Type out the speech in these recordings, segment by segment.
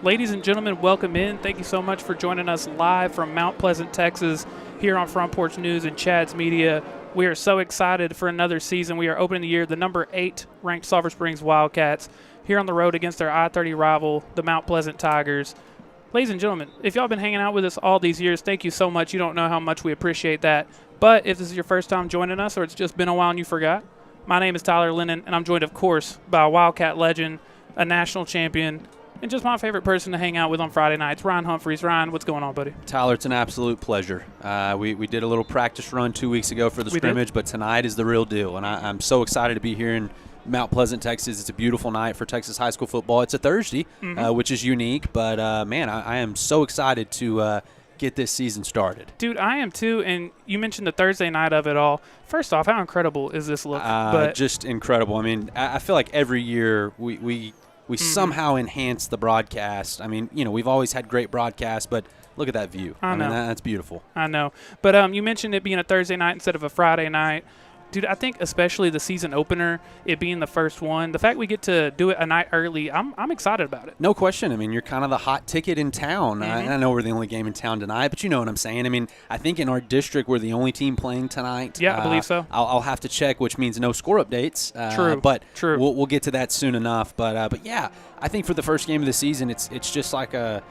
Ladies and gentlemen, welcome in. Thank you so much for joining us live from Mount Pleasant, Texas, here on Front Porch News and Chad's Media. We are so excited for another season. We are opening the year, the number 8 ranked Sulphur Springs Wildcats, here on the road against their I-30 rival, the Mount Pleasant Tigers. Ladies and gentlemen, if y'all been hanging out with us all these years, thank you so much. You don't know how much we appreciate that. But if this is your first time joining us or it's just been a while and you forgot, my name is Tyler Lennon, and I'm joined, of course, by a Wildcat legend, a national champion, and just my favorite person to hang out with on Friday nights, Ryan Humphries. Ryan, what's going on, buddy? Tyler, it's an absolute pleasure. We did a little practice run 2 weeks ago for the scrimmage, but tonight is the real deal, and I'm so excited to be here in Mount Pleasant, Texas. It's a beautiful night for Texas high school football. It's a Thursday, which is unique, but, man, I am so excited to get this season started. Dude, I am too, and you mentioned the Thursday night of it all. First off, how incredible is this look? Just incredible. I mean, I feel like every year we somehow enhance the broadcast. I mean, you know, we've always had great broadcasts, but look at that view. I mean, that's beautiful. I know. But you mentioned it being a Thursday night instead of a Friday night. Dude, I think especially the season opener, it being the first one, the fact we get to do it a night early, I'm excited about it. No question. I mean, you're kind of the hot ticket in town. I know we're the only game in town tonight, but you know what I'm saying. I mean, I think in our district we're the only team playing tonight. Yeah, I believe so. I'll have to check, which means no score updates. True. But True. We'll get to that soon enough. But yeah, I think for the first game of the season, it's just like a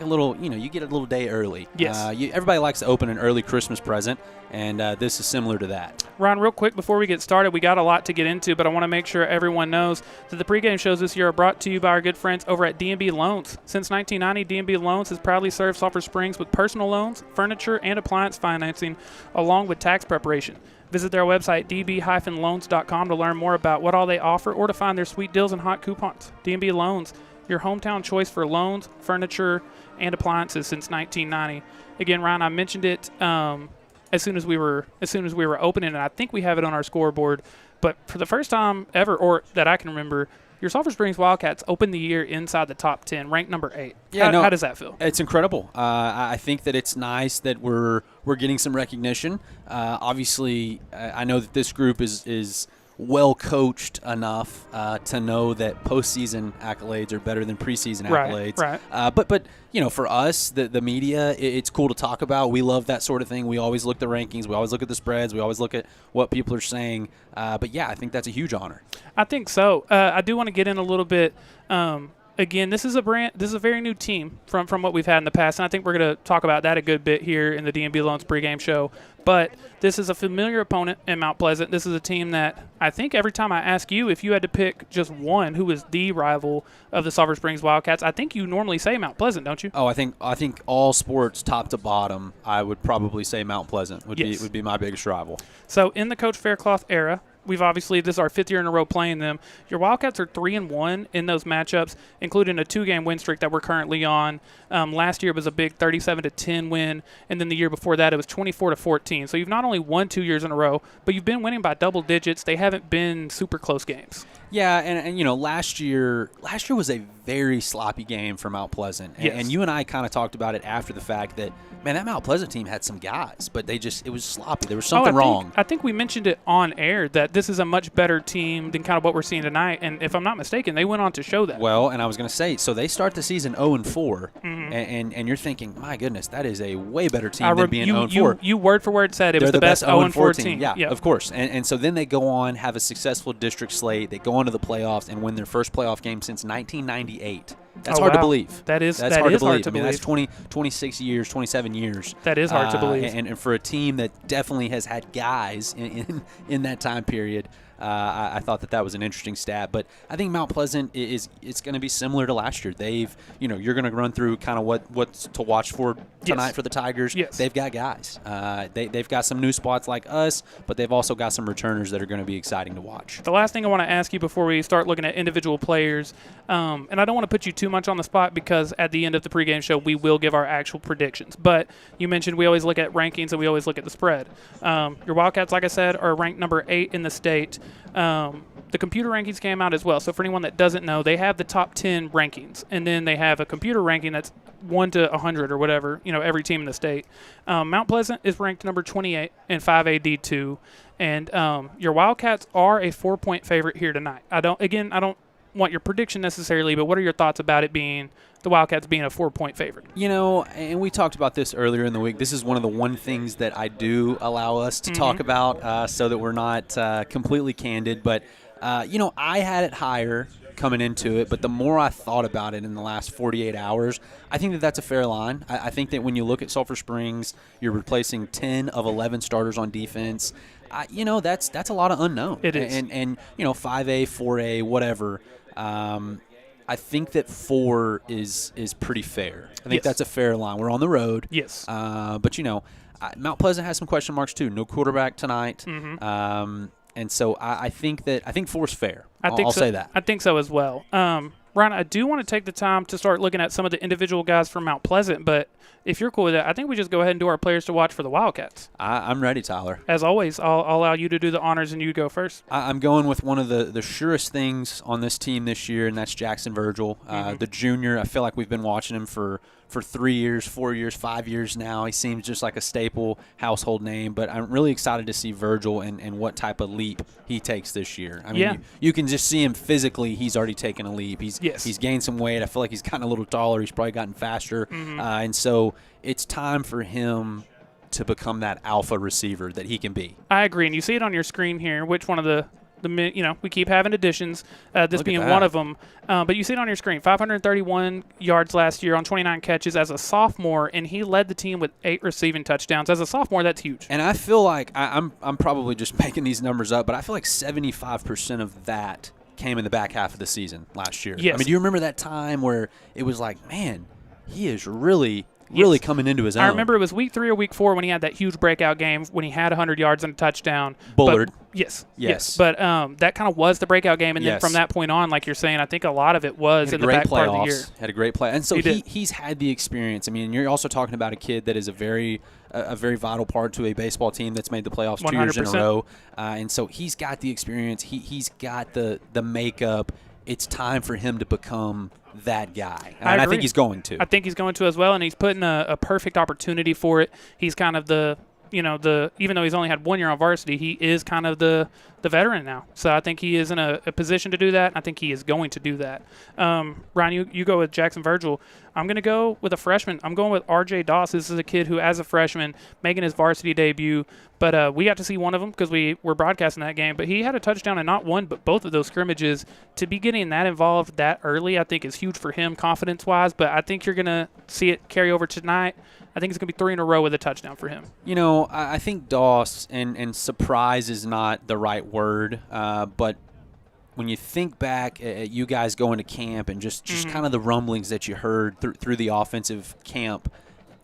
little, you know, you get a little day early. Yes. Everybody likes to open an early Christmas present, and this is similar to that. Ron, real quick before we get started, we got a lot to get into, but I want to make sure everyone knows that the pregame shows this year are brought to you by our good friends over at D&B Loans. Since 1990, D&B Loans has proudly served Sulphur Springs with personal loans, furniture, and appliance financing, along with tax preparation. Visit their website, db-loans.com, to learn more about what all they offer or to find their sweet deals and hot coupons. D&B Loans, your hometown choice for loans, furniture, and appliances since 1990. Again, Ryan, I mentioned it as soon as we were opening, and I think we have it on our scoreboard. But for the first time ever, or that I can remember, your Sulphur Springs Wildcats opened the year inside the top 10, ranked number 8. How does that feel? It's incredible. I think that it's nice that we're getting some recognition. Obviously, I know that this group is well coached enough to know that postseason accolades are better than preseason accolades. Right. But you know, for us, the media, it's cool to talk about. We love that sort of thing. We always look at the rankings. We always look at the spreads. We always look at what people are saying. But yeah, I think that's a huge honor. I think so. I do want to get in a little bit. Again, this is a very new team from what we've had in the past, and I think we're going to talk about that a good bit here in the D&B Loans Pregame Show. But this is a familiar opponent in Mount Pleasant. This is a team that I think every time I ask you if you had to pick just one who is the rival of the Sulphur Springs Wildcats, I think you normally say Mount Pleasant, don't you? Oh, I think all sports, top to bottom, I would probably say Mount Pleasant would be my biggest rival. So in the Coach Faircloth era, we've obviously, this is our 5th year in a row playing them. Your Wildcats are 3-1 in those matchups, including a 2-game win streak that we're currently on. Last year was a big 37-10 win, and then the year before that it was 24-14. So you've not only won 2 years in a row, but you've been winning by double digits. They haven't been super close games. Yeah, and you know, last year was a very sloppy game for Mount Pleasant. Yes. And you and I kind of talked about it after the fact that, man, that Mount Pleasant team had some guys, but it was sloppy. There was something wrong. I think we mentioned it on air that this is a much better team than kind of what we're seeing tonight. And if I'm not mistaken, they went on to show that. Well, and I was going to say, so they start the season 0-4, and you're thinking, my goodness, that is a way better team than being 0-4. You word for word said it was the best 0-4 team. Yeah, of course. And so then they go on, have a successful district slate. They go on to the playoffs and win their first playoff game since 1998. That's hard to believe. That is hard to believe. I mean, that's 26 years, 27 years. That is hard to believe. And for a team that definitely has had guys in that time period, I thought that was an interesting stat. But I think Mount Pleasant it's going to be similar to last year. You're going to run through kind of what's to watch for tonight for the Tigers. Yes. They've got guys. They've got some new spots like us, but they've also got some returners that are going to be exciting to watch. The last thing I want to ask you before we start looking at individual players, and I don't want to put you too much on the spot because at the end of the pregame show we will give our actual predictions. But you mentioned we always look at rankings and we always look at the spread. Your Wildcats, like I said, are ranked number 8 in the state. The computer rankings came out as well. So for anyone that doesn't know, they have the top 10 rankings, and then they have a computer ranking that's 1 to 100 or whatever, every team in the state. Mount Pleasant is ranked number 28 in 5A D2, and your Wildcats are a 4-point favorite here tonight. I don't want your prediction necessarily, but what are your thoughts about it being the Wildcats being a 4-point favorite? You know, and we talked about this earlier in the week. This is one of the one things that I do allow us to talk about so that we're not completely candid. But, you know, I had it higher coming into it, but the more I thought about it in the last 48 hours, I think that that's a fair line. I think that when you look at Sulphur Springs, you're replacing 10 of 11 starters on defense. You know, that's a lot of unknown. It is. And you know, 5A, 4A, whatever. I think that 4 is pretty fair. I think that's a fair line. We're on the road. Yes. But, you know, Mount Pleasant has some question marks too. No quarterback tonight. And so I think 4 is fair. I'll say that. I think so as well. Ryan, I do want to take the time to start looking at some of the individual guys from Mount Pleasant, but if you're cool with that, I think we just go ahead and do our players to watch for the Wildcats. I'm ready, Tyler. As always, I'll allow you to do the honors and you go first. I'm going with one of the surest things on this team this year, and that's Jackson Virgil, the junior. I feel like we've been watching him for 3 years, 4 years, 5 years now. He seems just like a staple household name, but I'm really excited to see Virgil and what type of leap he takes this year. I mean, you can just see him physically. He's already taken a leap. He's gained some weight. I feel like he's gotten a little taller. He's probably gotten faster. And so it's time for him to become that alpha receiver that he can be. I agree, and you see it on your screen here, which one of the you know, we keep having additions, this Look being one of them. But you see it on your screen, 531 yards last year on 29 catches as a sophomore, and he led the team with 8 receiving touchdowns. As a sophomore, that's huge. And I feel like I'm probably just making these numbers up, but I feel like 75% of that came in the back half of the season last year. Yes. I mean, do you remember that time where it was like, man, he is really coming into his own? I remember it was week 3 or week 4 when he had that huge breakout game when he had 100 yards and a touchdown. Bullard. Yes. But that kind of was the breakout game, and then from that point on, like you're saying, I think a lot of it was in the back part of the year. Had a great play, and so he's had the experience. I mean, you're also talking about a kid that is a very vital part to a baseball team that's made the playoffs 2 years in a row, and so he's got the experience. He's got the makeup. It's time for him to become that guy. And I think he's going to. I think he's going to as well, and he's putting a perfect opportunity for it. He's kind of even though he's only had 1 year on varsity, he is kind of the veteran now. So I think he is in a position to do that. I think he is going to do that. Ryan, you go with Jackson Virgil. I'm going to go with a freshman. I'm going with R.J. Doss. This is a kid who, as a freshman, making his varsity debut. But we got to see one of them because we were broadcasting that game. But he had a touchdown in not one, but both of those scrimmages. To be getting that involved that early, I think is huge for him confidence-wise. But I think you're going to see it carry over tonight. I think it's going to be 3 in a row with a touchdown for him. You know, I think Doss, and surprise is not the right word, but when you think back at you guys going to camp and just kind of the rumblings that you heard through the offensive camp,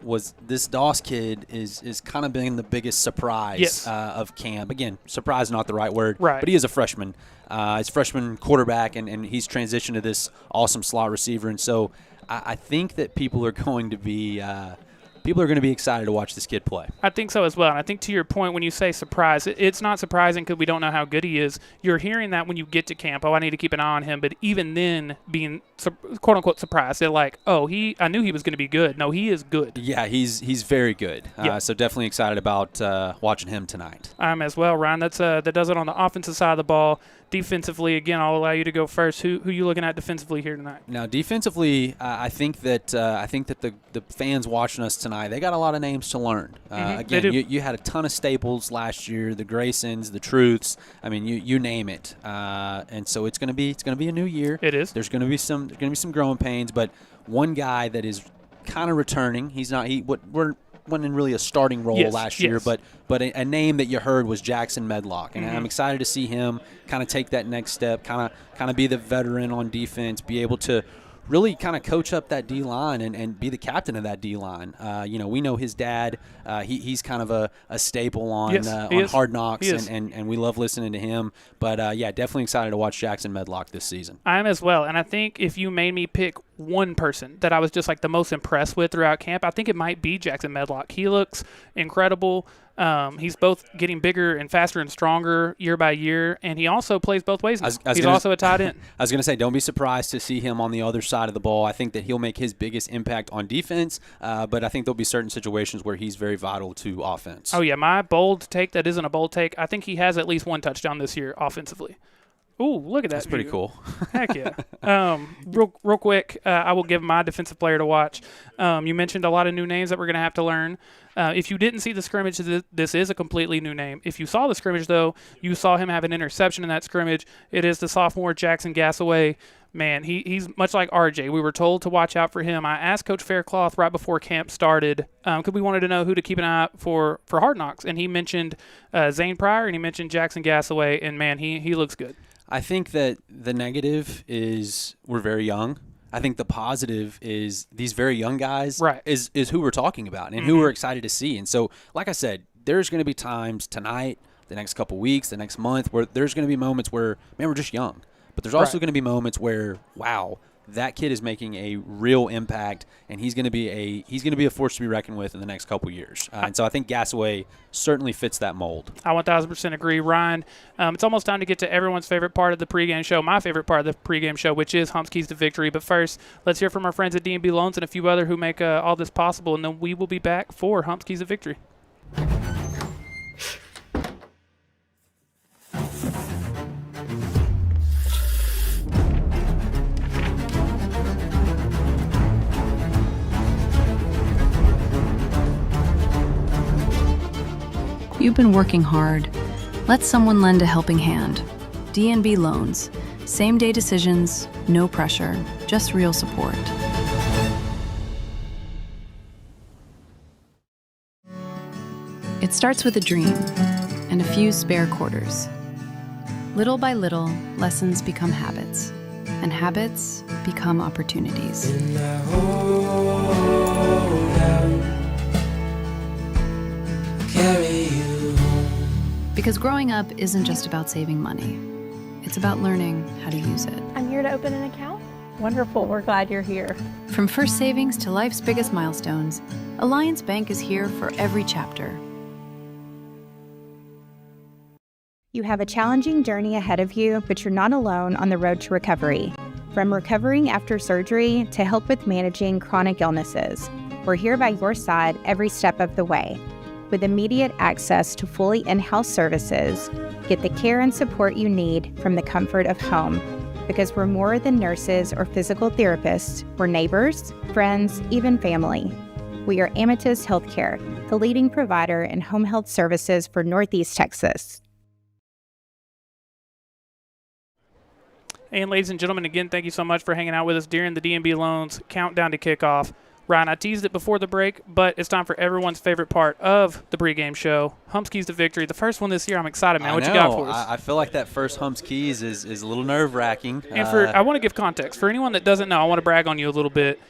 was this Doss kid is kind of been the biggest surprise of camp. Again, surprise not the right word, but he is a freshman. He's a freshman quarterback, and he's transitioned to this awesome slot receiver. And so I think that people are going to be excited to watch this kid play. I think so as well. And I think to your point, when you say surprise, it's not surprising because we don't know how good he is. You're hearing that when you get to camp. Oh, I need to keep an eye on him. But even then, being quote unquote surprised, they're like, oh, I knew he was going to be good. No, he is good. Yeah, he's very good. So definitely excited about watching him tonight. I'm as well, Ryan. That does it on the offensive side of the ball. Defensively, again, I'll allow you to go first. Who you looking at defensively here tonight? Now, defensively, I think that the fans watching us tonight, they got a lot of names to learn. Again, you had a ton of staples last year, the Graysons, the Truths. I mean, you name it. And so it's going to be a new year. It is. There's going to be some growing pains, but one guy that is kind of returning. Wasn't in really a starting role last year, but a name that you heard was Jackson Medlock, and I'm excited to see him kind of take that next step, kind of be the veteran on defense, be able to really kind of coach up that D-line and be the captain of that D-line. We know his dad. He's kind of a staple on Hard Knocks, and we love listening to him. But, definitely excited to watch Jackson Medlock this season. I am as well, and I think if you made me pick one person that I was just like the most impressed with throughout camp, I think it might be Jackson Medlock. He looks incredible. He's both getting bigger and faster and stronger year by year, and he also plays both ways now. He's also a tight end. I was going to say, don't be surprised to see him on the other side of the ball. I think that he'll make his biggest impact on defense, but I think there'll be certain situations where he's very vital to offense. Oh, yeah, my bold take that isn't a bold take, I think he has at least one touchdown this year offensively. Ooh, look at that. That's pretty view. cool. Heck yeah. Real quick, I will give my defensive player to watch. You mentioned a lot of new names that we're going to have to learn. If you didn't see the scrimmage, this is a completely new name. If you saw the scrimmage, though, you saw him have an interception in that scrimmage. It is the sophomore Jackson Gassaway. Man, he's much like RJ. We were told to watch out for him. I asked Coach Faircloth right before camp started because we wanted to know who to keep an eye out for Hard Knocks. And he mentioned Zane Pryor and he mentioned Jackson Gassaway. And, man, he looks good. I think that the negative is we're very young. I think the positive is these very young guys is who we're talking about and who we're excited to see. And so, like I said, there's going to be times tonight, the next couple weeks, the next month, where there's going to be moments where, man, we're just young. But there's also going to be moments where, wow, that kid is making a real impact, and he's going to be a force to be reckoned with in the next couple years. And so I think Gassaway certainly fits that mold. I 1,000% agree, Ryan. It's almost time to get to everyone's favorite part of the pregame show, my favorite part of the pregame show, which is Humps Keys to Victory. But first, let's hear from our friends at D&B Loans and a few other who make all this possible, and then we will be back for Humps Keys to Victory. You've been working hard. Let someone lend a helping hand. D&B Loans. Same-day decisions, no pressure, just real support. It starts with a dream and a few spare quarters. Little by little, lessons become habits, and habits become opportunities. Because growing up isn't just about saving money. It's about learning how to use it. I'm here to open an account. Wonderful. We're glad you're here. From first savings to life's biggest milestones, Alliance Bank is here for every chapter. You have a challenging journey ahead of you, but you're not alone on the road to recovery. From recovering after surgery to help with managing chronic illnesses, we're here by your side every step of the way. With immediate access to fully in-house services, get the care and support you need from the comfort of home. Because we're more than nurses or physical therapists, we're neighbors, friends, even family. We are Amethyst Healthcare, the leading provider in home health services for Northeast Texas. And ladies and gentlemen, again, thank you so much for hanging out with us during the D&B Loans Countdown to Kickoff. Ryan, I teased it before the break, but it's time for everyone's favorite part of the pregame show, Humps Keys to Victory. The first one this year. I'm excited, man. What you got for us? I feel like that first Humps Keys is a little nerve-wracking. And I want to give context. For anyone that doesn't know, I want to brag on you a little bit.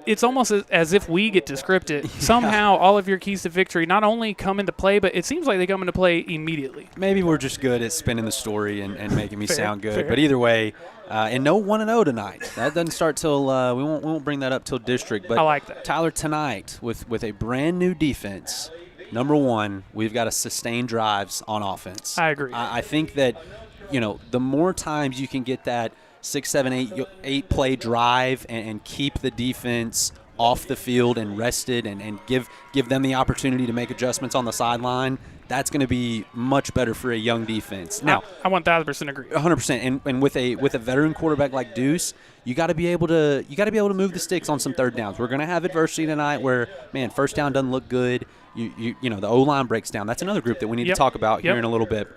It's almost as if we get to script it. Somehow all of your keys to victory not only come into play, but it seems like they come into play immediately. Maybe we're just good at spinning the story and making me sound good. But either way, and no 1-0 tonight. That doesn't start till we won't bring that up till district. But I like that. Tyler, tonight with a brand new defense, number one, we've got to sustain drives on offense. I agree. I think that the more times you can get that 6, 7, 8 play drive and keep the defense off the field and rested and give them the opportunity to make adjustments on the sideline, that's going to be much better for a young defense. Now, I 1,000% agree. 100%. And with a veteran quarterback like Deuce, you got to be able to move the sticks on some third downs. We're going to have adversity tonight where, man, first down doesn't look good. The O-line breaks down. That's another group that we need to talk about here in a little bit.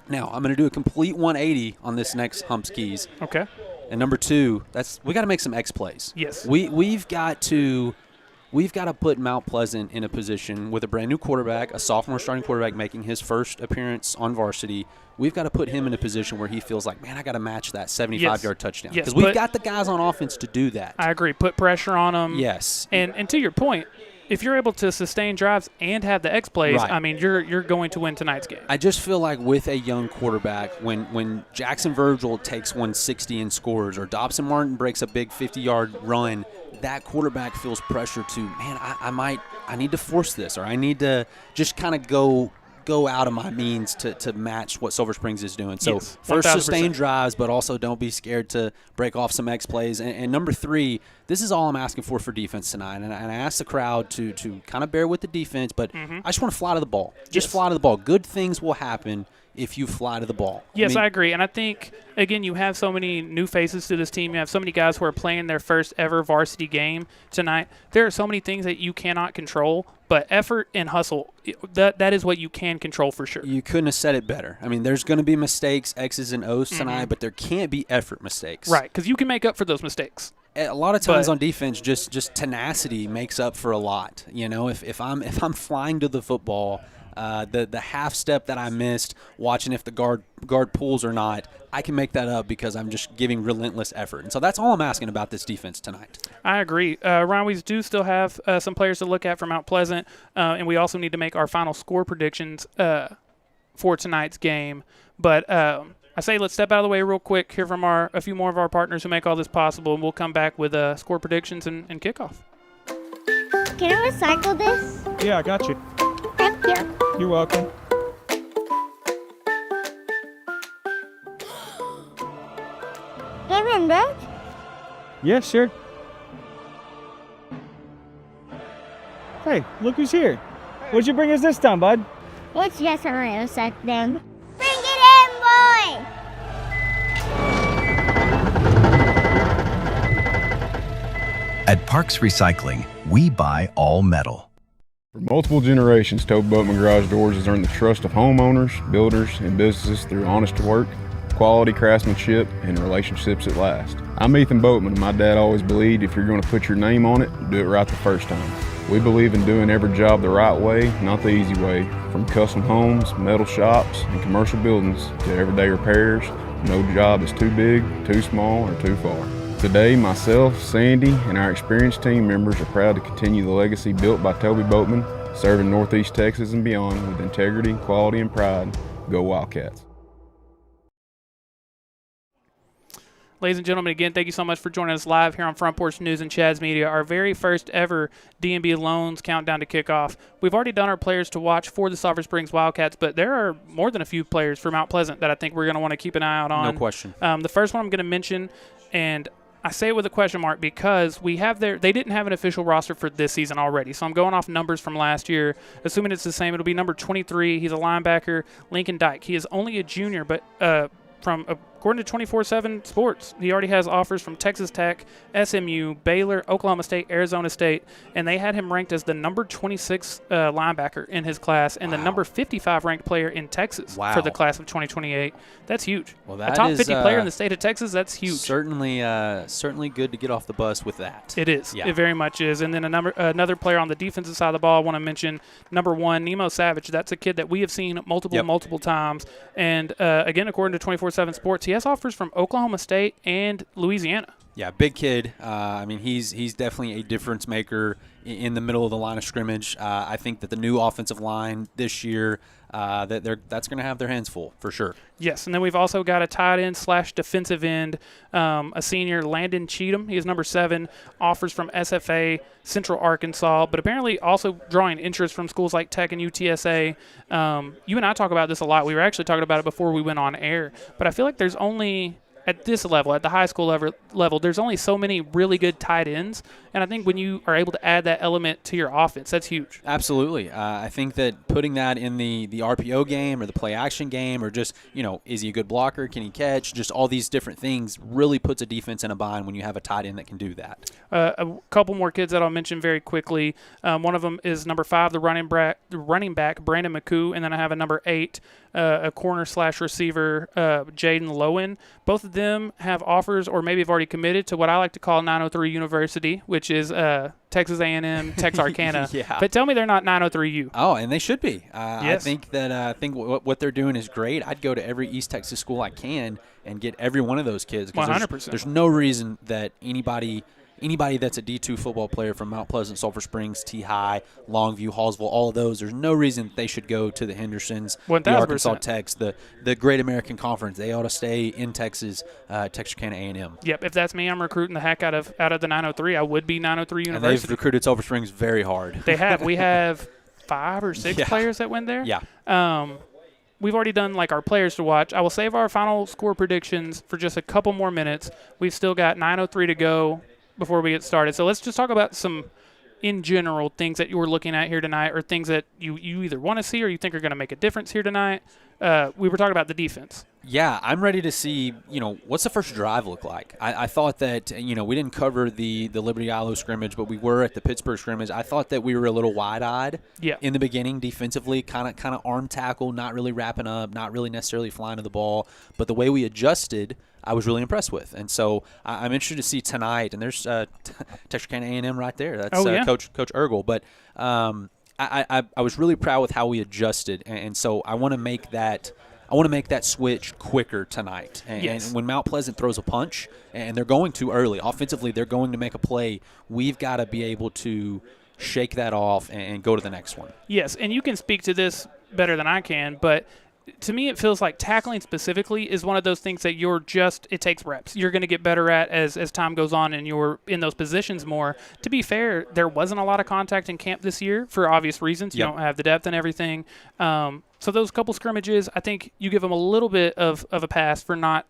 Now, I'm going to do a complete 180 on this next Humps Keys. Okay. And number two, we got to make some X plays. Yes. We've got to put Mount Pleasant in a position with a brand new quarterback, a sophomore starting quarterback making his first appearance on varsity. We've got to put him in a position where he feels like, man, I got to match that 75-yard touchdown. Yes, because we've got the guys on offense to do that. I agree. Put pressure on them. Yes. And to your point, if you're able to sustain drives and have the X plays, right. I mean, you're going to win tonight's game. I just feel like with a young quarterback, when Jackson Virgil takes 160 and scores, or Dobson Martin breaks a big 50-yard run, that quarterback feels pressure to, man, I need to force this, or I need to just kind of go out of my means to match what Sulphur Springs is doing. So yes, first 1,000%. sustain drives, but also don't be scared to break off some X plays. And number three, this is all I'm asking for defense tonight. And I asked the crowd to kind of bear with the defense, but I just want to fly to the ball. Just fly to the ball. Good things will happen if you fly to the ball. Yes, I agree. And I think, again, you have so many new faces to this team. You have so many guys who are playing their first ever varsity game tonight. There are so many things that you cannot control, but effort and hustle, that is what you can control for sure. You couldn't have said it better. I mean, there's going to be mistakes, X's and O's tonight, but there can't be effort mistakes. Right, because you can make up for those mistakes. A lot of times on defense, just tenacity makes up for a lot. You know, if I'm flying to the football, the half step that I missed, watching if the guard pulls or not, I can make that up because I'm just giving relentless effort. And so that's all I'm asking about this defense tonight. I agree. Ryan, we do still have some players to look at from Mount Pleasant, and we also need to make our final score predictions for tonight's game. But I say let's step out of the way real quick, hear from a few more of our partners who make all this possible, and we'll come back with score predictions and kickoff. Can I recycle this? Yeah, I got you. Thank you. You're welcome. Give him back? Yeah, sure. Hey, look who's here. What'd you bring us this time, bud? It's just a little sec then. Bring it in, boy! At Parks Recycling, we buy all metal. For multiple generations, Toby Boatman Garage Doors has earned the trust of homeowners, builders, and businesses through honest work, quality craftsmanship, and relationships that last. I'm Ethan Boatman, and my dad always believed if you're going to put your name on it, do it right the first time. We believe in doing every job the right way, not the easy way. From custom homes, metal shops, and commercial buildings to everyday repairs, no job is too big, too small, or too far. Today, myself, Sandy, and our experienced team members are proud to continue the legacy built by Toby Boatman, serving Northeast Texas and beyond with integrity, quality, and pride. Go Wildcats. Ladies and gentlemen, again, thank you so much for joining us live here on Front Porch News and Chad's Media, our very first ever D&B Loans countdown to kickoff. We've already done our players to watch for the Sulphur Springs Wildcats, but there are more than a few players for Mount Pleasant that I think we're going to want to keep an eye out on. No question. The first one I'm going to mention, and I say it with a question mark because they didn't have an official roster for this season already. So I'm going off numbers from last year. Assuming it's the same, it'll be number 23. He's a linebacker, Lincoln Dyke. He is only a junior, but according to 24/7 Sports, he already has offers from Texas Tech, SMU, Baylor, Oklahoma State, Arizona State, and they had him ranked as the number 26 linebacker in his class and the number 55 ranked player in Texas for the class of 2028. That's huge. Well, that a top is, 50 player in the state of Texas, that's huge. Certainly good to get off the bus with that. It is. Yeah. It very much is. And then another player on the defensive side of the ball I want to mention, number 1, Nemo Savage. That's a kid that we have seen multiple times. And, again, according to 24/7 Sports, he has offers from Oklahoma State and Louisiana. Yeah, big kid. I mean, he's definitely a difference maker in the middle of the line of scrimmage. I think that the new offensive line this year, that's going to have their hands full for sure. Yes, and then we've also got a tight end / defensive end, a senior, Landon Cheatham. He is number 7, offers from SFA, Central Arkansas, but apparently also drawing interest from schools like Tech and UTSA. You and I talk about this a lot. We were actually talking about it before we went on air, but I feel like there's only – at this level, at the high school level, there's only so many really good tight ends, and I think when you are able to add that element to your offense, that's huge. Absolutely. I think that putting that in the RPO game or the play-action game or just, is he a good blocker, can he catch, just all these different things really puts a defense in a bind when you have a tight end that can do that. A couple more kids that I'll mention very quickly. One of them is number 5, the running back, Brandon McCoo, and then I have a number 8, a corner / receiver, Jaden Lowen. Both of them have offers or maybe have already committed to what I like to call 903 University, which is Texas A&M, Texarkana. Yeah. But tell me they're not 903U. Oh, and they should be. Yes. I think what they're doing is great. I'd go to every East Texas school I can and get every one of those kids. 100%. There's no reason that anybody that's a D2 football player from Mount Pleasant, Sulphur Springs, T-High, Longview, Hallsville, all of those, there's no reason that they should go to the Hendersons, 1000%. the Arkansas Techs, the Great American Conference. They ought to stay in Texas, Texarkana A&M. Yep, if that's me, I'm recruiting the heck out of the 903. I would be 903 And University. they've recruited Sulphur Springs very hard. They have. We have 5 or 6 players that went there. Yeah. We've already done our players to watch. I will save our final score predictions for just a couple more minutes. We've still got 9:03 to go before we get started. So let's just talk about some in general, things that you were looking at here tonight, or things that you either want to see or you think are going to make a difference here tonight? We were talking about the defense. Yeah, I'm ready to see, what's the first drive look like? I thought that, we didn't cover the Liberty Ilo scrimmage, but we were at the Pittsburgh scrimmage. I thought that we were a little wide-eyed in the beginning defensively, kind of arm tackle, not really wrapping up, not really necessarily flying to the ball. But the way we adjusted, I was really impressed with. And so I'm interested to see tonight. And there's Texarkana A&M right there. That's Coach Ergel. But I was really proud with how we adjusted. And so I want to make that – switch quicker tonight. And when Mount Pleasant throws a punch, and they're going too early, offensively they're going to make a play, we've got to be able to shake that off and go to the next one. Yes, and you can speak to this better than I can, but to me it feels like tackling specifically is one of those things that it takes reps. You're going to get better at as time goes on and you're in those positions more. To be fair, there wasn't a lot of contact in camp this year for obvious reasons. You don't have the depth and everything. So those couple scrimmages, I think you give them a little bit of a pass for not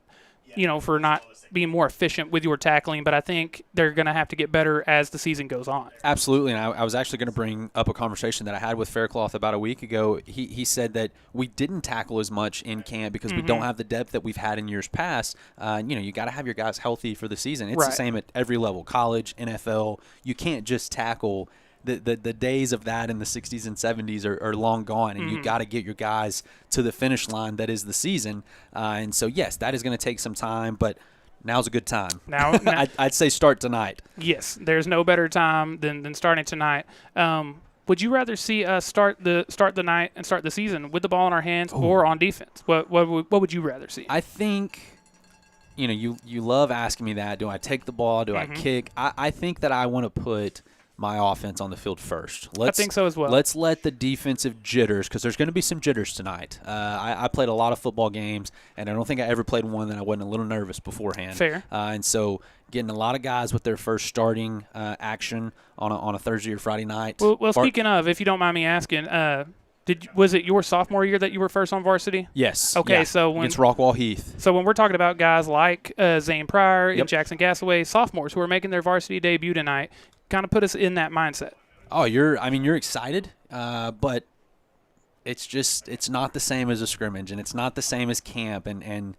being more efficient with your tackling, but I think they're going to have to get better as the season goes on. Absolutely, and I was actually going to bring up a conversation that I had with Faircloth about a week ago. He said that we didn't tackle as much in camp because we don't have the depth that we've had in years past. You got to have your guys healthy for the season. It's the same at every level, college, NFL. You can't just tackle. The days of that in the 60s and 70s are long gone, and you got to get your guys to the finish line that is the season. And so, yes, that is going to take some time, but now's a good time. Now I'd say start tonight. Yes, there's no better time than starting tonight. Would you rather see us start the night and start the season with the ball in our hands or on defense? What would you rather see? I think you love asking me that. Do I take the ball? Do I kick? I think that I want to put my offense on the field first. I think so as well. Let's let the defensive jitters, because there's going to be some jitters tonight. I played a lot of football games, and I don't think I ever played one that I wasn't a little nervous beforehand. Fair. And so getting a lot of guys with their first starting action on a Thursday or Friday night. Well, speaking of, if you don't mind me asking, was it your sophomore year that you were first on varsity? Yes. Okay, yeah. so against Rockwall Heath. So when we're talking about guys like Zane Pryor and Jackson Gassaway, sophomores who are making their varsity debut tonight, kind of put us in that mindset. Oh, you're excited, but it's not the same as a scrimmage, and it's not the same as camp, and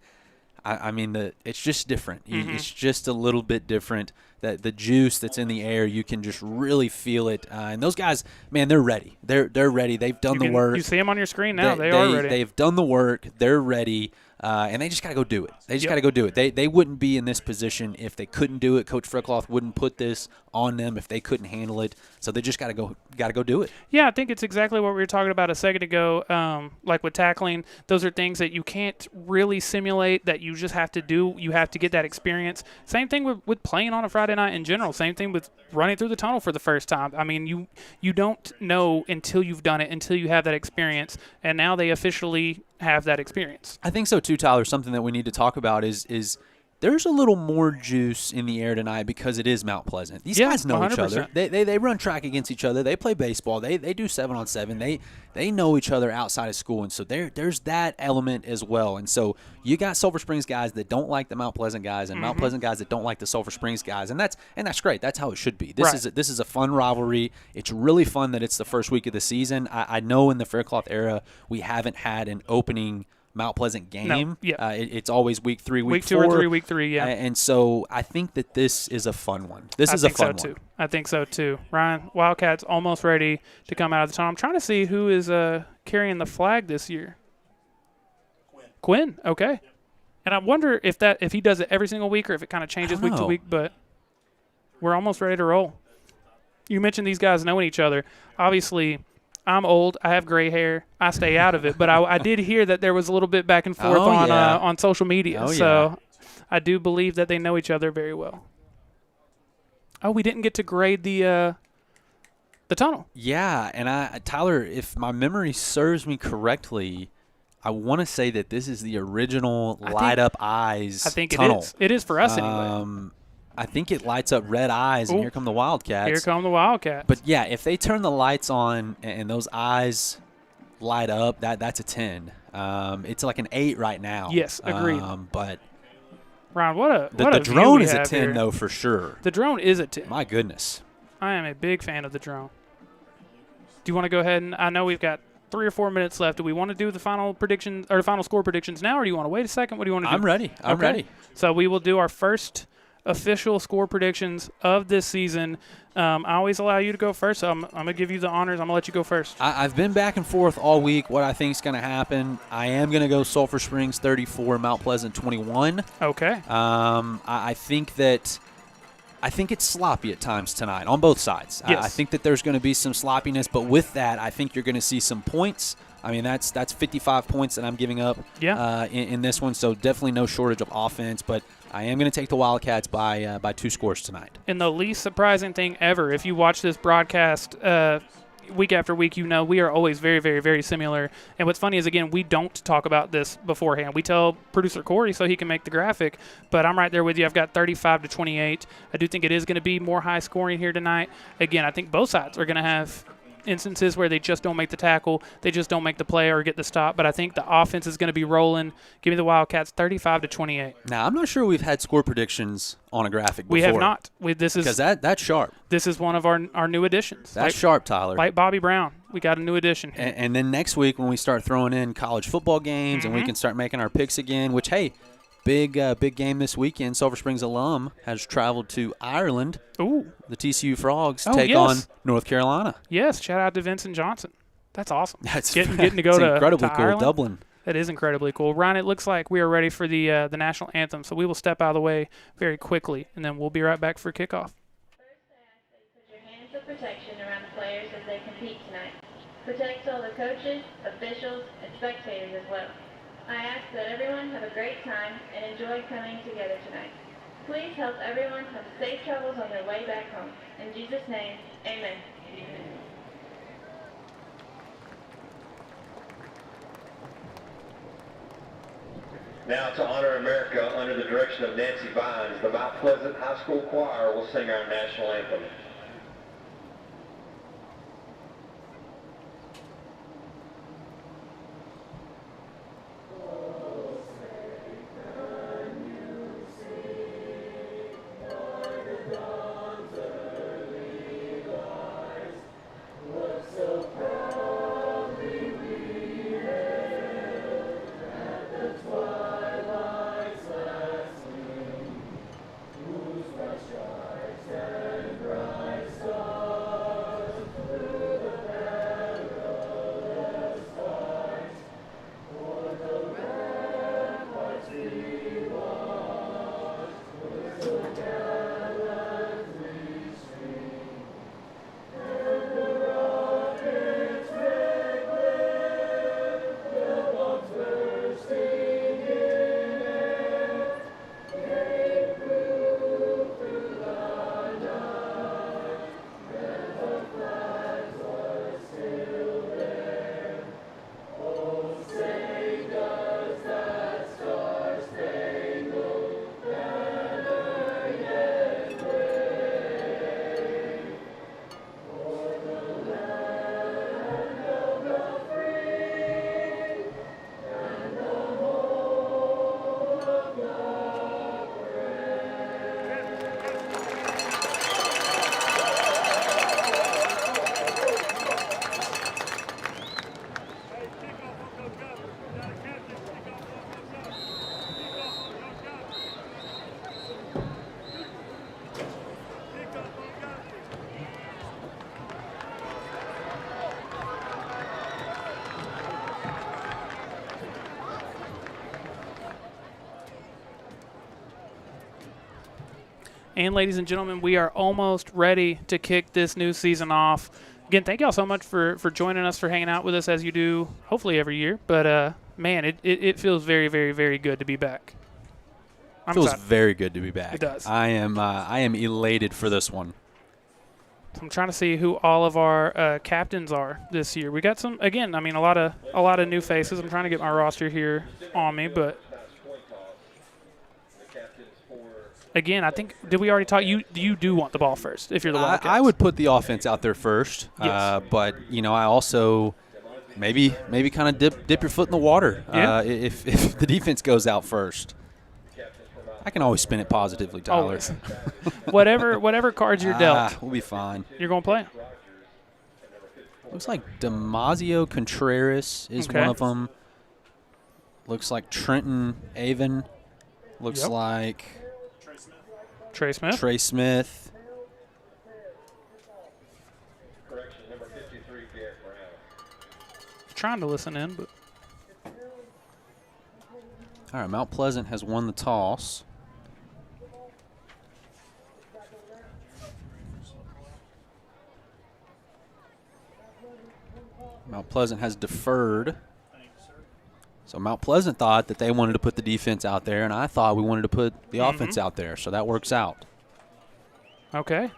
it's just different. It's just a little bit different. That the juice that's in the air, you can just really feel it. And those guys, man, they're ready. They're ready. They've done the work. You see them on your screen now. They are ready. They've done the work. They're ready. And they just got to go do it. They just got to go do it. They wouldn't be in this position if they couldn't do it. Coach Faircloth wouldn't put this on them if they couldn't handle it. So they just got to go do it. Yeah, I think it's exactly what we were talking about a second ago. Like with tackling, those are things that you can't really simulate, that you just have to do. You have to get that experience. Same thing with playing on a Friday night in general. Same thing with running through the tunnel for the first time. I mean, you don't know until you've done it, until you have that experience. And now they officially have that experience. I think so too, Tyler. Something that we need to talk about is there's a little more juice in the air tonight because it is Mount Pleasant. These guys know 100%. Each other. They run track against each other. They play baseball. They do 7-on-7. They know each other outside of school, and so there's that element as well. And so you got Sulphur Springs guys that don't like the Mount Pleasant guys, and Mount Pleasant guys that don't like the Sulphur Springs guys, and that's great. That's how it should be. This is a fun rivalry. It's really fun that it's the first week of the season. I know in the Faircloth era we haven't had an opening Mount Pleasant game. No. Yeah. It's always week 3, week 4. Week 2 or 3, week 3, yeah. And so I think that this is a fun one. This is a fun one. I think so, too. Ryan, Wildcats almost ready to come out of the tunnel. I'm trying to see who is carrying the flag this year. Quinn, okay. And I wonder if he does it every single week or if it kind of changes week to week, but we're almost ready to roll. You mentioned these guys knowing each other. Obviously, I'm old. I have gray hair. I stay out of it. But I did hear that there was a little bit back and forth on social media. So I do believe that they know each other very well. Oh, we didn't get to grade the tunnel. Yeah, and Tyler, if my memory serves me correctly, I want to say that this is the original light up eyes. I think tunnel. it is. It is for us anyway. I think it lights up red eyes, and here come the Wildcats. Here come the Wildcats. But, yeah, if they turn the lights on and those eyes light up, that's a 10. It's like an 8 right now. Yes, agreed. But Ron, what a the drone is a 10, here. though, for sure. The drone is a 10. My goodness. I am a big fan of the drone. Do you want to go ahead and – I know we've got 3 or 4 minutes left. Do we want to do the final predictions or the final score predictions now, or do you want to wait a second? What do you want to do? I'm ready. I'm ready. So we will do our first official score predictions of this season. I always allow you to go first, so I'm going to give you the honors. I'm going to let you go first. I've been back and forth all week what I think is going to happen. I am going to go Sulphur Springs 34, Mount Pleasant 21. Okay. I think it's sloppy at times tonight on both sides. Yes. I think that there's going to be some sloppiness, but with that, I think you're going to see some points. I mean, that's 55 points that I'm giving up in this one, so definitely no shortage of offense, but I am going to take the Wildcats by 2 scores tonight. And the least surprising thing ever, if you watch this broadcast week after week, you know we are always very, very, very similar. And what's funny is, again, we don't talk about this beforehand. We tell producer Corey so he can make the graphic, but I'm right there with you. I've got 35-28. I do think it is going to be more high scoring here tonight. Again, I think both sides are going to have instances where they just don't make the tackle, they just don't make the play or get the stop, but I think the offense is going to be rolling. Give me the Wildcats 35-28. Now, I'm not sure we've had score predictions on a graphic before. We have not. Because that's sharp. This is one of our new additions. That's sharp, Tyler. Like Bobby Brown. We got a new addition. And then next week when we start throwing in college football games and we can start making our picks again, which, hey, big game this weekend. Sulphur Springs alum has traveled to Ireland. Ooh. The TCU Frogs take on North Carolina. Yes, shout out to Vincent Johnson. That's awesome. That's getting to go to incredibly cool. Ireland. Dublin. That is incredibly cool. Ryan, it looks like we are ready for the national anthem, so we will step out of the way very quickly, and then we'll be right back for kickoff. First, I ask that you put your hands of protection around the players as they compete tonight. Protect all the coaches, officials, and spectators as well. I ask that everyone have a great time and enjoy coming together tonight. Please help everyone have safe travels on their way back home. In Jesus' name, amen. Now, to honor America, under the direction of Nancy Vines, the Mount Pleasant High School Choir will sing our national anthem. And ladies and gentlemen, we are almost ready to kick this new season off. Again, thank y'all so much for joining us, for hanging out with us as you do, hopefully every year. But, man, it feels very, very, very good to be back. It feels very good to be back. It does. I am elated for this one. So I'm trying to see who all of our captains are this year. We got some, again, I mean, a lot of new faces. I'm trying to get my roster here on me, but again, I think, did we already talk? You do want the ball first if you're the Wildcats. I would put the offense out there first, yes. But I also maybe kind of dip your foot in the water if the defense goes out first. I can always spin it positively, Tyler. Always. whatever cards you're dealt. We'll be fine. You're going to play. Looks like Damasio Contreras is one of them. Looks like Trenton Avon. Looks like Trey Smith. Trey Smith. Trying to listen in, but. All right, Mount Pleasant has won the toss. Mount Pleasant has deferred. So Mount Pleasant thought that they wanted to put the defense out there, and I thought we wanted to put the offense out there, so that works out. Okay.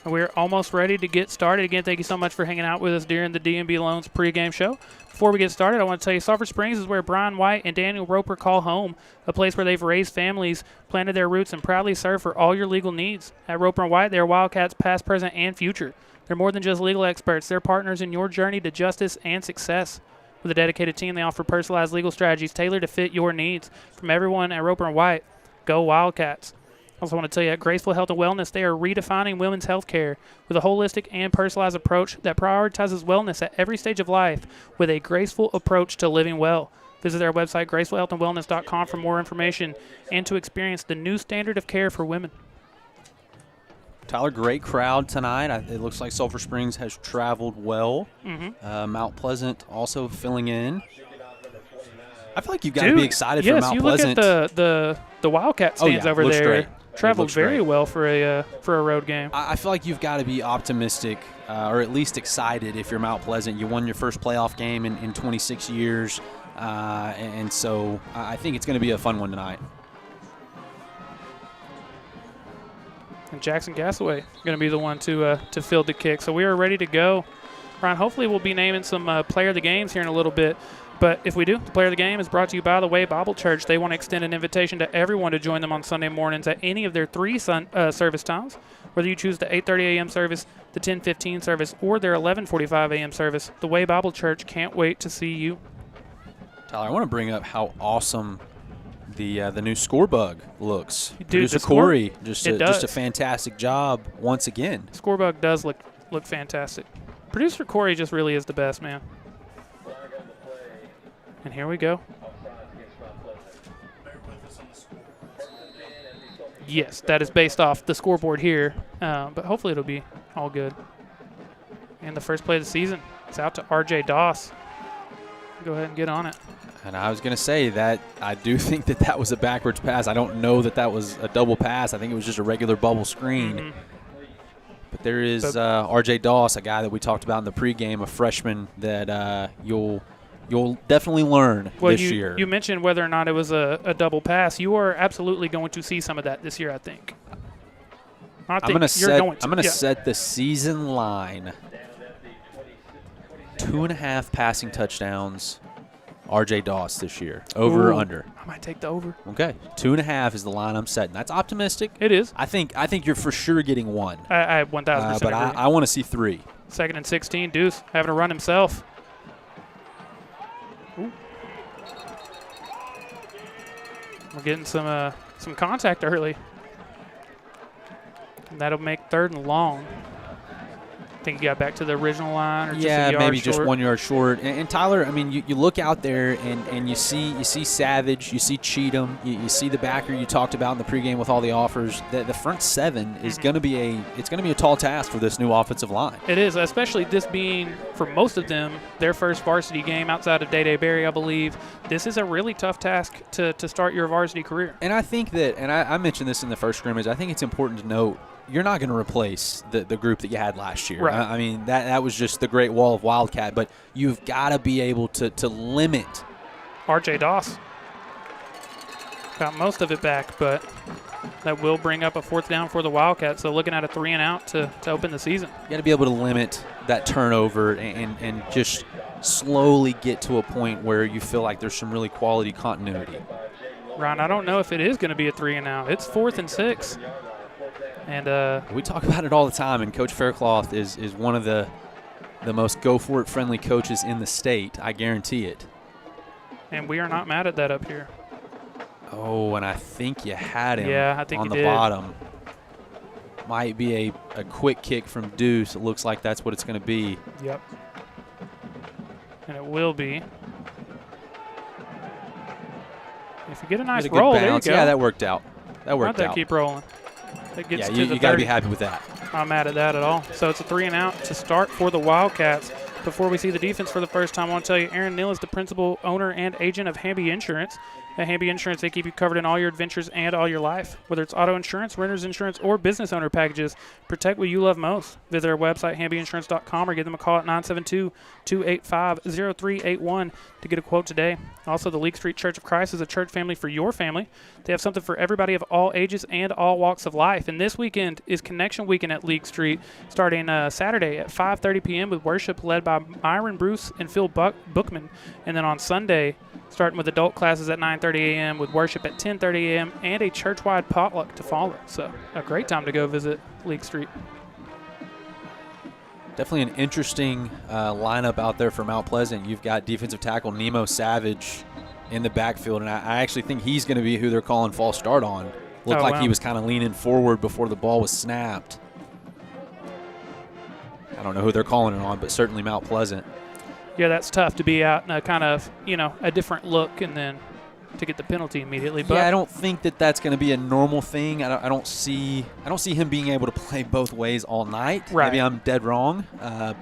We're almost ready to get started. Again, thank you so much for hanging out with us during the D&B Loans pregame show. Before we get started, I want to tell you Sulphur Springs is where Brian White and Daniel Roper call home, a place where they've raised families, planted their roots, and proudly serve for all your legal needs. At Roper & White, they are Wildcats past, present, and future. They're more than just legal experts. They're partners in your journey to justice and success. With a dedicated team, they offer personalized legal strategies tailored to fit your needs. From everyone at Roper & White, go Wildcats. I also want to tell you, at Graceful Health and Wellness, they are redefining women's health care with a holistic and personalized approach that prioritizes wellness at every stage of life with a graceful approach to living well. Visit their website, gracefulhealthandwellness.com, for more information and to experience the new standard of care for women. Tyler, great crowd tonight. It looks like Sulphur Springs has traveled well. Mount Pleasant also filling in. I feel like you've got to be excited for Mount Pleasant. Yes, you look at the Wildcat stands over there. Great. Traveled very well for a road game. I feel like you've got to be optimistic or at least excited if you're Mount Pleasant. You won your first playoff game in 26 years, and so I think it's going to be a fun one tonight. And Jackson Gasaway going to be the one to field the kick. So we are ready to go. Brian, hopefully we'll be naming some player of the games here in a little bit. But if we do, the player of the game is brought to you by the Way Bible Church. They want to extend an invitation to everyone to join them on Sunday mornings at any of their three service times, whether you choose the 8:30 a.m. service, the 10:15 service, or their 11:45 a.m. service. The Way Bible Church can't wait to see you. Tyler, I want to bring up how awesome the new score bug looks. Dude, Producer Corey, just a fantastic job once again. Score bug does look fantastic. Producer Corey just really is the best, man. And here we go. Yes, that is based off the scoreboard here, but hopefully it'll be all good. And the first play of the season, it's out to R.J. Doss. Go ahead and get on it. And I was going to say that I do think that was a backwards pass. I don't know that was a double pass. I think it was just a regular bubble screen. But there is R.J. Doss, a guy that we talked about in the pregame, a freshman that you'll definitely learn this year. You mentioned whether or not it was a double pass. You are absolutely going to see some of that this year, I think. I'm going to set the season line. 2.5 passing touchdowns, R.J. Doss this year. Over or under? I might take the over. Okay. 2.5 is the line I'm setting. That's optimistic. It is. I think you're for sure getting one. I 1,000% but agree. I want to see 3. 2nd and 16, Deuce having to run himself. Ooh. We're getting some contact early. And that'll make 3rd and long. I think you got back to the original line, or just a yard maybe short. Just 1 yard short. And Tyler, I mean, you look out there and you see Savage, you see Cheatham, you see the backer you talked about in the pregame with all the offers. The front 7 is going to be a tall task for this new offensive line. It is, especially this being for most of them their first varsity game outside of Day Berry, I believe. This is a really tough task to start your varsity career. And I think that, and I mentioned this in the first scrimmage, I think it's important to note, you're not going to replace the group that you had last year. Right. I mean, that was just the great wall of Wildcat, but you've got to be able to limit. R.J. Doss got most of it back, but that will bring up a 4th down for the Wildcats. So looking at a 3 and out to open the season. You got to be able to limit that turnover and just slowly get to a point where you feel like there's some really quality continuity. Ron, I don't know if it is going to be a 3 and out. It's 4th and 6. And we talk about it all the time, and Coach Faircloth is one of the most go-for-it friendly coaches in the state. I guarantee it. And we are not mad at that up here. Oh, and I think you had him Yeah, I think on you the did. bottom. Might be a quick kick from Deuce. It looks like that's what it's going to be. Yep. And it will be. If you get a nice Get a good roll, bounce. there you go. Yeah, that worked out. That Let worked that out. keep rolling. That gets Yeah, to the you got to 30. be happy with that. I'm not mad at that at all. So it's a 3 and out to start for the Wildcats. Before we see the defense for the first time, I want to tell you, Aaron Neal is the principal owner and agent of Hamby Insurance. At Hamby Insurance, they keep you covered in all your adventures and all your life. Whether it's auto insurance, renter's insurance, or business owner packages, protect what you love most. Visit our website, hambyinsurance.com, or give them a call at 972-285-0381 to get a quote today. Also, the League Street Church of Christ is a church family for your family. They have something for everybody of all ages and all walks of life. And this weekend is Connection Weekend at League Street, starting Saturday at 5:30 p.m. with worship led by Myron Bruce and Phil Bookman. And then on Sunday, starting with adult classes at 9:30 a.m. with worship at 10:30 a.m. and a church-wide potluck to follow. So a great time to go visit League Street. Definitely an interesting lineup out there for Mount Pleasant. You've got defensive tackle Nemo Savage in the backfield, and I actually think he's going to be who they're calling false start on. Looked like wow. he was kind of leaning forward before the ball was snapped. I don't know who they're calling it on, but certainly Mount Pleasant. Yeah, that's tough to be out in a kind of, a different look and then to get the penalty immediately. But Yeah, I don't think that's going to be a normal thing. I don't see him being able to play both ways all night. Right. Maybe I'm dead wrong,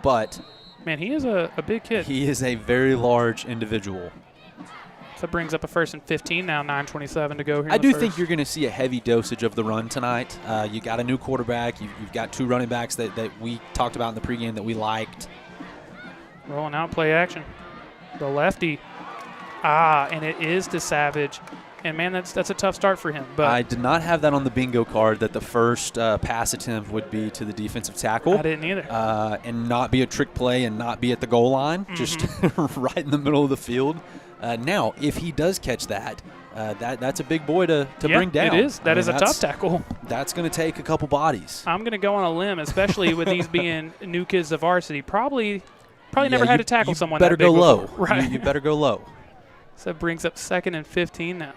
but man, he is a big kid. he is a very large individual. So that brings up a 1st and 15 now, 9:27 to go here. I in the do first. think you're going to see a heavy dosage of the run tonight. You got a new quarterback. You've got 2 running backs that we talked about in the pregame that we liked. Rolling out, play action. The lefty. And it is to Savage. And, man, that's a tough start for him. But I did not have that on the bingo card that the first pass attempt would be to the defensive tackle. I didn't either. And not be a trick play and not be at the goal line, just right in the middle of the field. Now, if he does catch that, that's a big boy to bring down. It is. That is a tough tackle. That's going to take a couple bodies. I'm going to go on a limb, especially with these being new kids of varsity. Probably never had to tackle someone better that big go low. before. Right. You better go low. So it brings up 2nd and 15 now.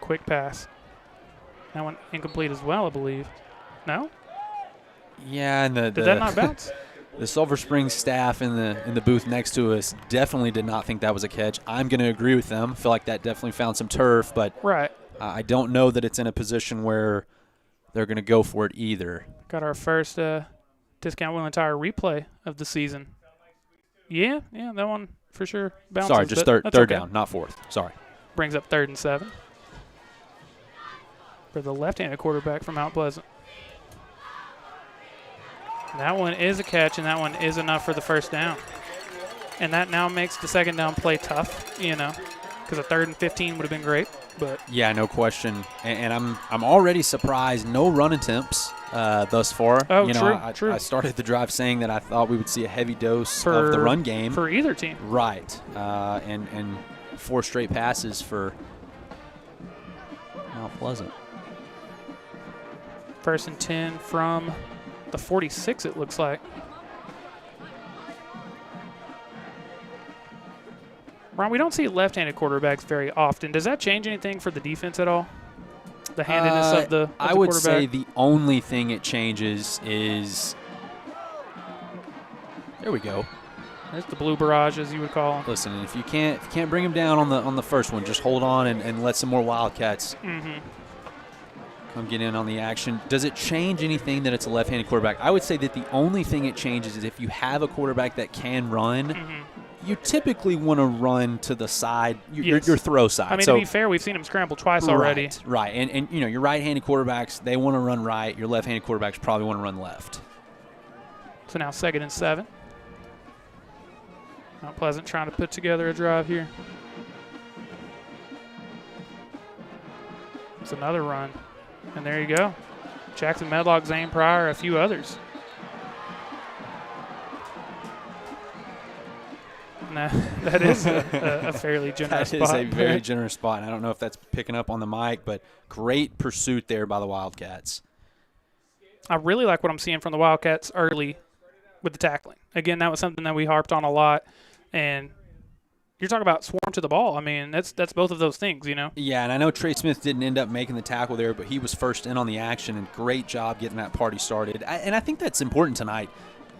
Quick pass. That one incomplete as well, I believe. No? Yeah, and Did that not bounce? The Sulphur Springs staff in the booth next to us definitely did not think that was a catch. I'm going to agree with them. Feel like that definitely found some turf, but right. I don't know that it's in a position where they're going to go for it either. Got our first discount wheel and tire replay of the season. Yeah, that one for sure bounces. Sorry, just third down, not fourth. Sorry. Brings up 3rd and 7 for the left-handed quarterback from Mount Pleasant. That one is a catch, and that one is enough for the first down. And that now makes the 2nd down play tough, because a 3rd and 15 would have been great. But yeah, no question. And I'm already surprised. No run attempts thus far. Oh, true. I started the drive saying that I thought we would see a heavy dose of the run game for either team. Right, and 4 straight passes for Mount Pleasant. 1st and 10 from the 46, it looks like. Ron, we don't see left-handed quarterbacks very often. Does that change anything for the defense at all? The handedness of the I would quarterback? say the only thing it changes is there we go. There's the blue barrage, as you would call them. Listen, if you can't bring him down on the first one, just hold on and let some more Wildcats come get in on the action. Does it change anything that it's a left-handed quarterback? I would say that the only thing it changes is if you have a quarterback that can run, you typically want to run to the side, your throw side. I mean, so, to be fair, we've seen him scramble twice already. Right, and your right-handed quarterbacks, they want to run right. Your left-handed quarterbacks probably want to run left. So now 2nd and 7. Mount Pleasant trying to put together a drive here. It's another run. And there you go. Jackson Medlock, Zane Pryor, a few others. Nah, that is a fairly generous spot. That is a very generous spot. I don't know if that's picking up on the mic, but great pursuit there by the Wildcats. I really like what I'm seeing from the Wildcats early with the tackling. Again, that was something that we harped on a lot And you're talking about swarm to the ball. I mean, that's both of those things, you know? Yeah, and I know Trey Smith didn't end up making the tackle there, but he was first in on the action, and great job getting that party started. And I think that's important tonight.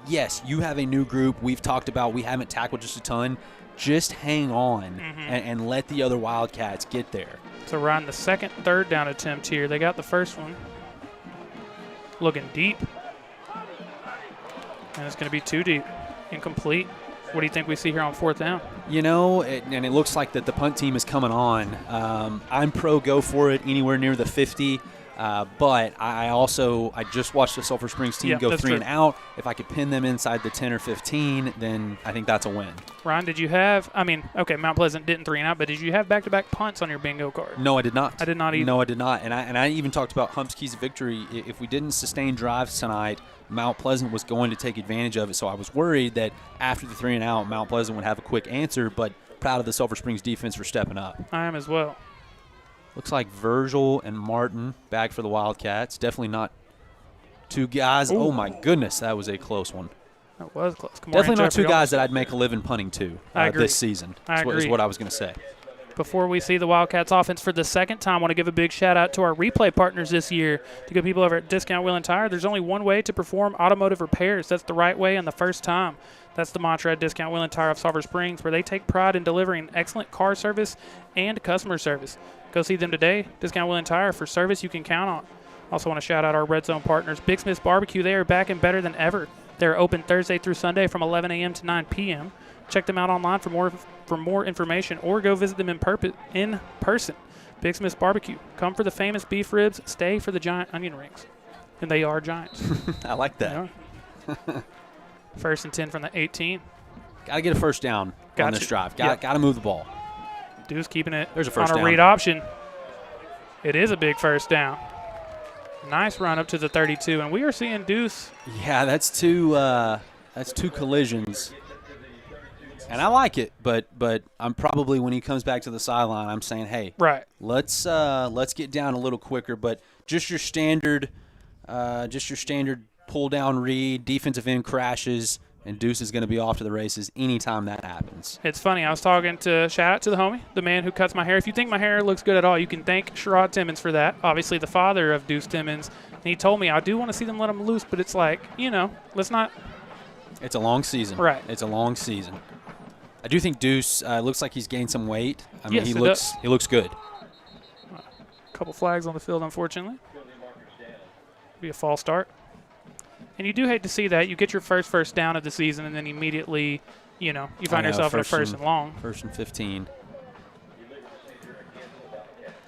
Yes, you have a new group. We've talked about we haven't tackled just a ton. Just hang on and let the other Wildcats get there. So we're on the second, third down attempt here. They got the first one. Looking deep. And it's going to be too deep. Incomplete. What do you think we see here on fourth down? You know, and it looks like that the punt team is coming on. I'm pro go for it anywhere near the 50. But I just watched the Sulphur Springs team go 3 and out. If I could pin them inside the 10 or 15, then I think that's a win. Ron, did you have – I mean, okay, Mount Pleasant didn't 3 and out, but did you have back-to-back punts on your bingo card? No, I did not. I did not either. No, I did not. And I even talked about Hump's keys of victory. If we didn't sustain drives tonight, Mount Pleasant was going to take advantage of it. So I was worried that after the 3 and out, Mount Pleasant would have a quick answer, but proud of the Sulphur Springs defense for stepping up. I am as well. Looks like Virgil and Martin back for the Wildcats. Definitely not two guys. Ooh. Oh, my goodness, that was a close one. That was close. Definitely not two guys that I'd make a living punting to this season. I agree. Is what I was going to say. Before we see the Wildcats offense for the second time, I want to give a big shout-out to our replay partners this year, the good people over at Discount Wheel and Tire. There's only one way to perform automotive repairs. That's the right way and the first time. That's the mantra at Discount Wheel and Tire of Sulphur Springs, where they take pride in delivering excellent car service and customer service. Go see them today. Discount Wheel and Tire for service you can count on. Also want to shout out our Red Zone partners, Big Smith's Barbecue. They are back and better than ever. They're open Thursday through Sunday from 11 a.m. to 9 p.m. Check them out online for more information, or go visit them in person. Big Smith's Barbecue. Come for the famous beef ribs. Stay for the giant onion rings. And they are giants. I like that. First and 10 from the 18. Got to get a first down on this drive. Got to move the ball. Deuce keeping it There's a first on a down. read option. It is a big first down. Nice run up to the 32, and we are seeing Deuce. Yeah, that's two collisions. And I like it, but I'm probably, when he comes back to the sideline, I'm saying, hey, right, let's get down a little quicker. But just your standard pull down read, defensive end crashes, and Deuce is going to be off to the races anytime that happens. It's funny. I was talking to, shout out to the homie, the man who cuts my hair. If you think my hair looks good at all, you can thank Sherrod Timmons for that. Obviously, the father of Deuce Timmons. And he told me, I do want to see them let him loose, but it's like, let's not. It's a long season. Right. It's a long season. I do think Deuce looks like he's gained some weight. I mean, yes, he looks good. A couple flags on the field, unfortunately. Be a false start. And you do hate to see that. You get your first down of the season, and then immediately, you find yourself in a first and long. First and 15.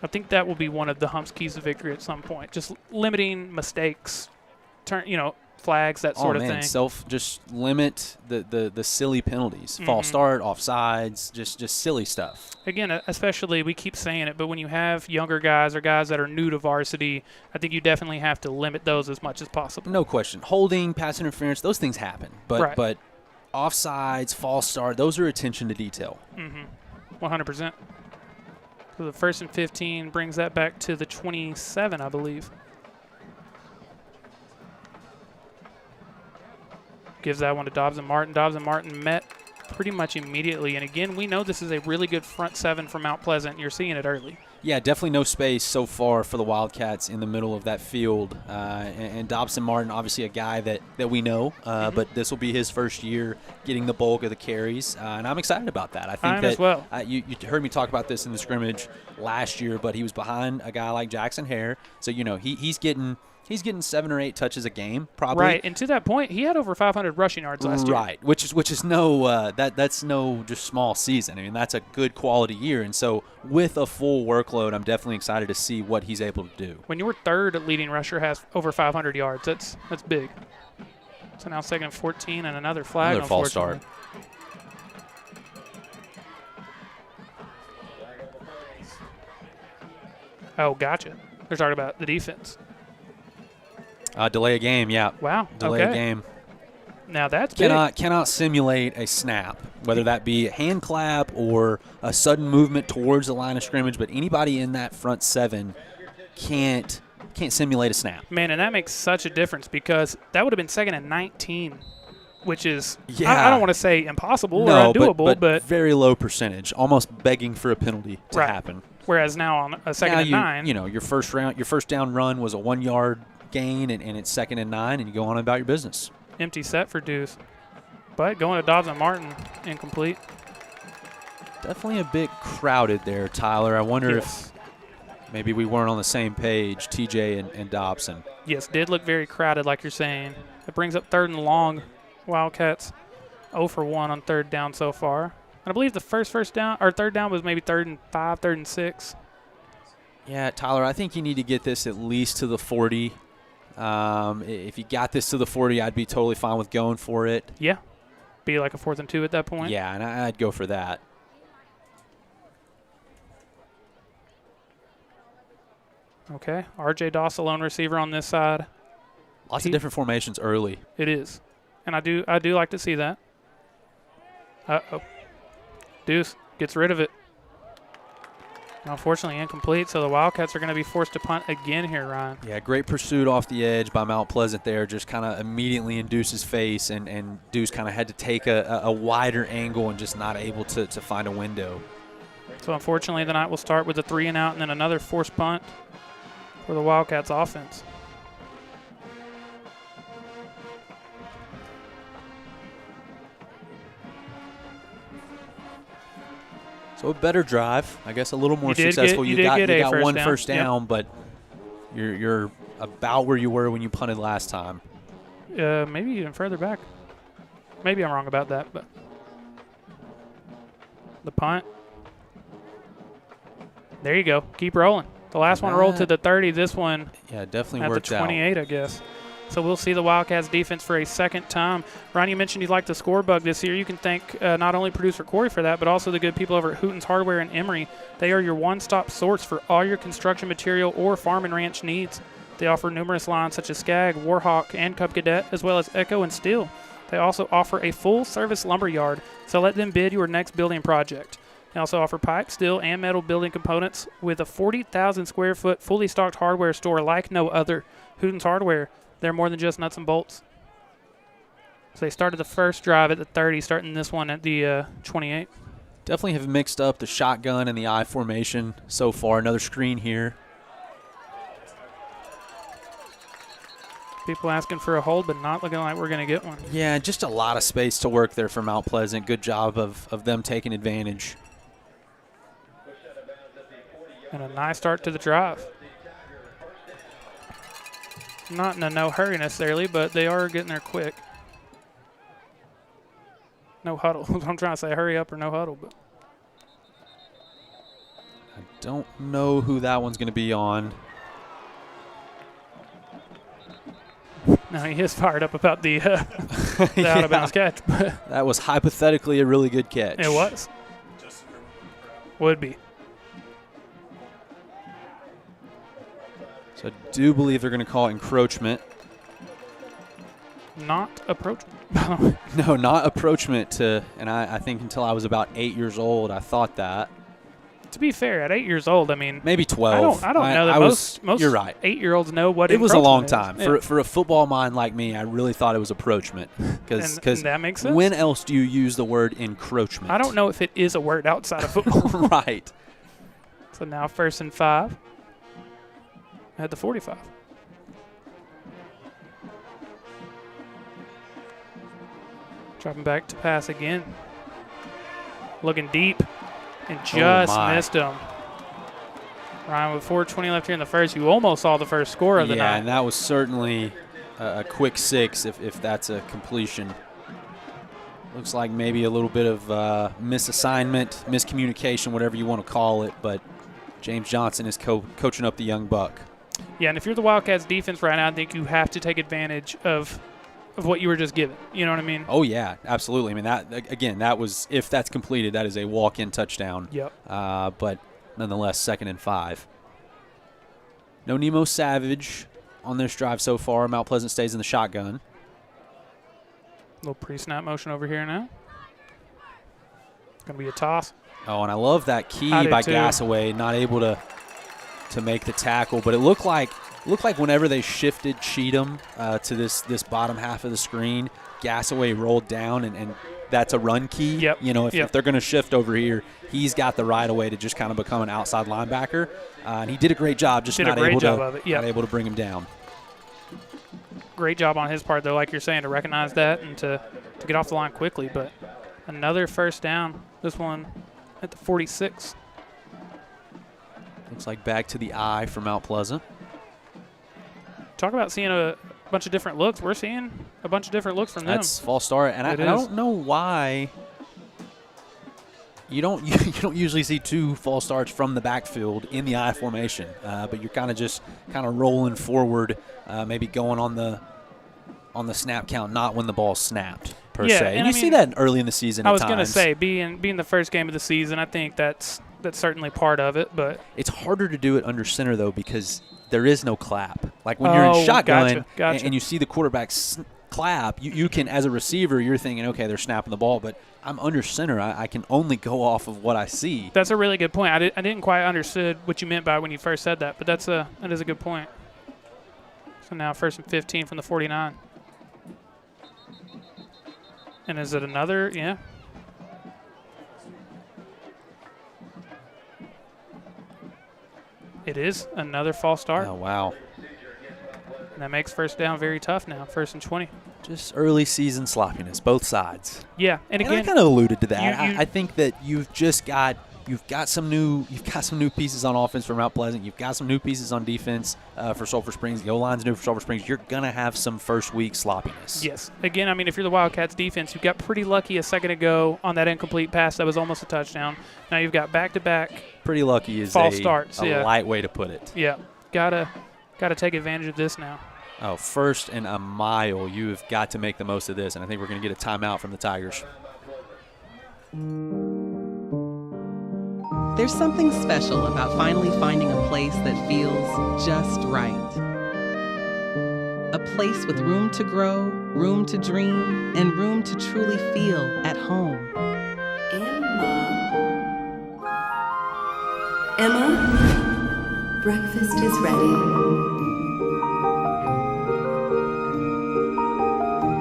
I think that will be one of the Hump's keys to victory at some point. Just limiting mistakes, flags, that sort of thing. Just limit the silly penalties. False start, offsides, just silly stuff. Again, especially, we keep saying it, but when you have younger guys or guys that are new to varsity, I think you definitely have to limit those as much as possible. No question. Holding, pass interference, those things happen. But offsides, false start, those are attention to detail. 100%. So the first and 15 brings that back to the 27, I believe. Gives that one to Dobbs and Martin. Dobbs and Martin met pretty much immediately. And again, we know this is a really good front seven for Mount Pleasant. You're seeing it early. Yeah, definitely no space so far for the Wildcats in the middle of that field. And Dobson Martin, obviously a guy that we know, but this will be his first year getting the bulk of the carries. And I'm excited about that. I think that as well. You heard me talk about this in the scrimmage last year, but he was behind a guy like Jackson Hare. So, he's getting 7 or 8 touches a game, probably. Right, and to that point, he had over 500 rushing yards last year. Right, which is no that's no just small season. I mean, that's a good quality year, and so with a full workload, I'm definitely excited to see what he's able to do. When your third leading rusher has over 500 yards, that's big. So now second and 14 and another flag. Another false start. Oh, gotcha. They're talking about the defense. Delay a game, yeah. Wow. Delay a game. Now that's cannot simulate a snap, whether that be a hand clap or a sudden movement towards the line of scrimmage. But anybody in that front seven can't simulate a snap. Man, and that makes such a difference because that would have been second and 19 which is, Yeah. I don't want to say impossible No, or undoable, but very low percentage, almost begging for a penalty to happen. Whereas now on a second and 9. You know, your first down run was a 1-yard gain, and it's 2nd and 9, and you go on about your business. Empty set for Deuce. But going to Dobbs and Martin, incomplete. Definitely a bit crowded there, Tyler. I wonder if maybe we weren't on the same page, TJ and Dobson. Yes, did look very crowded, like you're saying. It brings up 3rd and long. Wildcats 0 for 1 on 3rd down so far. And I believe the first down, or 3rd down was maybe 3rd and 5, 3rd and 6. Yeah, Tyler, I think you need to get this at least to the 40. If you got this to the 40, I'd be totally fine with going for it. Yeah. Be like a 4th and 2 at that point. Yeah, and I'd go for that. Okay. R.J. Doss, the lone receiver on this side. Lots of different formations early. It is. And I do like to see that. Uh-oh. Deuce gets rid of it. Unfortunately incomplete, so the Wildcats are going to be forced to punt again here, Ryan. Yeah, great pursuit off the edge by Mount Pleasant there, just kind of immediately in Deuce's face, and Deuce kind of had to take a wider angle and just not able to find a window. So unfortunately the night will start with a 3 and out and then another forced punt for the Wildcats offense. So a better drive, I guess, a little more successful. You got one down. first down, Yep. but you're about where you were when you punted last time. Maybe even further back. Maybe I'm wrong about that, but the punt. There you go. Keep rolling. The last one rolled to the 30. This one, yeah, definitely at worked the 28, I guess. So we'll see the Wildcats defense for a second time. Ryan, you mentioned you'd like the score bug this year. You can thank not only producer Corey for that, but also the good people over at Hooten's Hardware in Emory. They are your one-stop source for all your construction material or farm and ranch needs. They offer numerous lines such as Skag, Warhawk, and Cub Cadet, as well as Echo and Steel. They also offer a full-service lumber yard, so let them bid your next building project. They also offer pipe, steel, and metal building components with a 40,000 square foot fully stocked hardware store like no other. Hooten's Hardware. They're more than just nuts and bolts. So they started the first drive at the 30, starting this one at the 28. Definitely have mixed up the shotgun and the I formation so far. Another screen here. People asking for a hold, but not looking like we're going to get one. Yeah, just a lot of space to work there for Mount Pleasant. Good job of them taking advantage. And a nice start to the drive. Not in a no hurry necessarily, but they are getting there quick. No huddle. I'm trying to say hurry up or no huddle. But I don't know who that one's going to be on. No, he is fired up about the out of bounds catch. That was hypothetically a really good catch. It was. Would be. So I do believe they're going to call encroachment. Not approachment. No, not approachment. And I think until I was about 8 years old, I thought that. To be fair, at 8 years old, I mean, maybe 12. I don't know that most you're right. 8-year-olds know what it was a long encroachment time is. for a football mind like me. I really thought it was approachment because that makes sense. When else do you use the word encroachment? I don't know if it is a word outside of football. Right. So now 1st and 5 at the 45. Dropping back to pass again. Looking deep and just missed him. Ryan, with 4:20 left here in the first, you almost saw the first score of the night. Yeah, and that was certainly a quick 6 if that's a completion. Looks like maybe a little bit of misassignment, miscommunication, whatever you want to call it, but James Johnson is coaching up the young buck. Yeah, and if you're the Wildcats defense right now, I think you have to take advantage of what you were just given. You know what I mean? Oh, yeah, absolutely. I mean, that was, if that's completed, that is a walk-in touchdown. Yep. But nonetheless, 2nd and 5. No Nemo Savage on this drive so far. Mount Pleasant stays in the shotgun. Little pre-snap motion over here now. Going to be a toss. Oh, and I love that key I do by too. Gassaway, not able to make the tackle. But it looked like looked like whenever they shifted Cheatham to this bottom half of the screen, Gasaway rolled down, and that's a run key. Yep. If they're going to shift over here, he's got the right of way to just kind of become an outside linebacker. And he did a great job, just not able to bring him down. Great job on his part, though, like you're saying, to recognize that and to get off the line quickly. But another first down, this one at the 46. Looks like back to the eye for Mount Pleasant. Talk about seeing a bunch of different looks. We're seeing a bunch of different looks from them. That's false start, and I don't know why you don't usually see 2 false starts from the backfield in the I formation, but you're kind of rolling forward, maybe going on the snap count, not when the ball's snapped per se. And you see that early in the season. I was going to say, being the first game of the season, I think that's certainly part of it. But it's harder to do it under center though, because there is no clap. Like when you're in shotgun and you see the quarterback clap, you can, as a receiver, you're thinking, okay, they're snapping the ball, but I'm under center. I can only go off of what I see. That's a really good point. I didn't quite understood what you meant by when you first said that, but that is a good point. So now 1st and 15 from the 49. And is it another? Yeah. It is another false start. Oh, wow. And that makes first down very tough now, 1st and 20. Just early season sloppiness, both sides. Yeah, and again, I kind of alluded to that. I think that you've got some new pieces on offense for Mount Pleasant. You've got some new pieces on defense for Sulphur Springs. The O-line's new for Sulphur Springs. You're gonna have some first week sloppiness. Yes. Again, I mean, if you're the Wildcats defense, you got pretty lucky a second ago on that incomplete pass that was almost a touchdown. Now you've got back-to-back. Pretty lucky is false starts. A light way to put it. Yeah. Gotta take advantage of this now. Oh, 1st and a mile. You've got to make the most of this, and I think we're going to get a timeout from the Tigers. There's something special about finally finding a place that feels just right. A place with room to grow, room to dream, and room to truly feel at home. Emma, breakfast is ready.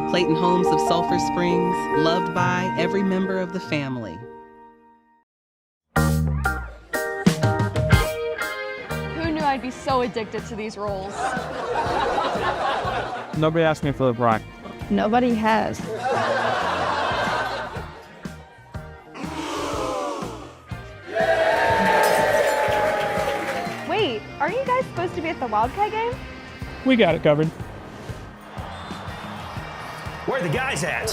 Clayton Homes of Sulphur Springs, loved by every member of the family. Who knew I'd be so addicted to these rolls? Nobody asked me for the brine. Nobody has. Wait, aren't you guys supposed to be at the Wildcat game? We got it covered. Where are the guys at?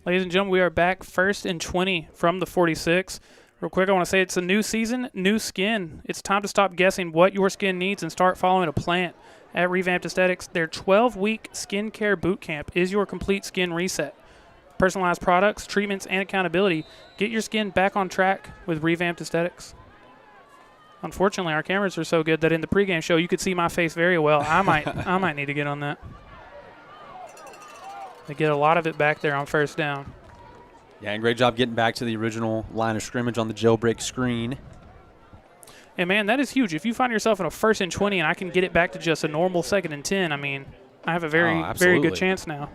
Ladies and gentlemen, we are back 1st and 20 from the 46. Real quick, I want to say it's a new season, new skin. It's time to stop guessing what your skin needs and start following a plan. At Revamped Aesthetics, their 12-week skincare boot camp is your complete skin reset. Personalized products, treatments, and accountability. Get your skin back on track with Revamped Aesthetics. Unfortunately, our cameras are so good that in the pregame show you could see my face very well. I might need to get on that. They get a lot of it back there on first down. Yeah, and great job getting back to the original line of scrimmage on the jailbreak screen. And, man, that is huge. If you find yourself in a 1st and 20 and I can get it back to just a normal 2nd and 10, I mean, I have a very good chance now.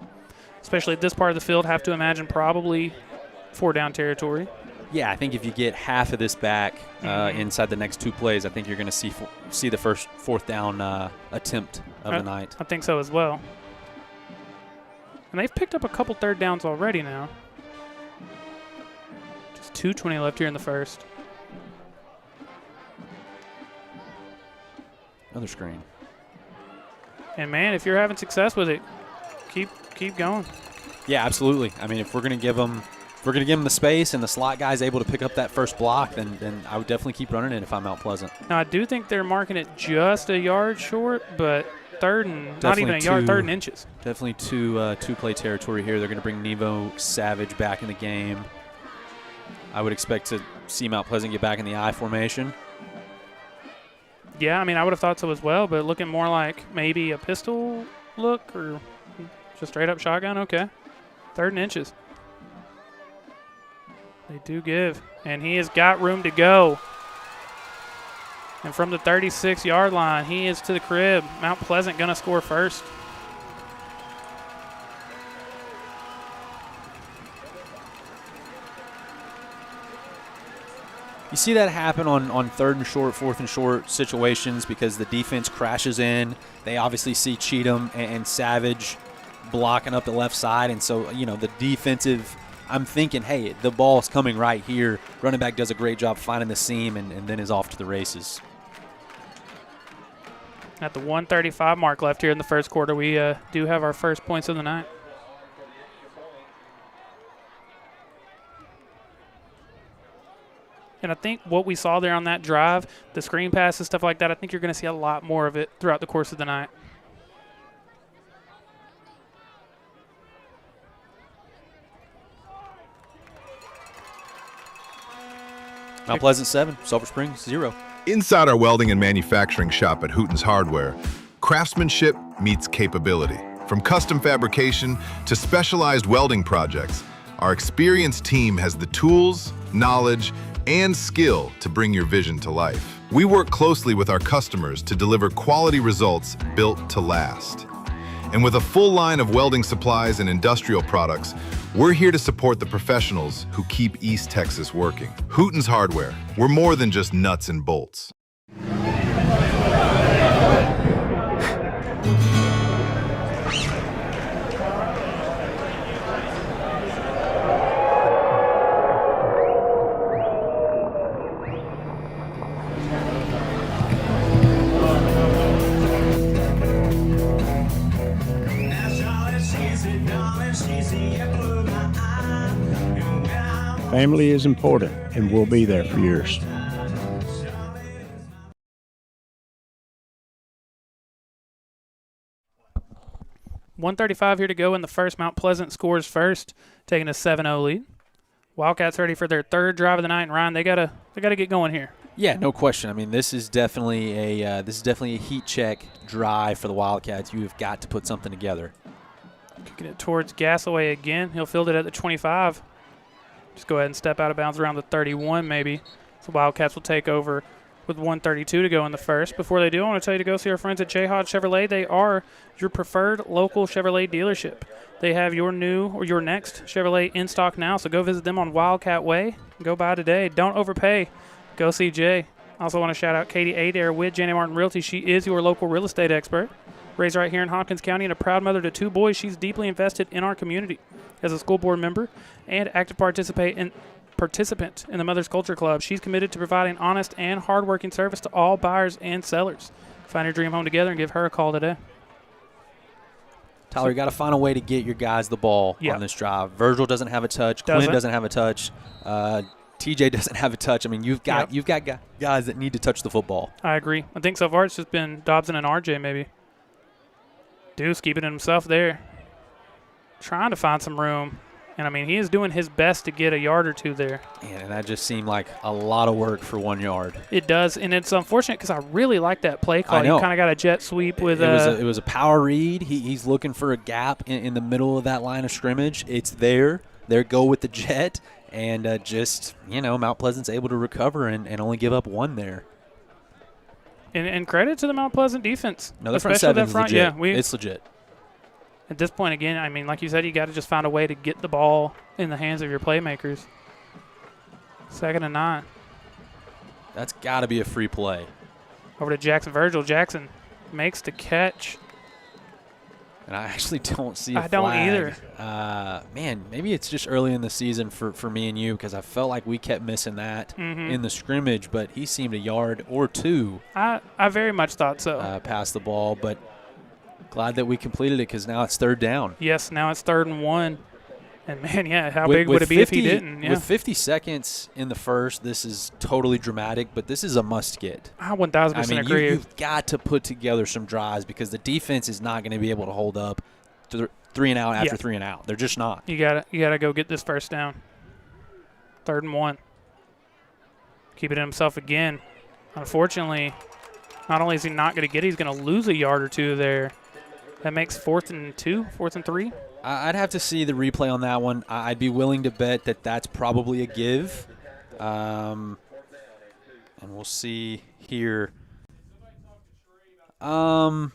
Especially at this part of the field, have to imagine probably 4-down territory. Yeah, I think if you get half of this back inside the next 2 plays, I think you're going to see the first 4th down attempt of the night. I think so as well. And they've picked up a couple 3rd downs already now. Just 2:20 left here in the first. Another screen. And, man, if you're having success with it, keep going. Yeah, absolutely. I mean, if we're going to give them the space and the slot guy's able to pick up that first block, then I would definitely keep running it if I'm Mount Pleasant. Now, I do think they're marking it just a yard short, but 3rd and not even a yard, 3rd and inches. Definitely two-play territory here. They're going to bring Nevo Savage back in the game. I would expect to see Mount Pleasant get back in the I formation. Yeah, I mean, I would have thought so as well, but looking more like maybe a pistol look or just straight-up shotgun. Okay, 3rd and inches. They do give, and he has got room to go. And from the 36-yard line, he is to the crib. Mount Pleasant going to score first. You see that happen on third and short, fourth and short situations because the defense crashes in. They obviously see Cheatham and Savage blocking up the left side, and so, the defensive – I'm thinking, hey, the ball's coming right here. Running back does a great job finding the seam and then is off to the races. At the 1:35 mark left here in the first quarter, we do have our first points of the night. And I think what we saw there on that drive, the screen passes, stuff like that, I think you're going to see a lot more of it throughout the course of the night. Mount Pleasant 7, Sulphur Springs 0. Inside our welding and manufacturing shop at Hooten's Hardware, craftsmanship meets capability. From custom fabrication to specialized welding projects, our experienced team has the tools, knowledge, and skill to bring your vision to life. We work closely with our customers to deliver quality results built to last. And with a full line of welding supplies and industrial products, we're here to support the professionals who keep East Texas working. Hooten's Hardware, we're more than just nuts and bolts. Family is important, and we'll be there for years. $1:35 here to go in the first. Mount Pleasant scores first, taking a 7-0 lead. Wildcats ready for their third drive of the night, and Ryan, they gotta get going here. Yeah, no question. I mean, this is definitely a heat check drive for the Wildcats. You have got to put something together. Kicking it towards Gasaway again. He'll field it at the 25. Just go ahead and step out of bounds around the 31 maybe. So Wildcats will take over with 1:32 to go in the first. Before they do, I want to tell you to go see our friends at J. Hodge Chevrolet. They are your preferred local Chevrolet dealership. They have your new or your next Chevrolet in stock now, so go visit them on Wildcat Way. Go buy today. Don't overpay. Go see Jay. I also want to shout out Katie Adair with Janet Martin Realty. She is your local real estate expert. Raised right here in Hopkins County and a proud mother to 2 boys, she's deeply invested in our community. As a school board member and active participant in the Mother's Culture Club, she's committed to providing honest and hardworking service to all buyers and sellers. Find your dream home together and give her a call today. Tyler, you got to find a way to get your guys the ball on this drive. Virgil doesn't have a touch. Quinn doesn't have a touch. TJ doesn't have a touch. I mean, you've got guys that need to touch the football. I agree. I think so far it's just been Dobson and RJ maybe. Deuce keeping it himself there. Trying to find some room. And, I mean, he is doing his best to get a yard or two there. And that just seemed like a lot of work for 1 yard. It does, and it's unfortunate because I really like that play call. I know. You kind of got a jet sweep with it was a power read. He's looking for a gap in the middle of that line of scrimmage. It's there. There go with the jet. And Mount Pleasant's able to recover and only give up 1 there. And credit to the Mount Pleasant defense. No, the front seven is legit. Yeah, it's legit. At this point, again, I mean, like you said, you got to just find a way to get the ball in the hands of your playmakers. 2nd and 9. That's got to be a free play. Over to Jackson Virgil. Jackson makes the catch. And I actually don't see a flag. I don't either. Man, maybe it's just early in the season for me and you because I felt like we kept missing that in the scrimmage, but he seemed a yard or 2. I very much thought so. Past the ball, but glad that we completed it because now it's 3rd down. Yes, now it's 3rd and 1. And, man, yeah, how big would it be if he didn't? Yeah. With 50 seconds in the first, this is totally dramatic, but this is a must-get. I 1,000% agree. You've got to put together some drives because the defense is not going to be able to hold up to 3 and out after 3 and out. They're just not. You gotta go get this first down. 3rd and 1. Keep it in himself again. Unfortunately, not only is he not going to get it, he's going to lose a yard or 2 there. That makes 4th and 2, 4th and 3. I'd have to see the replay on that one. I'd be willing to bet that that's probably a give. And we'll see here. I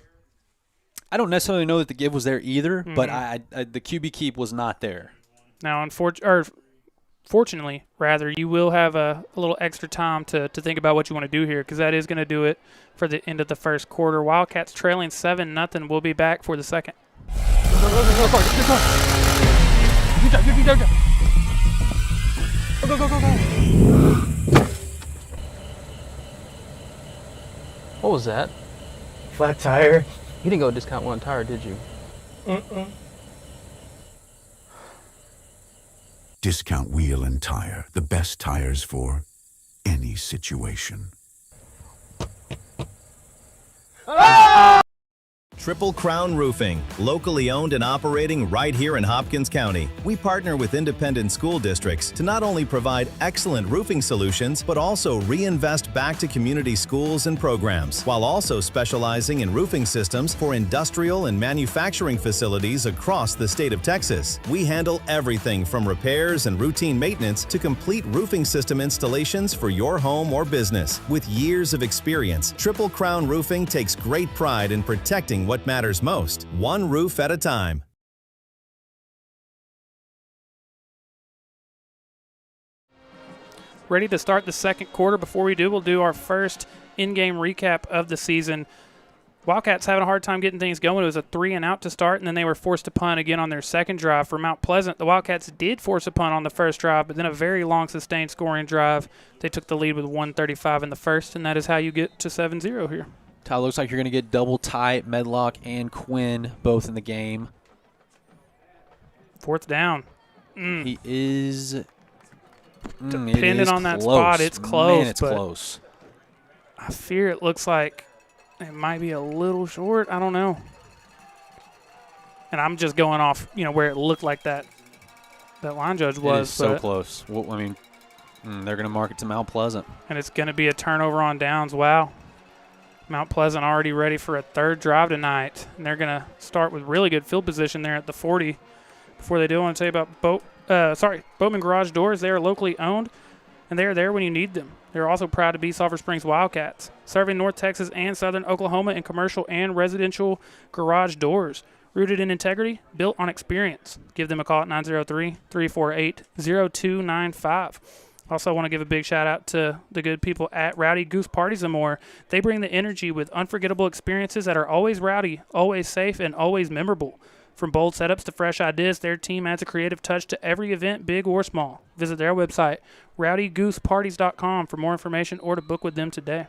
don't necessarily know that the give was there either, but the QB keep was not there. Now, fortunately, you will have a little extra time to think about what you want to do here, because that is going to do it for the end of the first quarter. Wildcats trailing 7-0. We'll be back for the second. What was that? Flat tire. You didn't go discount one tire, did you? Discount Wheel and Tire, the best tires for any situation. Triple Crown Roofing, locally owned and operating right here in Hopkins County. We partner with independent school districts to not only provide excellent roofing solutions, but also reinvest back to community schools and programs, while also specializing in roofing systems for industrial and manufacturing facilities across the state of Texas. We handle everything from repairs and routine maintenance to complete roofing system installations for your home or business. With years of experience, Triple Crown Roofing takes great pride in protecting what matters most, one roof at a time. Ready to start the second quarter. Before we do, we'll do our first in-game recap of the season. Wildcats having a hard time getting things going. It was a 3-and-out to start, and then they were forced to punt again on their second drive for Mount Pleasant. The Wildcats did force a punt on the first drive, but then a very long sustained scoring drive. They took the lead with 1:35 in the first, and that is how you get to 7-0 here. Tyler, looks like you're going to get double tie, Medlock and Quinn both in the game. Fourth down. He is depending on that spot. It's close. Man, it's close. I fear it looks like it might be a little short. I don't know. And I'm just going off, where it looked like that line judge was. It is so close. Well, I mean, they're going to mark it to Mount Pleasant. And it's going to be a turnover on downs. Wow. Mount Pleasant already ready for a third drive tonight. And they're going to start with really good field position there at the 40. Before they do, I want to tell you about Boatman Garage Doors. They are locally owned, and they are there when you need them. They're also proud to be Sulphur Springs Wildcats, serving North Texas and Southern Oklahoma in commercial and residential garage doors. Rooted in integrity, built on experience. Give them a call at 903-348-0295. Also want to give a big shout out to the good people at Rowdy Goose Parties and More. They bring the energy with unforgettable experiences that are always rowdy, always safe, and always memorable. From bold setups to fresh ideas, their team adds a creative touch to every event, big or small. Visit their website, rowdygooseparties.com, for more information or to book with them today.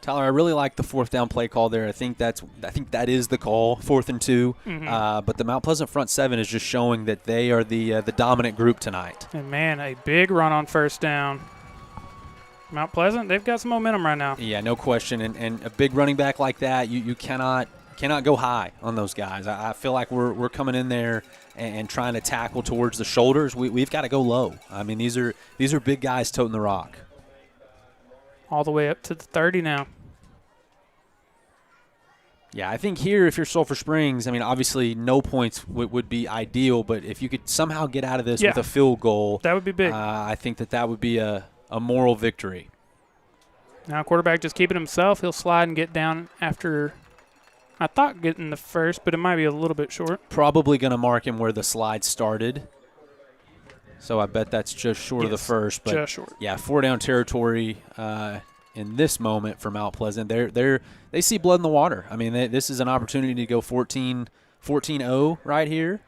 Tyler, I really like the fourth down play call there. I think that is the call, 4th and 2. But the Mount Pleasant front seven is just showing that they are the dominant group tonight. And man, a big run on first down. Mount Pleasant, they've got some momentum right now. Yeah, no question. And a big running back like that, you cannot go high on those guys. I feel like we're coming in there and trying to tackle towards the shoulders. We've got to go low. I mean, these are big guys toting the rock. All the way up to the 30 now. Yeah, I think here, if you're Sulphur Springs, I mean, obviously no points would be ideal, but if you could somehow get out of this with a field goal, that would be big. I think that would be a moral victory. Now quarterback just keeping himself. He'll slide and get down after, I thought, getting the first, but it might be a little bit short. Probably going to mark him where the slide started. So I bet that's just short of the first. But just short. Yeah, 4-down territory in this moment for Mount Pleasant. They see blood in the water. I mean, this is an opportunity to go 14-0 right here.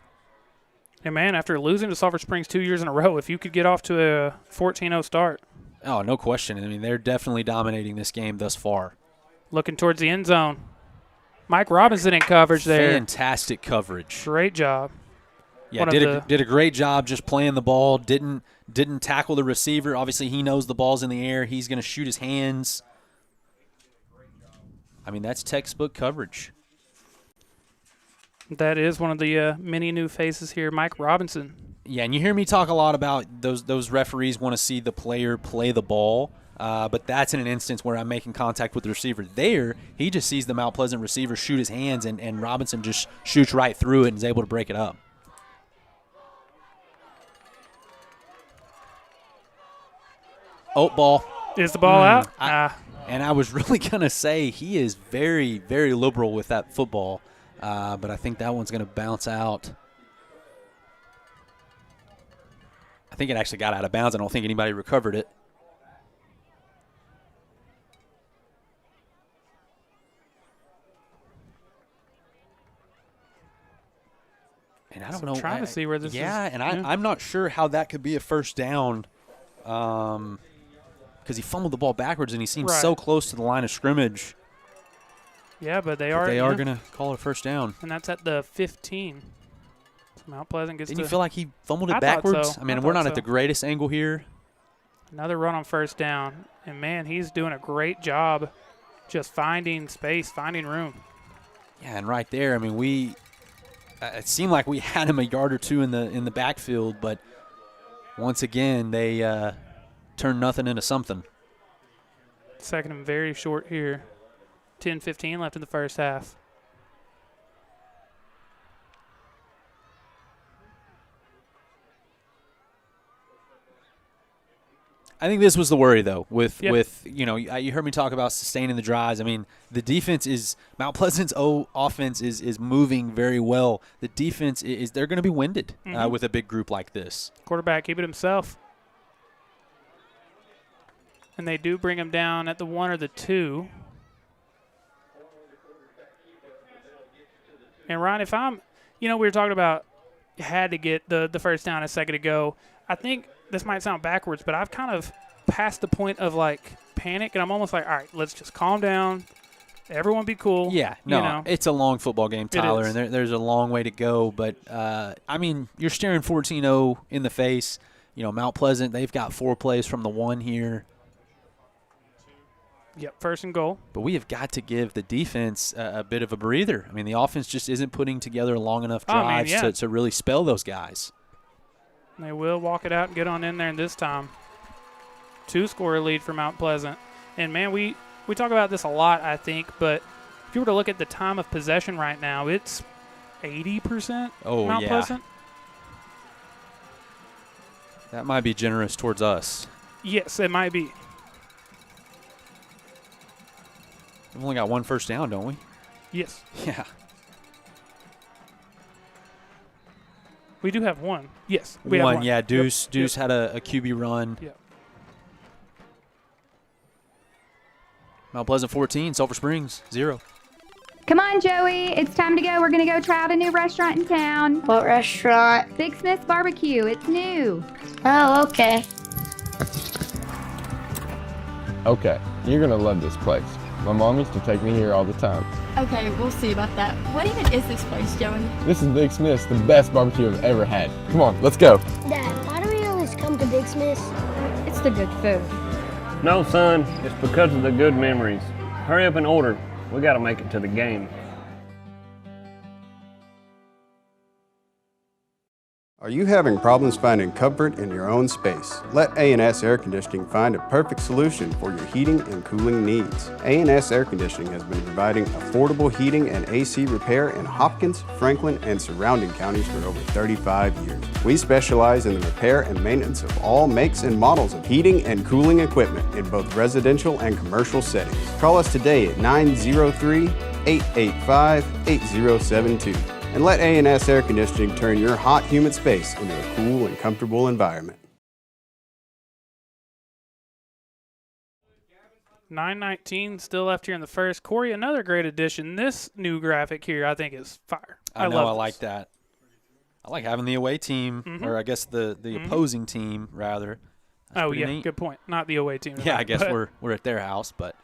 Hey, man, after losing to Sulphur Springs 2 years in a row, if you could get off to a 14-0 start. Oh, no question. I mean, they're definitely dominating this game thus far. Looking towards the end zone. Mike Robinson in coverage there. Fantastic coverage. Great job. Yeah, did a great job just playing the ball. Didn't tackle the receiver. Obviously, he knows the ball's in the air. He's going to shoot his hands. I mean, that's textbook coverage. That is one of the many new faces here, Mike Robinson. Yeah, and you hear me talk a lot about those referees want to see the player play the ball. But that's in an instance where I'm making contact with the receiver. There, he just sees the Mount Pleasant receiver shoot his hands, and Robinson just shoots right through it and is able to break it up. Oh, ball. Is the ball out? And I was really going to say he is very, very liberal with that football, but I think that one's going to bounce out. I think it actually got out of bounds. I don't think anybody recovered it. And I don't know. I'm trying to see where this is. Yeah, and I'm not sure how that could be a first down. Because he fumbled the ball backwards and he seems so close to the line of scrimmage. Yeah, but they are going to call it a first down. And that's at the 15. So Mount Pleasant gets Didn't you feel like he fumbled it I backwards? So. I mean, we're not at the greatest angle here. Another run on first down. And, man, he's doing a great job just finding space, finding room. Yeah, and right there, I mean, it seemed like we had him a yard or two in the backfield, but once again, they turn nothing into something. Second and very short here. 10-15 left in the first half. I think this was the worry, though, with you heard me talk about sustaining the drives. I mean, the defense is – Mount Pleasant's offense is moving very well. The defense they're going to be winded with a big group like this. Quarterback keep it himself. And they do bring him down at the 1 or the 2. And, Ryan, if I'm – we were talking about had to get the first down a second ago. I think this might sound backwards, but I've kind of passed the point of, panic, and I'm almost like, all right, let's just calm down. Everyone be cool. Yeah, no, it's a long football game, Tyler, and there's a long way to go. But, I mean, you're staring 14-0 in the face. Mount Pleasant, they've got 4 plays from the 1 here. Yep, first and goal. But we have got to give the defense a bit of a breather. I mean, the offense just isn't putting together long enough drives to really spell those guys. They will walk it out and get on in there, and this time 2-score lead for Mount Pleasant. And, man, we talk about this a lot, I think, but if you were to look at the time of possession right now, it's 80% Mount Pleasant. That might be generous towards us. Yes, it might be. We've only got 1 first down, don't we? Yes. Yeah. We do have 1. Yes. We have 1. Yeah, Deuce had a QB run. Yep. Mount Pleasant 14, Sulphur Springs 0. Come on, Joey. It's time to go. We're going to go try out a new restaurant in town. What restaurant? Big Smith's Barbecue. It's new. Oh, okay. Okay, you're going to love this place. My mom used to take me here all the time. Okay, we'll see about that. What even is this place, Joey? This is Big Smith's, the best barbecue I've ever had. Come on, let's go. Dad, why do we always come to Big Smith's? It's the good food. No, son, it's because of the good memories. Hurry up and order. We got to make it to the game. Are you having problems finding comfort in your own space? Let A&S Air Conditioning find a perfect solution for your heating and cooling needs. A&S Air Conditioning has been providing affordable heating and AC repair in Hopkins, Franklin, and surrounding counties for over 35 years. We specialize in the repair and maintenance of all makes and models of heating and cooling equipment in both residential and commercial settings. Call us today at 903-885-8072. And let A&S Air Conditioning turn your hot, humid space into a cool and comfortable environment. 9:19 still left here in the first. Corey, another great addition. This new graphic here, I think, is fire. I like that. I like having the away team, or I guess the opposing team, rather. That's neat. Good point. Not the away team. Yeah, I guess we're at their house, but.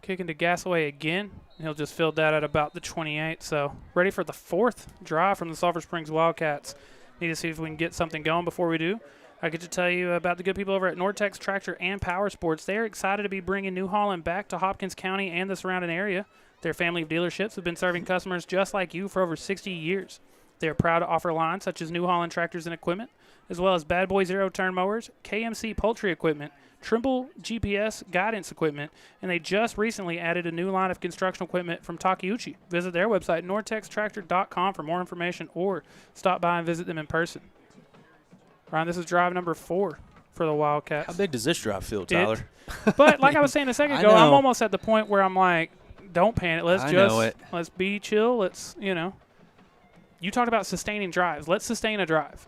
Kicking to Gasaway again. He'll just fill that at about the 28. So ready for the 4th drive from the Sulphur Springs Wildcats. Need to see if we can get something going before we do. I get to tell you about the good people over at Nortex Tractor and Power Sports. They're excited to be bringing New Holland back to Hopkins County and the surrounding area. Their family of dealerships have been serving customers just like you for over 60 years. They are proud to offer lines such as New Holland tractors and equipment, as well as Bad Boy zero-turn mowers, KMC poultry equipment, Trimble GPS guidance equipment, and they just recently added a new line of construction equipment from Takeuchi. Visit their website, nortextractor.com, for more information, or stop by and visit them in person. Ryan, this is drive number 4. for the Wildcats. How big does this drive feel, Tyler? But like I was saying a second ago, I'm almost at the point where I'm like, don't panic. Let's be chill. Let's, you talked about sustaining drives. Let's sustain a drive.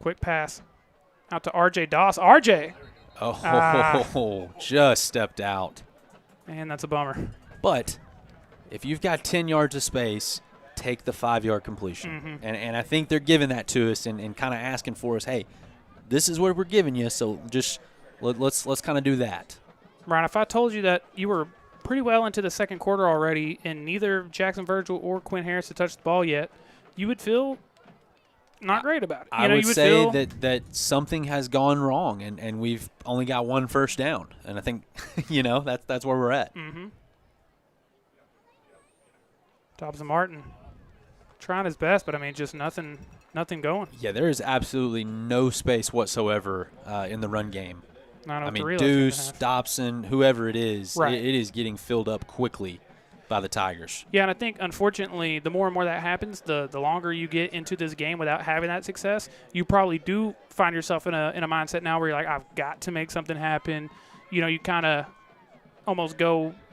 Quick pass out to R.J. Doss. R.J. Just stepped out. Man, that's a bummer. But if you've got 10 yards of space, take the 5-yard completion. And I think they're giving that to us and kind of asking for us, hey, this is what we're giving you, so just let's kind of do that. Ryan, if I told you that you were pretty well into the second quarter already and neither Jackson Virgil or Quinn Harris had touched the ball yet, you would feel not great about it. I would say that something has gone wrong, and we've only got one first down. And I think, that's where we're at. Dobson Martin trying his best, but, just nothing going. Yeah, there is absolutely no space whatsoever in the run game. Deuce, Dobson, whoever it is, right. It is getting filled up quickly by the Tigers. Yeah, and I think, unfortunately, the more and more that happens, the longer you get into this game without having that success, you probably do find yourself in a mindset now where you're like, I've got to make something happen. You kind of almost go –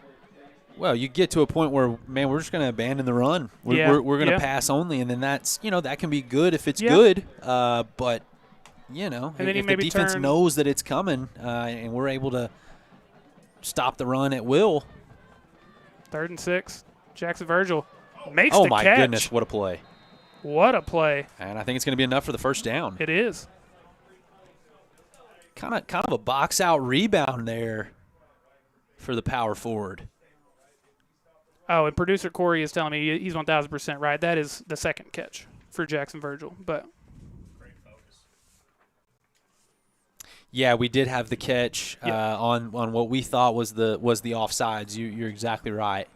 well, you get to a point where, man, we're just going to abandon the run. We're going to pass only, and then that's, that can be good if it's good. But, and then if the defense knows that it's coming and we're able to stop the run at will. 3rd and 6. Jackson Virgil makes the catch. Oh, my goodness, what a play. What a play. And I think it's going to be enough for the first down. It is. Kind of a box-out rebound there for the power forward. Oh, and producer Corey is telling me he's 1,000% right. That is the second catch for Jackson Virgil. But yeah, we did have the catch on what we thought was the offsides. You're exactly right.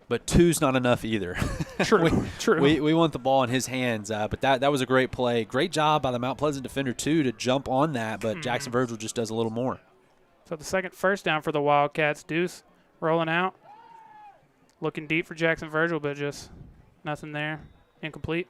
But 2's not enough either. True. True. We want the ball in his hands. But that was a great play. Great job by the Mount Pleasant defender, too, to jump on that. But Jackson Virgil just does a little more. So the second first down for the Wildcats. Deuce rolling out. Looking deep for Jackson Virgil, but just nothing there. Incomplete.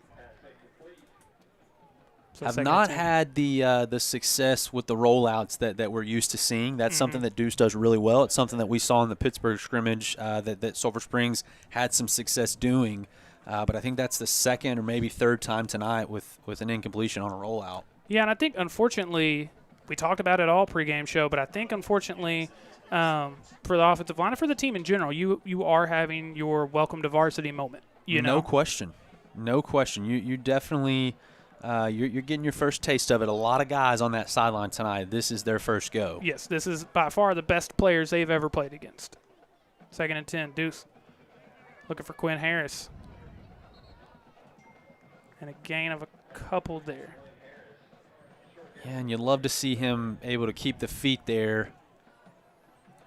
So I've not had the success with the rollouts that we're used to seeing. That's something that Deuce does really well. It's something that we saw in the Pittsburgh scrimmage that Sulphur Springs had some success doing. But I think that's the second or maybe third time tonight with an incompletion on a rollout. Yeah, and I think, unfortunately, we talked about it all pregame show, but I think, unfortunately, for the offensive line and for the team in general, you are having your welcome to varsity moment. No question. No question. You definitely you're getting your first taste of it. A lot of guys on that sideline tonight, this is their first go. Yes, this is by far the best players they've ever played against. 2nd and 10, Deuce looking for Quinn Harris. And a gain of a couple there. Yeah, and you'd love to see him able to keep the feet there.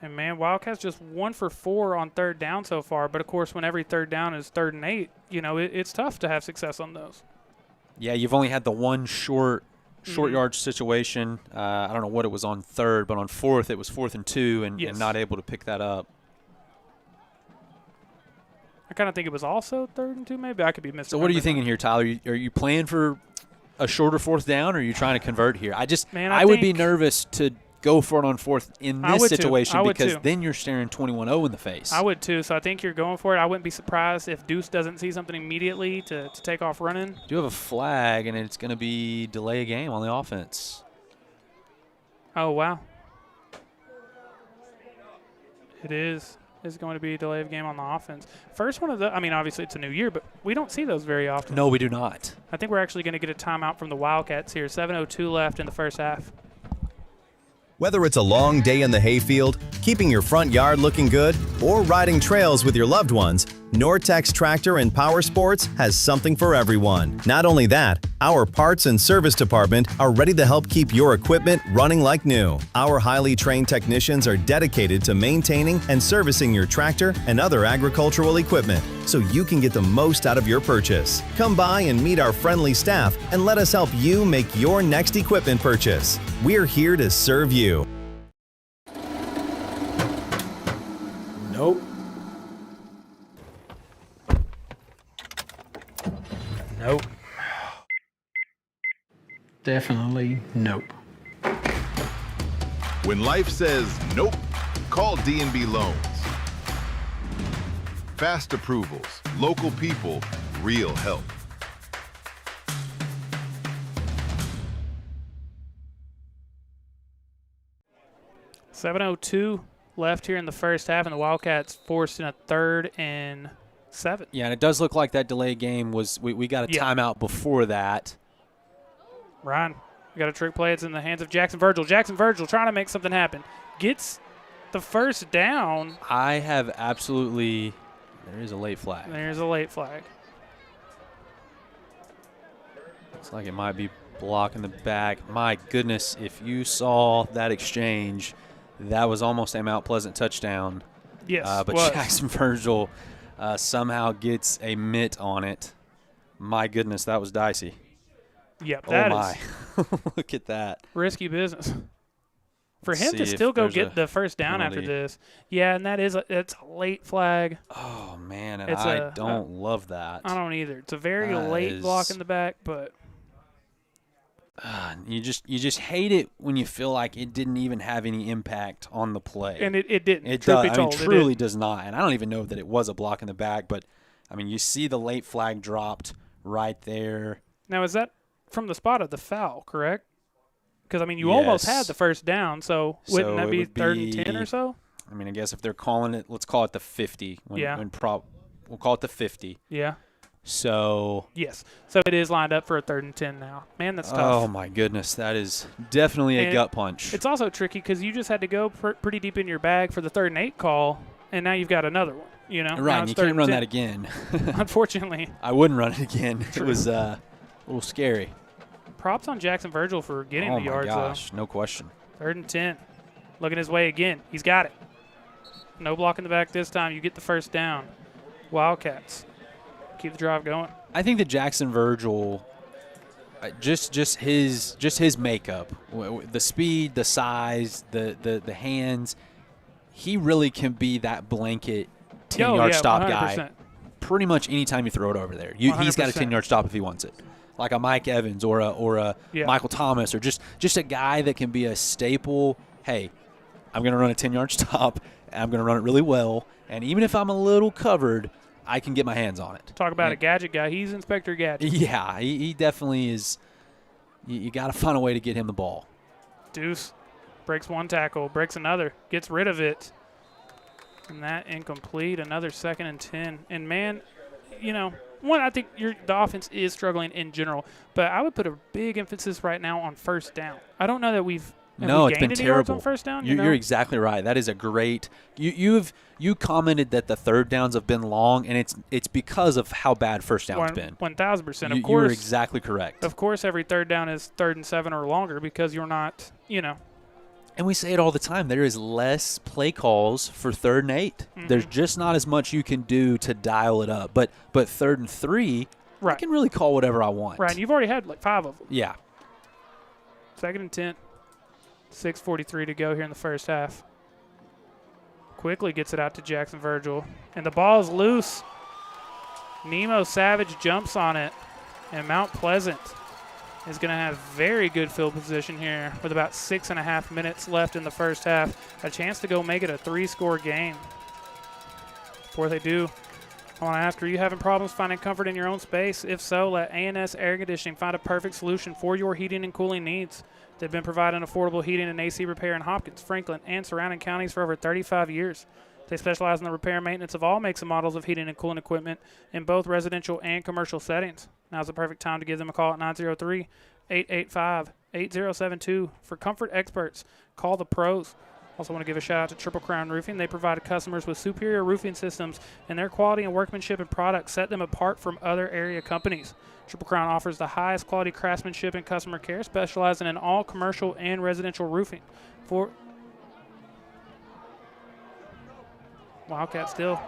And, man, Wildcats just 1 for 4 on 3rd down so far. But, of course, when every 3rd down is 3rd and 8, it's tough to have success on those. Yeah, you've only had the one short yard situation. I don't know what it was on 3rd, but on 4th it was 4th and 2 and not able to pick that up. I kind of think it was also 3rd and 2 maybe. I could be missing. So what are you thinking here, Tyler? Are you playing for a shorter 4th down, or are you trying to convert here? I would be nervous to go for it on 4th in this situation because then you're staring 21-0 in the face. I would too. So I think you're going for it. I wouldn't be surprised if Deuce doesn't see something immediately to take off running. Do have a flag, and it's going to be delay a game on the offense. Oh, wow. It is. It's going to be a delay of game on the offense. First one of the – obviously it's a new year, but we don't see those very often. No, we do not. I think we're actually going to get a timeout from the Wildcats here. 7:02 left in the first half. Whether it's a long day in the hayfield, keeping your front yard looking good, or riding trails with your loved ones, Nortex Tractor and Power Sports has something for everyone. Not only that, our parts and service department are ready to help keep your equipment running like new. Our highly trained technicians are dedicated to maintaining and servicing your tractor and other agricultural equipment so you can get the most out of your purchase. Come by and meet our friendly staff and let us help you make your next equipment purchase. We're here to serve you. Nope. Nope. Definitely nope. When life says nope, call D&B Loans. Fast approvals, local people, real help. .702 left here in the first half, and the Wildcats forced in a 3rd and 7. Yeah, and it does look like that delay game was we got a timeout before that. Ryan, we got a trick play. It's in the hands of Jackson Virgil. Jackson Virgil trying to make something happen. Gets the first down. I have absolutely – there is a late flag. There's a late flag. Looks like it might be blocking the back. My goodness, if you saw that exchange, that was almost a Mount Pleasant touchdown. Yes, but Jackson Virgil somehow gets a mitt on it. My goodness, that was dicey. Yep, that is look at that. Risky business. For him to still go get the first down after this. Yeah, and it's a late flag. Oh, man, and I don't love that. I don't either. It's a very late block in the back, but you just hate it when you feel like it didn't even have any impact on the play. And it didn't. It does. I mean, truly does not. And I don't even know that it was a block in the back, but I mean, you see the late flag dropped right there. Now, is that from the spot of the foul, correct? Because, I mean, you almost had the first down, so wouldn't that be 3rd and 10 or so? I mean, I guess if they're calling it, let's call it the 50. We'll call it the 50. Yeah. So. Yes. So it is lined up for a 3rd and 10 now. Man, that's tough. Oh, my goodness. That is definitely a gut punch. It's also tricky because you just had to go pretty deep in your bag for the 3rd and 8 call, and now you've got another one, you know? Right, and you can't run that again. Unfortunately. I wouldn't run it again. It was a little scary. Props on Jackson Virgil for getting the yards, though. Oh, my gosh, no question. 3rd and 10. Looking his way again. He's got it. No block in the back this time. You get the first down. Wildcats keep the drive going. I think that Jackson Virgil, just his makeup, the speed, the size, the hands, he really can be that blanket 10-yard stop 100%. guy. Pretty much anytime you throw it over there, he's got a 10-yard stop if he wants it. Like a Mike Evans or a Michael Thomas, or just a guy that can be a staple. Hey, I'm going to run a 10-yard stop, and I'm going to run it really well, and even if I'm a little covered, I can get my hands on it. Talk about a gadget guy. He's Inspector Gadget. Yeah, he definitely is. You got to find a way to get him the ball. Deuce breaks one tackle, breaks another, gets rid of it, and that incomplete. Another 2nd and 10. And, man, you know, I think the offense is struggling in general, but I would put a big emphasis right now on first down. I don't know that we've it's been terrible on first down. You're exactly right. That is a great. You commented that the 3rd downs have been long, and it's because of how bad first down's been. 1,000%. Of course, you're exactly correct. Of course, every 3rd down is 3rd and 7 or longer because you're not, And we say it all the time. There is less play calls for 3rd and 8. Mm-hmm. There's just not as much you can do to dial it up. But 3rd and 3, I can really call whatever I want. Right, and you've already had like 5 of them. Yeah. 2nd and 10. 6:43 to go here in the first half. Quickly gets it out to Jackson Virgil. And the ball is loose. Nemo Savage jumps on it. And Mount Pleasant is going to have very good field position here with about 6.5 minutes left in the first half. A chance to go make it a 3-score game. Before they do, I want to ask, are you having problems finding comfort in your own space? If so, let A&S Air Conditioning find a perfect solution for your heating and cooling needs. They've been providing affordable heating and AC repair in Hopkins, Franklin, and surrounding counties for over 35 years. They specialize in the repair and maintenance of all makes and models of heating and cooling equipment in both residential and commercial settings. Now's the perfect time to give them a call at 903-885-8072 for comfort experts. Call the pros. Also want to give a shout out to Triple Crown Roofing. They provide customers with superior roofing systems, and their quality and workmanship and products set them apart from other area companies. Triple Crown offers the highest quality craftsmanship and customer care, specializing in all commercial and residential roofing. For Wildcat still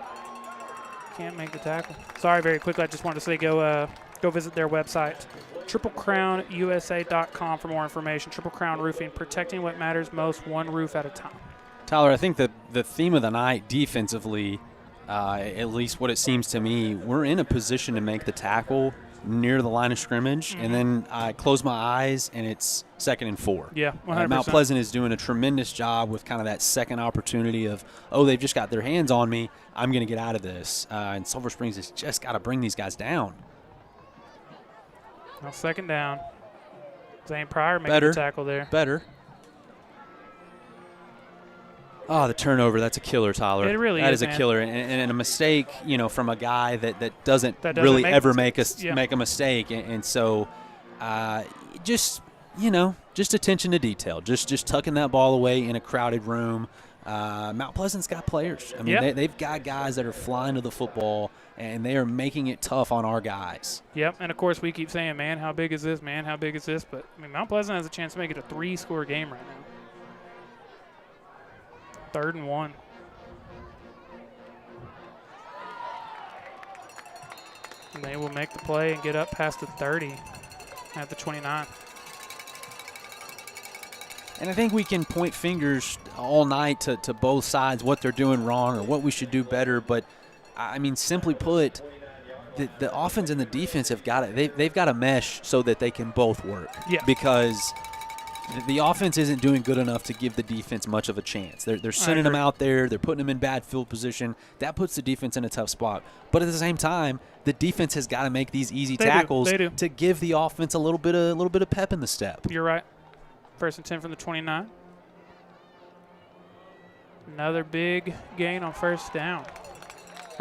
can't make the tackle. Sorry, very quickly, I just wanted to say go visit their website, triplecrownusa.com, for more information. Triple Crown Roofing, protecting what matters most, one roof at a time. Tyler, I think that the theme of the night defensively, at least what it seems to me, we're in a position to make the tackle near the line of scrimmage, and then I close my eyes, and it's 2nd and 4. Yeah, 100%. Mount Pleasant is doing a tremendous job with kind of that second opportunity of, oh, they've just got their hands on me. I'm going to get out of this. And Sulphur Springs has just got to bring these guys down. Now 2nd down. Zane Pryor making the tackle there. Better. Oh, the turnover, that's a killer, Tyler. It really is, That is a man. killer. And a mistake, from a guy that doesn't really ever make a mistake. And so just attention to detail. Just tucking that ball away in a crowded room. Mount Pleasant's got players. I mean, they've got guys that are flying to the football, and they are making it tough on our guys. Yep, and, of course, we keep saying, man, how big is this, man, how big is this? But, I mean, Mount Pleasant has a chance to make it a 3-score game right now. 3rd and 1. And they will make the play and get up past the 30 at the 29. And I think we can point fingers all night to both sides, what they're doing wrong or what we should do better. But, I mean, simply put, the offense and the defense have got it. They've got to mesh so that they can both work. Yeah. Because the offense isn't doing good enough to give the defense much of a chance. They're sending them out there. They're putting them in bad field position. That puts the defense in a tough spot. But at the same time, the defense has got to make these easy tackles to give the offense a little bit of pep in the step. You're right. 1st and 10 from the 29. Another big gain on 1st down.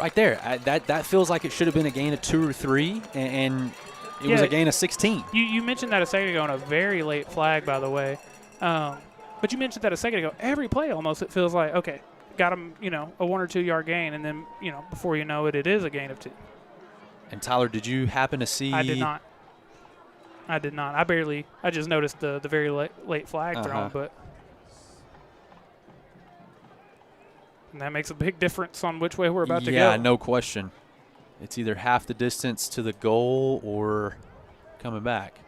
Right there. That feels like it should have been a gain of 2 or 3, and it was a gain of 16. You mentioned that a second ago on a very late flag, by the way. But you mentioned that a second ago. Every play almost, it feels like, okay, got him, a 1 or 2 yard gain, and then, before you know it, it is a gain of 2. And Tyler, did you happen to see? I did not. I just noticed the very late flag thrown, but. And that makes a big difference on which way we're about to go. Yeah, no question. It's either half the distance to the goal or coming back.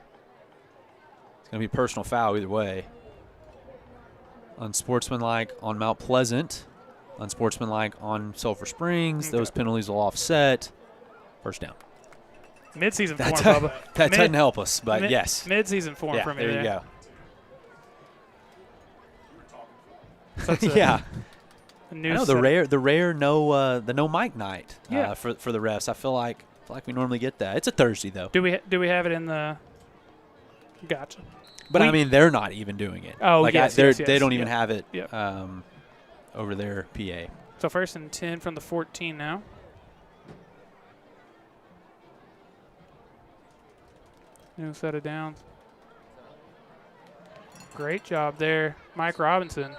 It's going to be a personal foul either way. Unsportsmanlike on Mount Pleasant. Unsportsmanlike on Sulphur Springs. Okay. Those penalties will offset. 1st down. Mid-season form, Bubba. That doesn't help us, but yes. Mid-season form from you there. there. You go. Yeah. I know the rare no mic night for the refs. I feel like we normally get that. It's a Thursday though. Do we have it in the? Gotcha. But I mean, they're not even doing it. Oh, like yes, they don't even have it Yep. over their PA. So 1st and 10 from the 14 now. New set of downs. Great job there, Mike Robinson.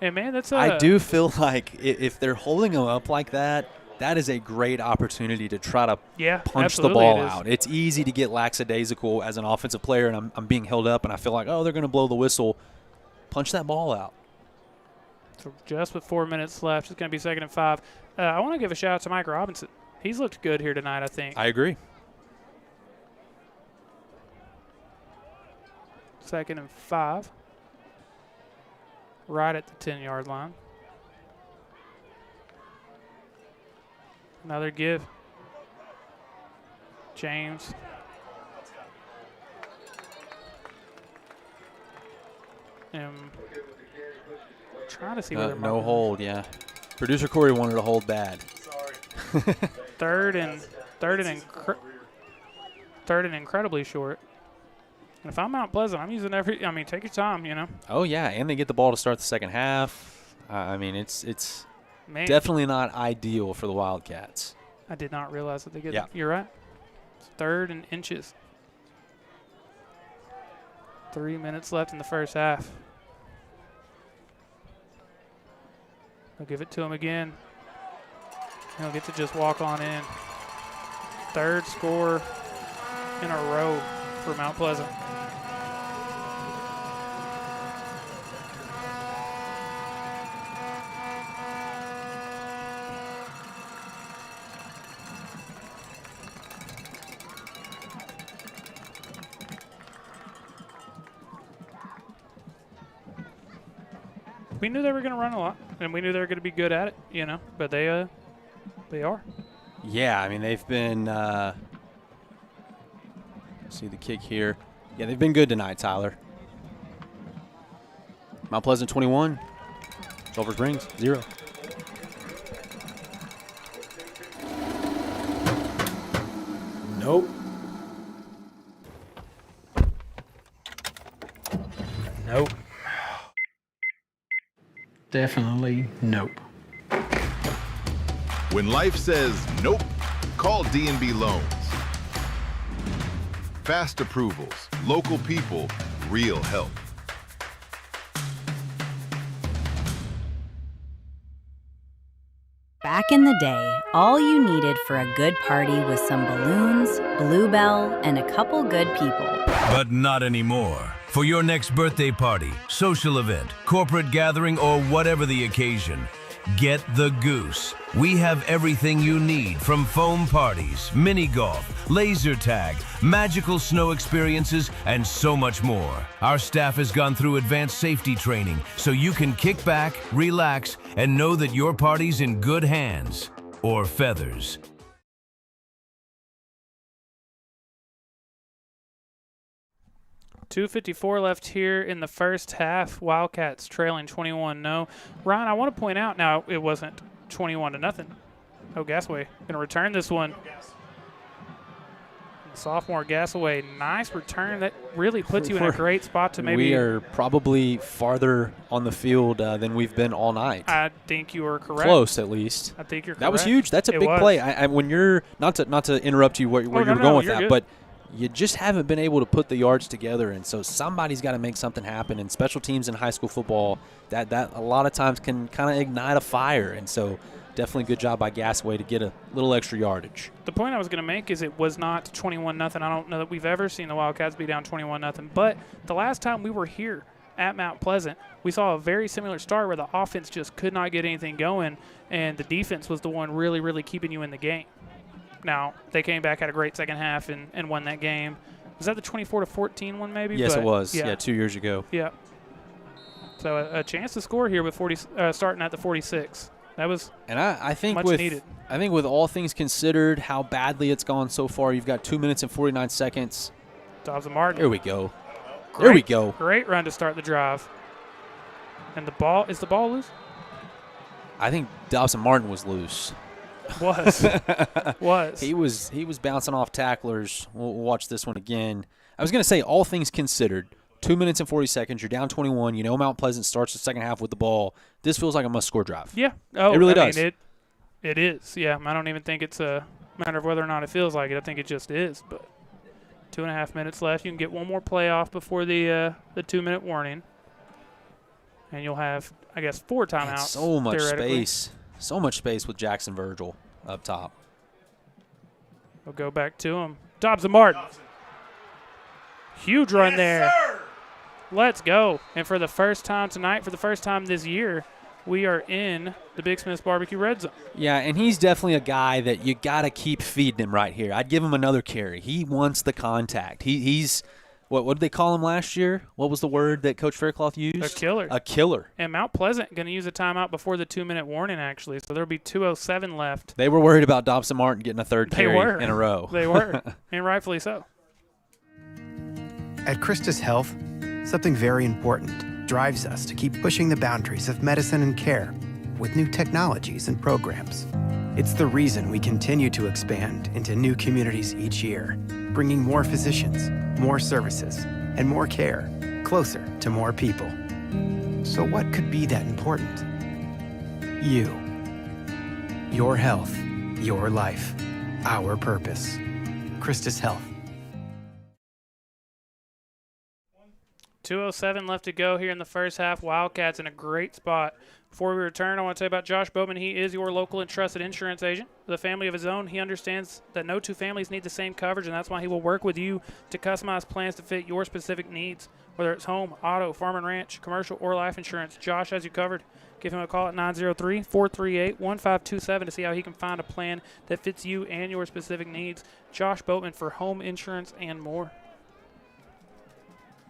Hey, man, that's I do feel like if they're holding them up like that, that is a great opportunity to try to punch the ball out. It's easy to get lackadaisical as an offensive player, and I'm being held up, and I feel like, oh, they're going to blow the whistle. Punch that ball out. So just with 4 minutes left, it's going to be 2nd and 5. I want to give a shout out to Mike Robinson. He's looked good here tonight, I think. I agree. 2nd and 5. Right at the 10-yard line. Another give. James. And trying to see where they're no hold, yeah. Producer Corey wanted to hold bad. Third and incredibly short. And if I'm Mount Pleasant, I'm using take your time, Oh, yeah, and they get the ball to start the second half. I mean, it's definitely not ideal for the Wildcats. I did not realize that they get Yeah. You're right. It's 3rd and inches. 3 minutes left in the 1st half. They'll give it to him again. He'll get to just walk on in. 3rd score in a row for Mount Pleasant. We knew they were going to run a lot, and we knew they were going to be good at it, but they are. Yeah, I mean, they've been see the kick here. Yeah, they've been good tonight, Tyler. Mount Pleasant 21, Sulphur Springs 0. Nope. Nope. Definitely nope. When life says nope, call D&B Loans. Fast approvals, local people, real help. Back in the day, all you needed for a good party was some balloons, Bluebell, and a couple good people. But not anymore. For your next birthday party, social event, corporate gathering, or whatever the occasion, get the Goose. We have everything you need, from foam parties, mini golf, laser tag, magical snow experiences, and so much more. Our staff has gone through advanced safety training so you can kick back, relax, and know that your party's in good hands. Or feathers. .254 left here in the first half. Wildcats trailing 21-0. Ryan, I want to point out now it wasn't 21-0. Oh, Gasaway going to return this one. Sophomore Gasaway, nice return. That really puts you in a great spot to maybe. We are probably farther on the field than we've been all night. I think you are correct. Close, at least. I think you're correct. That was huge. That's a big play. When you're not to interrupt you where you were going with that, good. But you just haven't been able to put the yards together, and so somebody's got to make something happen. And special teams in high school football, that a lot of times can kind of ignite a fire. And so definitely good job by Gasaway to get a little extra yardage. The point I was going to make is it was not 21-0. I don't know that we've ever seen the Wildcats be down 21-0. But the last time we were here at Mount Pleasant, we saw a very similar start where the offense just could not get anything going, and the defense was the one really, really keeping you in the game. Now, they came back, had a great second half, and won that game. Was that the 24-14 one maybe? Yes, but it was. Yeah, 2 years ago. Yeah. So a chance to score here with starting at the 46. That was I think much needed. I think with all things considered, how badly it's gone so far, you've got 2 minutes and 49 seconds. Dobbs and Martin. There we go. There we go. Great run to start the drive. And is the ball loose? I think Dobson Martin was loose. Was. He was bouncing off tacklers. We'll watch this one again. I was going to say, all things considered, 2 minutes and 40 seconds. You're down 21. You know Mount Pleasant starts the second half with the ball. This feels like a must-score drive. Yeah. Oh, it really does. Mean, it is. Yeah. I don't even think it's a matter of whether or not it feels like it. I think it just is. But 2.5 minutes left. You can get one more play off before the 2-minute warning. And you'll have, I guess, 4 timeouts. So much space. So much space with Jackson Virgil up top. We'll go back to him. Dobbs and Martin. Huge run there. Sir. Let's go. And for the first time tonight, for the first time this year, we are in the Big Smith's Barbecue Red Zone. Yeah, and he's definitely a guy that you got to keep feeding him right here. I'd give him another carry. He wants the contact. He's what did they call him last year? What was the word that Coach Faircloth used? A killer. A killer. And Mount Pleasant going to use a timeout before the 2-minute warning, actually. So there'll be 2:07 left. They were worried about Dobson Martin getting a third carry in a row. They were, and rightfully so. At Christus Health, something very important drives us to keep pushing the boundaries of medicine and care with new technologies and programs. It's the reason we continue to expand into new communities each year, bringing more physicians, more services, and more care closer to more people. So what could be that important? You. Your health, your life, our purpose. Christus Health. 2:07 left to go here in the first half. Wildcats in a great spot. Before we return, I want to tell you about Josh Boatman. He is your local and trusted insurance agent. With a family of his own, he understands that no two families need the same coverage, and that's why he will work with you to customize plans to fit your specific needs. Whether it's home, auto, farm and ranch, commercial, or life insurance, Josh has you covered. Give him a call at 903-438-1527 to see how he can find a plan that fits you and your specific needs. Josh Boatman for home insurance and more.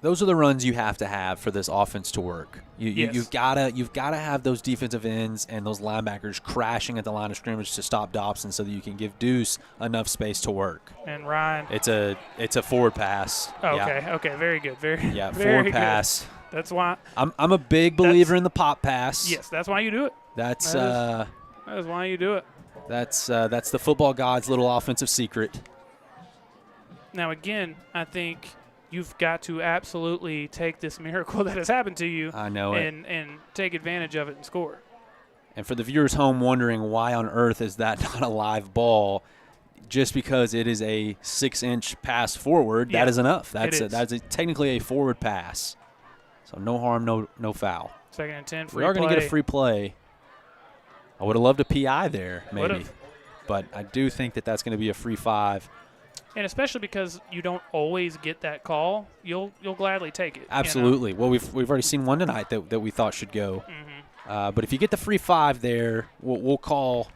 those are the runs you have to have for this offense to work. You've gotta have those defensive ends and those linebackers crashing at the line of scrimmage to stop Dobson, so that you can give Deuce enough space to work. And Ryan, it's a forward pass. Okay, very good, very forward pass. Good. That's why I'm a big believer in the pop pass. Yes, that's why you do it. That is why you do it. That's the football god's little offensive secret. Now again, I think you've got to absolutely take this miracle that has happened to you. I know and take advantage of it and score. And for the viewers home wondering why on earth is that not a live ball, just because it is a 6-inch pass forward, that is enough. That's technically a forward pass. So no harm, no foul. 2nd and 10, free play. We are going to get a free play. I would have loved a PI there, maybe. Would've. But I do think that that's going to be a free 5. And especially because you don't always get that call, you'll gladly take it. Absolutely. You know? Well, we've already seen one tonight that we thought should go. Mm-hmm. But if you get the free 5 there, we'll call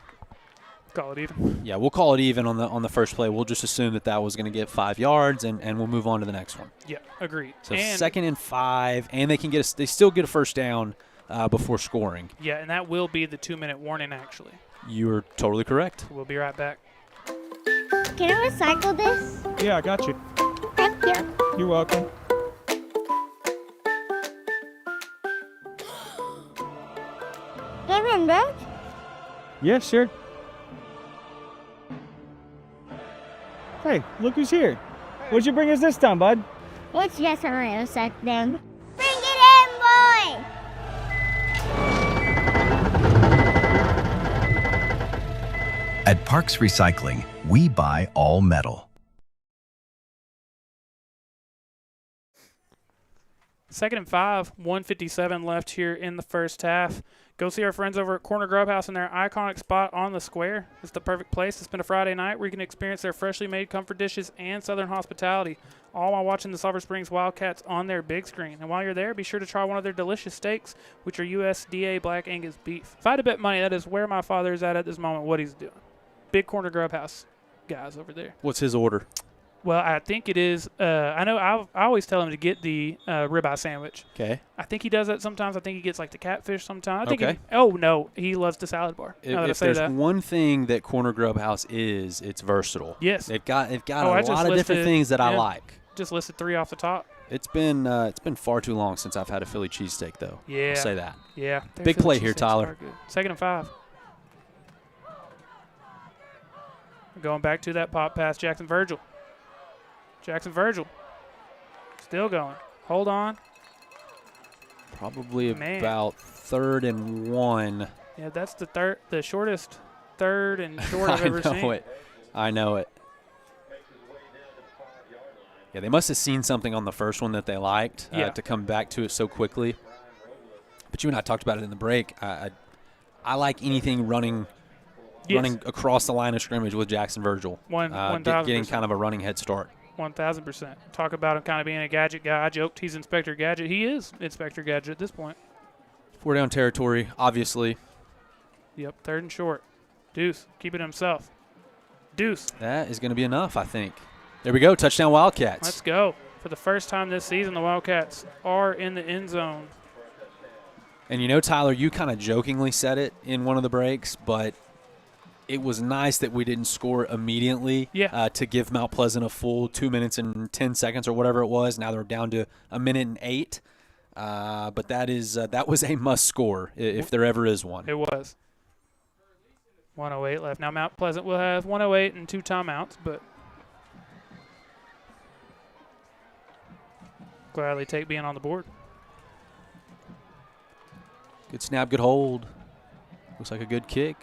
it even. Yeah, we'll call it even on the first play. We'll just assume that was going to get 5 yards, and we'll move on to the next one. Yeah, agreed. So 2nd and 5, and they still get a first down before scoring. Yeah, and that will be the 2-minute warning, actually. You are totally correct. We'll be right back. Can I recycle this? Yeah, I got you. Thank you. You're welcome. Give him back? Yeah, sure. Hey, look who's here. What'd you bring us this time, bud? It's just a recycle them. Bring it in, boy! At Parks Recycling, we buy all metal. 2nd and 5, 1:57 left here in the first half. Go see our friends over at Corner Grub House in their iconic spot on the square. It's the perfect place to spend a Friday night where you can experience their freshly made comfort dishes and Southern hospitality, all while watching the Sulphur Springs Wildcats on their big screen. And while you're there, be sure to try one of their delicious steaks, which are USDA Black Angus beef. If I had to bet money, that is where my father is at this moment, what he's doing. Big Corner Grub House guys over there. What's his order? Well, I think it is. I know I always tell him to get the ribeye sandwich. Okay. I think he does that sometimes. I think he gets like the catfish sometimes. I think Okay. He loves the salad bar. If there's one thing that Corner Grub House is, it's versatile. Yes. They've got a lot of different things that I like. Just listed 3 off the top. It's been far too long since I've had a Philly cheesesteak, though. Yeah. I'll say that. Yeah. Big play here, Tyler. 2nd and 5. Going back to that pop pass, Jackson Virgil. Still going. Hold on. Probably about 3rd and 1. Yeah, that's the shortest 3rd and short I've ever seen. I know it. Yeah, they must have seen something on the first one that they liked to come back to it so quickly. But you and I talked about it in the break. I like anything running across the line of scrimmage with Jackson Virgil. 1,000%. Getting kind of a running head start. 1,000%. Talk about him kind of being a gadget guy. I joked he's Inspector Gadget. He is Inspector Gadget at this point. 4 down territory, obviously. Yep, 3rd and short. Deuce, keep it himself. Deuce. That is going to be enough, I think. There we go, touchdown Wildcats. Let's go. For the first time this season, the Wildcats are in the end zone. And you know, Tyler, you kind of jokingly said it in one of the breaks, but it was nice that we didn't score immediately to give Mount Pleasant a full 2 minutes and 10 seconds or whatever it was. Now they're down to 1 minute and 8. But that was a must score if there ever is one. It was. 1:08 left. Now Mount Pleasant will have 1:08 and 2 timeouts, but gladly take being on the board. Good snap, good hold. Looks like a good kick.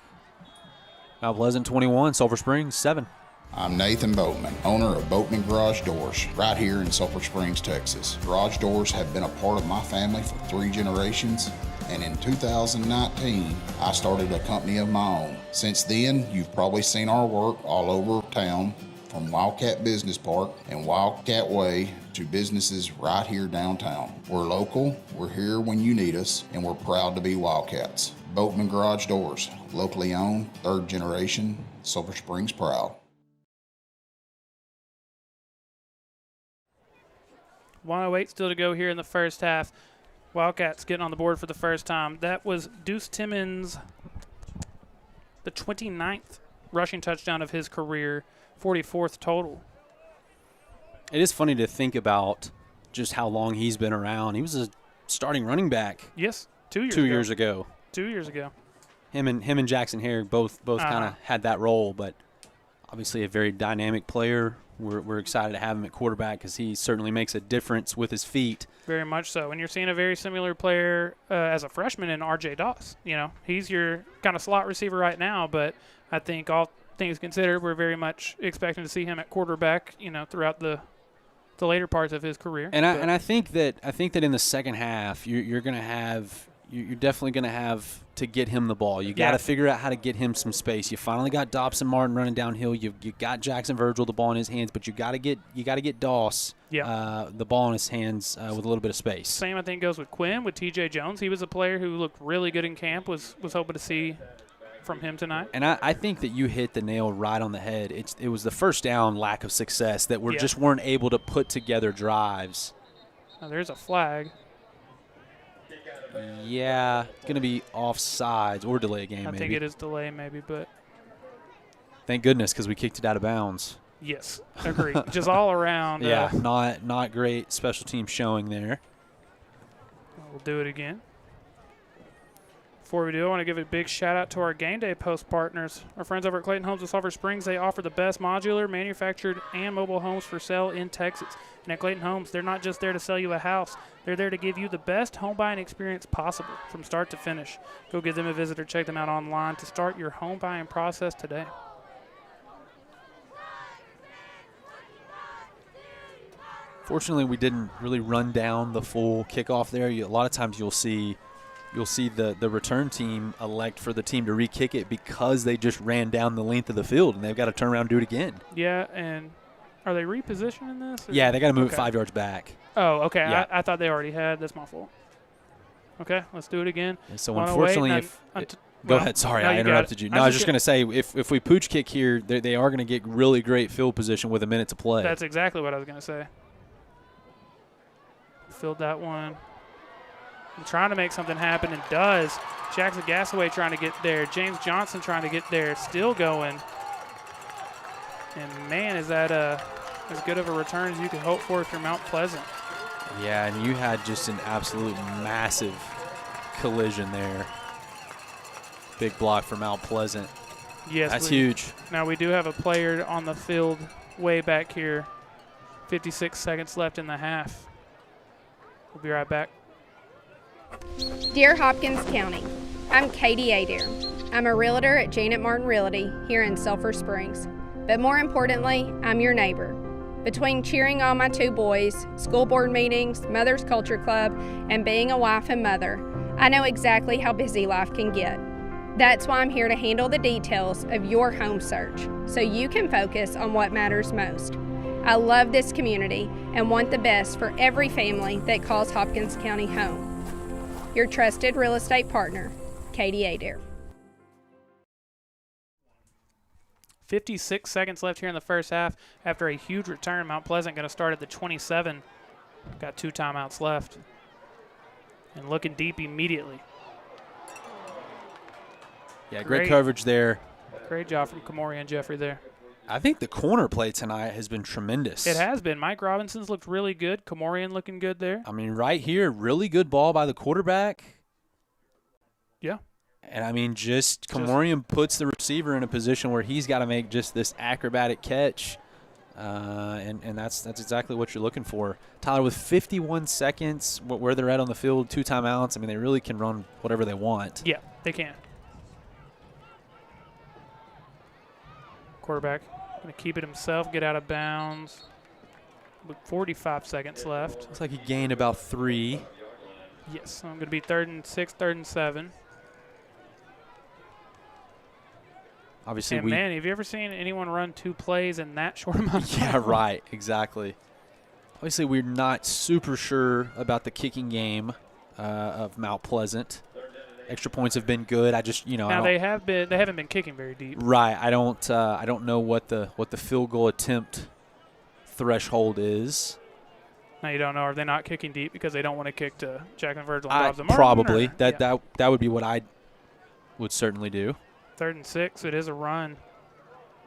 Mount Pleasant 21, Sulphur Springs 7. I'm Nathan Boatman, owner of Boatman Garage Doors, right here in Sulphur Springs, Texas. Garage doors have been a part of my family for 3 generations, and in 2019, I started a company of my own. Since then, you've probably seen our work all over town, from Wildcat Business Park and Wildcat Way to businesses right here downtown. We're local, we're here when you need us, and we're proud to be Wildcats. Boatman Garage Doors, locally owned, 3rd generation, Sulphur Springs proud. 1:08 still to go here in the first half. Wildcats getting on the board for the first time. That was Deuce Timmons, the 29th rushing touchdown of his career, 44th total. It is funny to think about just how long he's been around. He was a starting running back. Yes, 2 years ago. 2 years ago. Him and Jackson Herrick both kind of had that role, but obviously a very dynamic player. We're excited to have him at quarterback because he certainly makes a difference with his feet. Very much so. And you're seeing a very similar player as a freshman in R.J. Doss. You know, he's your kind of slot receiver right now, but I think all things considered, we're very much expecting to see him at quarterback, you know, throughout the later parts of his career. And I think that in the second half you're definitely going to have to get him the ball. You got to figure out how to get him some space. You finally got Dobson Martin running downhill. You got Jackson Virgil the ball in his hands, but you got to get Doss the ball in his hands with a little bit of space. Same I think goes with Quinn, with TJ Jones. He was a player who looked really good in camp. Was hoping to see from him tonight. And I think that you hit the nail right on the head. It was the first down lack of success that we just weren't able to put together drives. Now there's a flag. Yeah, it's going to be offsides or delay game. I think it is delay maybe, but thank goodness because we kicked it out of bounds. Yes, agree. Just all around. Yeah, not great special team showing there. We'll do it again. Before we do, I want to give a big shout-out to our Game Day Post partners. Our friends over at Clayton Homes of Sulphur Springs, they offer the best modular, manufactured, and mobile homes for sale in Texas. And at Clayton Homes, they're not just there to sell you a house. They're there to give you the best home buying experience possible from start to finish. Go give them a visit or check them out online to start your home buying process today. Fortunately, we didn't really run down the full kickoff there. A lot of times you'll see the return team elect for the team to re-kick it because they just ran down the length of the field and they've got to turn around and do it again. Yeah, and are they repositioning this? Yeah, they got to move it 5 yards back. Oh, okay. Yeah. I thought they already had. That's my fault. Okay, let's do it again. And so unfortunately, go ahead. Sorry, I interrupted you. No, I was just going to say, if we pooch kick here, they are going to get really great field position with a minute to play. That's exactly what I was going to say. Filled that one. I'm trying to make something happen, and does. Jackson Gassaway trying to get there. James Johnson trying to get there. Still going. And, man, is that as good of a return as you could hope for if you're Mount Pleasant. Yeah, and you had just an absolute massive collision there. Big block for Mount Pleasant. Yes. That's huge. Now, we do have a player on the field way back here. 56 seconds left in the half. We'll be right back. Dear Hopkins County, I'm Katie Adair. I'm a realtor at Janet Martin Realty here in Sulphur Springs. But more importantly, I'm your neighbor. Between cheering on my two boys, school board meetings, Mother's Culture Club, and being a wife and mother, I know exactly how busy life can get. That's why I'm here to handle the details of your home search so you can focus on what matters most. I love this community and want the best for every family that calls Hopkins County home. Your trusted real estate partner, Katie Adair. 56 seconds left here in the first half. After a huge return, Mount Pleasant going to start at the 27. Got 2 timeouts left. And looking deep immediately. Yeah, great coverage there. Great job from Kamori and Jeffrey there. I think the corner play tonight has been tremendous. It has been. Mike Robinson's looked really good. Kamorian looking good there. I mean, right here, really good ball by the quarterback. Yeah. And, I mean, just Kamorian puts the receiver in a position where he's got to make just this acrobatic catch. And that's exactly what you're looking for. Tyler, with 51 seconds, where they're at on the field, 2 timeouts, I mean, they really can run whatever they want. Yeah, they can. Quarterback going to keep it himself, get out of bounds. With 45 seconds left. Looks like he gained about 3. Yes, so I'm going to be 3rd and 6, 3rd and 7. Obviously, and man, have you ever seen anyone run 2 plays in that short amount of time? Yeah, right, exactly. Obviously, we're not super sure about the kicking game of Mount Pleasant. Extra points have been good. I just, now they haven't been kicking very deep. Right. I don't know what the field goal attempt threshold is. Now you don't know, are they not kicking deep because they don't want to kick to Jackson Virgil and Dobbs and Martin? Probably. Or? That would be what I would certainly do. 3rd and 6. It is a run.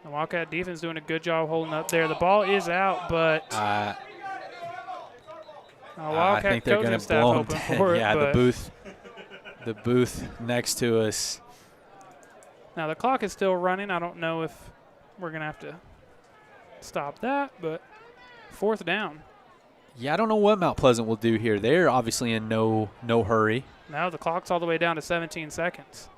The Wildcat defense doing a good job holding up there. The ball is out, but I think they're going to blow them. Yeah, the booth next to us. Now the clock is still running. I don't know if we're going to have to stop that, but 4th down. Yeah, I don't know what Mount Pleasant will do here. They're obviously in no hurry. Now the clock's all the way down to 17 seconds.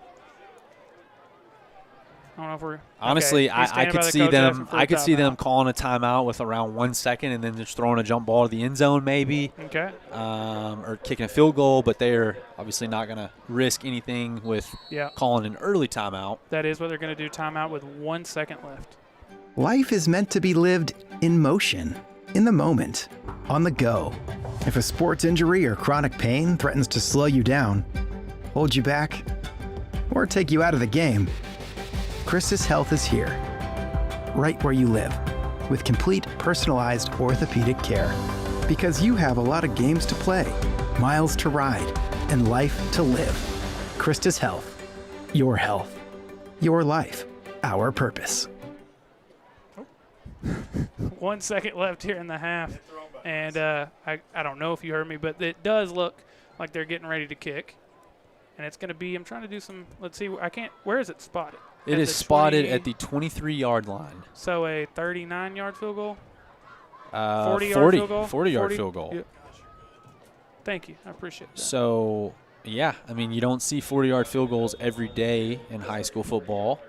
I don't know if we're honestly. Okay. I could see them. I could see them calling a timeout with around 1 second, and then just throwing a jump ball to the end zone, maybe. Okay. Or kicking a field goal, but they're obviously not going to risk anything with calling an early timeout. That is what they're going to do. Timeout with 1 second left. Life is meant to be lived in motion, in the moment, on the go. If a sports injury or chronic pain threatens to slow you down, hold you back, or take you out of the game, Christus Health is here, right where you live, with complete personalized orthopedic care. Because you have a lot of games to play, miles to ride, and life to live. Christus Health, your health, your life, our purpose. 1 second left here in the half, and I don't know if you heard me, but it does look like they're getting ready to kick, and it's going to be. I'm trying to do some. Let's see. Where is it spotted? It is spotted at the 23-yard line. So a 39-yard field goal. 40-yard field goal. 40-yard field goal. Yeah. Thank you. I appreciate that. So yeah, I mean you don't see 40-yard field goals every day in high school football.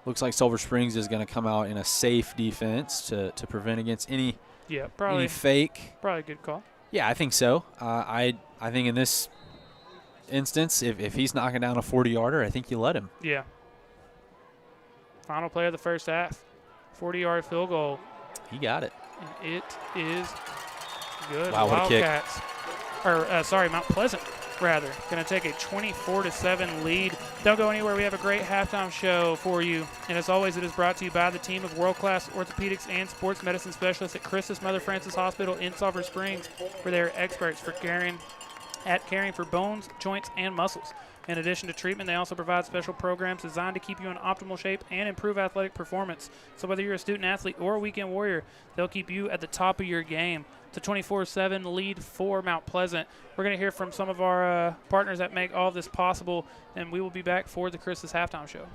Looks like Sulphur Springs is going to come out in a safe defense to prevent against any fake. Probably a good call. Yeah, I think so. I think in this instance, if he's knocking down a 40-yarder, I think you let him. Yeah. Final play of the first half. 40-yard field goal. He got it. And it is good. Wow, what a kick. Mount Pleasant, rather. Going to take a 24-7 lead. Don't go anywhere. We have a great halftime show for you. And as always, it is brought to you by the team of world-class orthopedics and sports medicine specialists at Christus Mother Frances Hospital in Sulphur Springs, where they're experts for caring for bones, joints, and muscles. In addition to treatment, they also provide special programs designed to keep you in optimal shape and improve athletic performance. So whether you're a student athlete or a weekend warrior, they'll keep you at the top of your game. It's a 24-7 lead for Mount Pleasant. We're going to hear from some of our partners that make all of this possible, and we will be back for the Christus Halftime Show.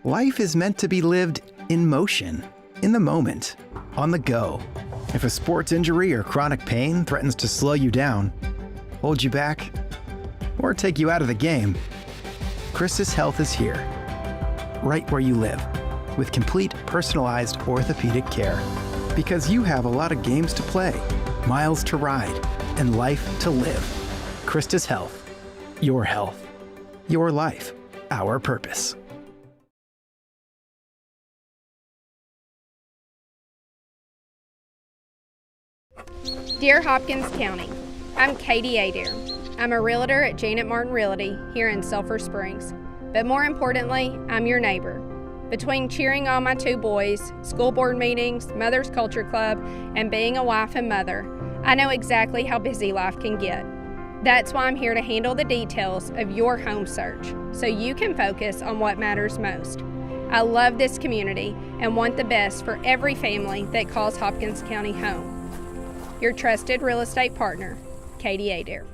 Life is meant to be lived in motion, in the moment, on the go. If a sports injury or chronic pain threatens to slow you down, hold you back, or take you out of the game, Christus Health is here, right where you live, with complete personalized orthopedic care. Because you have a lot of games to play, miles to ride, and life to live. Christus Health, your health, your life, our purpose. Dear Hopkins County, I'm Katie Adair. I'm a realtor at Janet Martin Realty here in Sulphur Springs. But more importantly, I'm your neighbor. Between cheering on my 2 boys, school board meetings, Mother's Culture Club, and being a wife and mother, I know exactly how busy life can get. That's why I'm here to handle the details of your home search so you can focus on what matters most. I love this community and want the best for every family that calls Hopkins County home. Your trusted real estate partner, Katie Adair.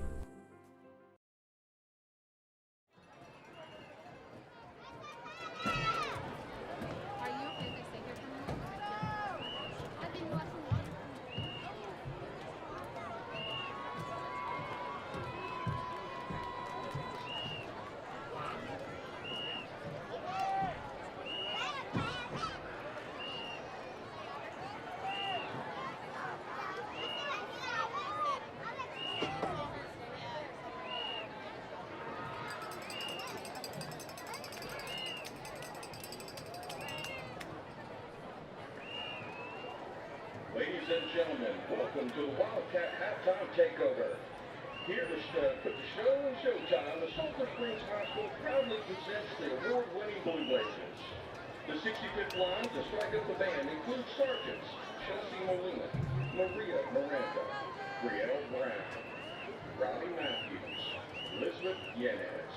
Ladies and gentlemen, welcome to the Wildcat Halftime Takeover. Here to put the show and showtime, the Sulphur Springs High School proudly presents the award-winning Blue Blazers. The 65th line to strike up the band includes sergeants Chelsea Molina, Maria Miranda, Brielle Brown, Robbie Matthews, Elizabeth Yanez.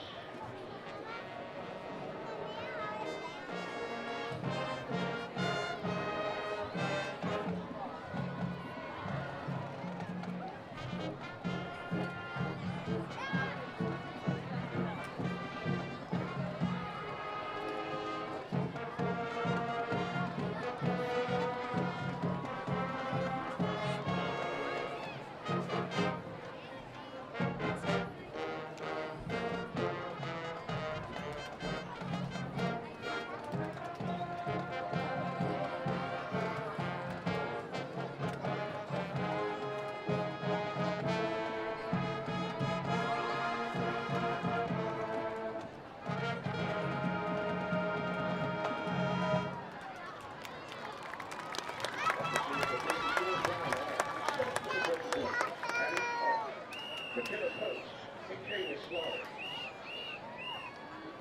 McKenna Post and Kayla Slaughter.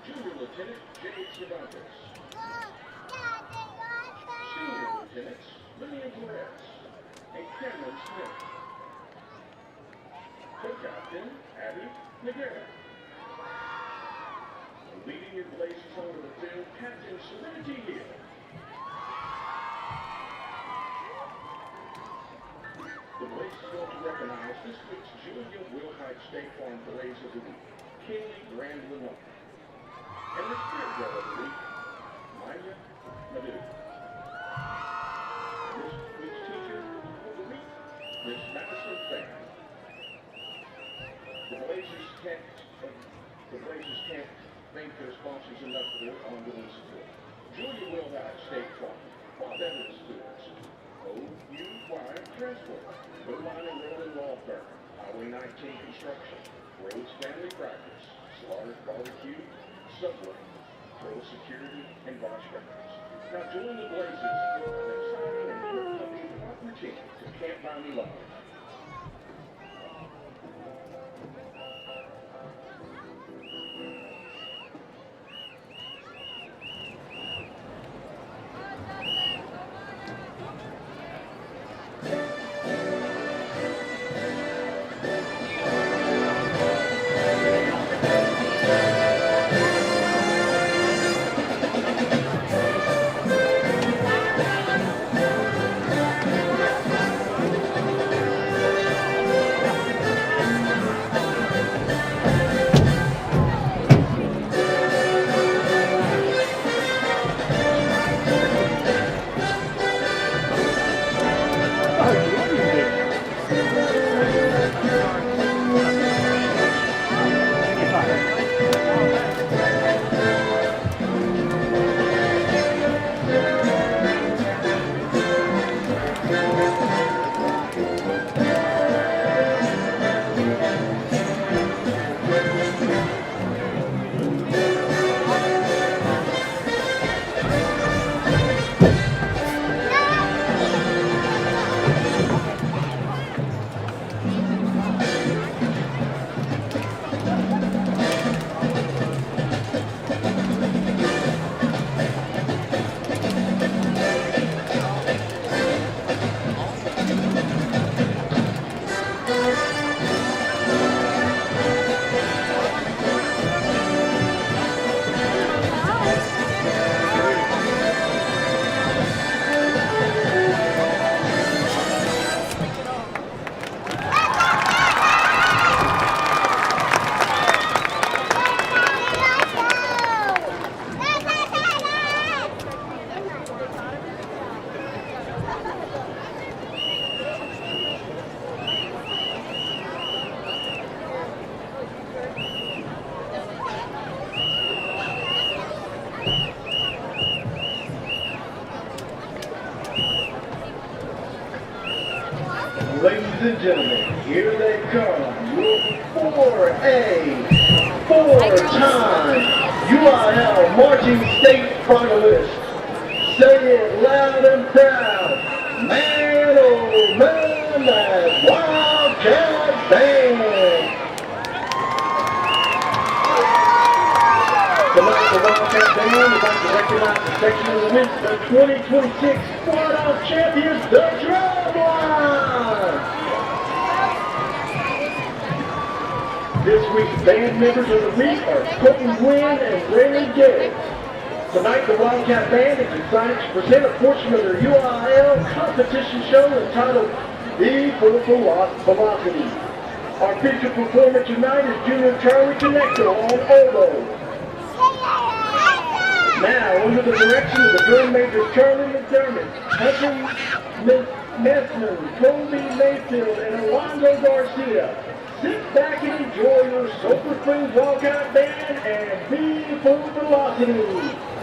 Junior Lieutenant Jade Cervantes. Senior Lieutenants Lillian Perez and Cameron Smith. Co-Captain Abby Nagara. Leading your Blazers onto the field, Captain Serenity Hill. The Blazers want to recognize this week's Julia Wilhite State Farm Blaze of the Week, Kinley Grand Lennon. And the Spirit Girl of the Week, Maya Madu. This week's Teacher of the Week, Miss Madison Fan. The Blazers can't thank their sponsors enough for their ongoing support. Julia Wilhite State Farm, Bob Evans Students, OUY Transport, Blue Line and Rolling Law Firm, Highway 19 Construction, Rhodes Family Practice, Slaughter's Barbecue, Subway, Pro Security, and Bosch Records. Now join the Blazers on an exciting and productive routine to Can't Buy Me Love. Ladies and gentlemen, here they come, your 4A, four-time UIL Marching State finalists. Say it loud and proud, man, oh man, that Wildcat Band. Tonight, the Wildcat Wildcat Band would like to recognize the section of the winner, the 2026 Squad-Off champions, the Drumline! This week's band members of the week are Colton Gwynn and Raymond Gay. Tonight, the Wildcat Band is excited to present a portion of their UIL competition show entitled B for Velocity. Our featured performer tonight is Junior Charlie Connector on oboe. Now, under the direction of the drum majors Charlie McDermott, Humphries Messman, Colby Mayfield, and Alonzo Garcia, sit back and enjoy your Sulphur Springs Wildcat Band and B for Velocity.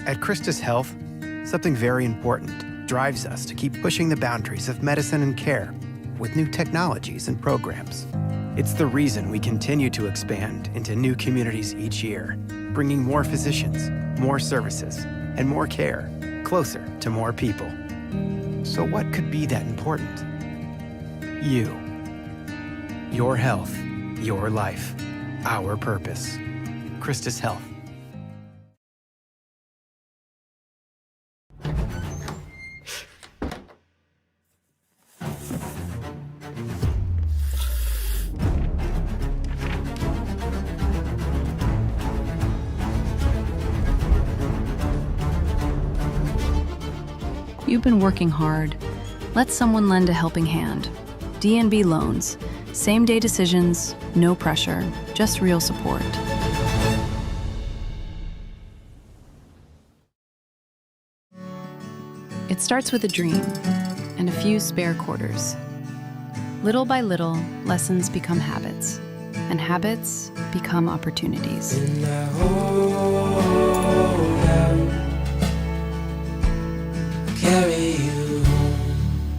At Christus Health, something very important drives us to keep pushing the boundaries of medicine and care with new technologies and programs. It's the reason we continue to expand into new communities each year, bringing more physicians, more services, and more care closer to more people. So what could be that important? You. Your health, your life, our purpose. Christus Health. You've been working hard. Let someone lend a helping hand. D&B Loans. Same-day decisions, no pressure, just real support. It starts with a dream and a few spare quarters. Little by little, lessons become habits, and habits become opportunities.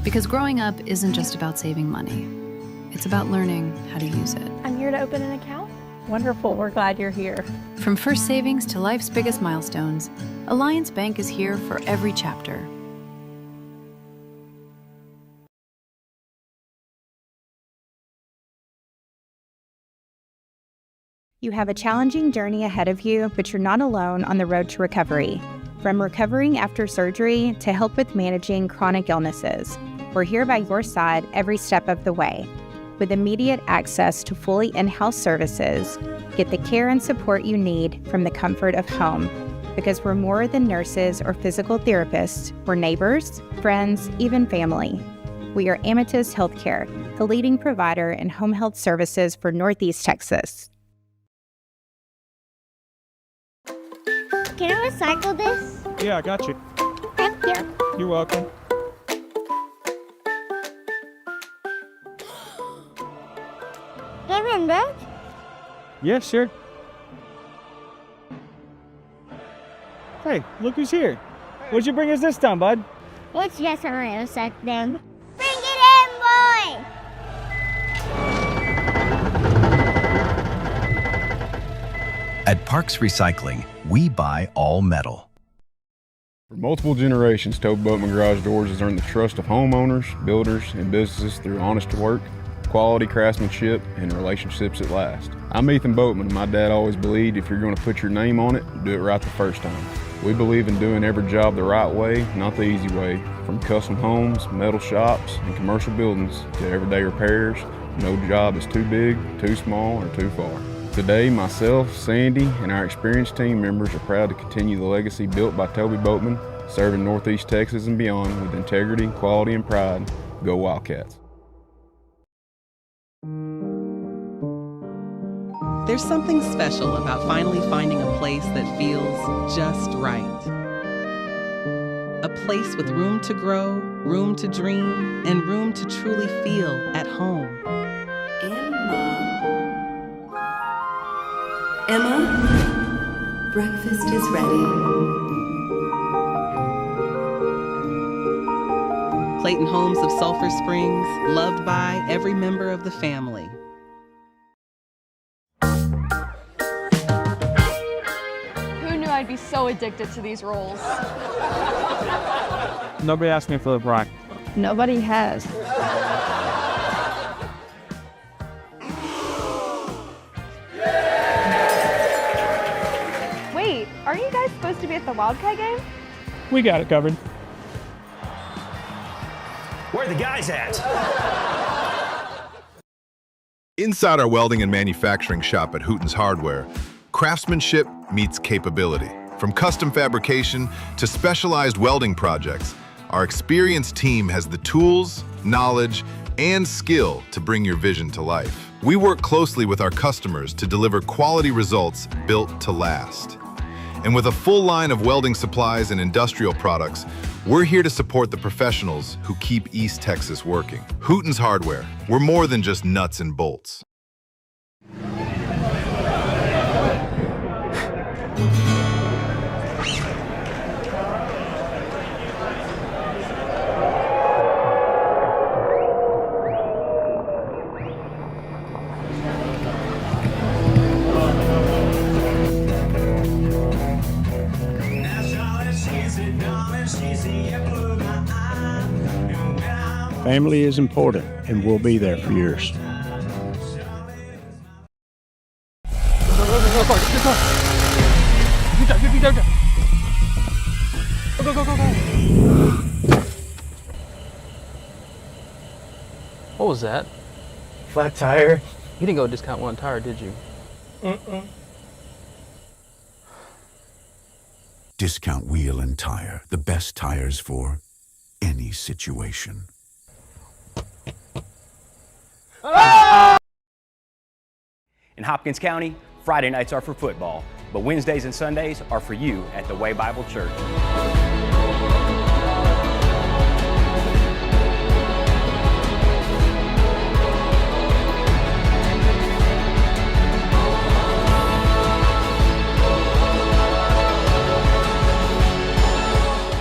Because growing up isn't just about saving money. It's about learning how to use it. I'm here to open an account. Wonderful, we're glad you're here. From first savings to life's biggest milestones, Alliance Bank is here for every chapter. You have a challenging journey ahead of you, but you're not alone on the road to recovery. From recovering after surgery to help with managing chronic illnesses, we're here by your side every step of the way. With immediate access to fully in-house services, get the care and support you need from the comfort of home. Because we're more than nurses or physical therapists, we're neighbors, friends, even family. We are Amethyst Healthcare, the leading provider in home health services for Northeast Texas. Can I recycle this? Yeah, I got you. Thank you. You're welcome. Give him back? Yeah, sure. Hey, look who's here. What'd you bring us this time, bud? It's just a recycle them. Bring it in, boy! At Parks Recycling, we buy all metal. For multiple generations, Toby Boatman Garage Doors has earned the trust of homeowners, builders, and businesses through honest work, quality craftsmanship, and relationships that last. I'm Ethan Boatman, and my dad always believed if you're going to put your name on it, do it right the first time. We believe in doing every job the right way, not the easy way. From custom homes, metal shops, and commercial buildings to everyday repairs, no job is too big, too small, or too far. Today, myself, Sandy, and our experienced team members are proud to continue the legacy built by Toby Boatman, serving Northeast Texas and beyond with integrity, quality, and pride. Go Wildcats. There's something special about finally finding a place that feels just right. A place with room to grow, room to dream, and room to truly feel at home. Emma, breakfast is ready. Clayton Homes of Sulphur Springs, loved by every member of the family. Who knew I'd be so addicted to these rolls? Nobody asked me for the brine. Nobody has. Wait, aren't you guys supposed to be at the Wildcat game? We got it covered. Where are the guys at? Inside our welding and manufacturing shop at Houghton's Hardware, craftsmanship meets capability. From custom fabrication to specialized welding projects, our experienced team has the tools, knowledge, and skill to bring your vision to life. We work closely with our customers to deliver quality results built to last. And with a full line of welding supplies and industrial products, we're here to support the professionals who keep East Texas working. Houghton's Hardware, we're more than just nuts and bolts. Family is important, and we'll be there for yours. What was that? Flat tire. You didn't go discount one tire, did you? Discount Wheel and Tire, the best tires for any situation. In Hopkins County, Friday nights are for football, but Wednesdays and Sundays are for you at the Way Bible Church.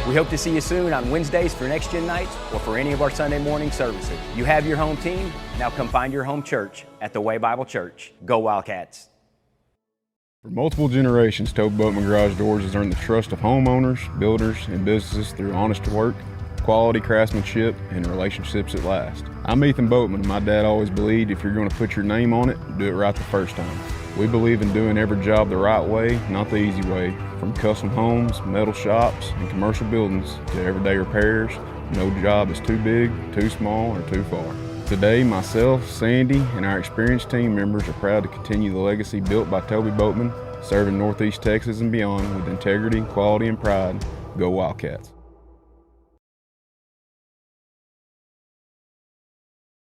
We hope to see you soon on Wednesdays for Next Gen nights or for any of our Sunday morning services. You have your home team, now come find your home church at the Way Bible Church. Go Wildcats. For multiple generations, Toby Boatman Garage Doors has earned the trust of homeowners, builders, and businesses through honest work, quality craftsmanship, and relationships that last. I'm Ethan Boatman, and my dad always believed if you're going to put your name on it, do it right the first time. We believe in doing every job the right way, not the easy way. From custom homes, metal shops, and commercial buildings to everyday repairs, no job is too big, too small, or too far. Today, myself, Sandy, and our experienced team members are proud to continue the legacy built by Toby Boatman, serving Northeast Texas and beyond with integrity, quality, and pride. Go Wildcats.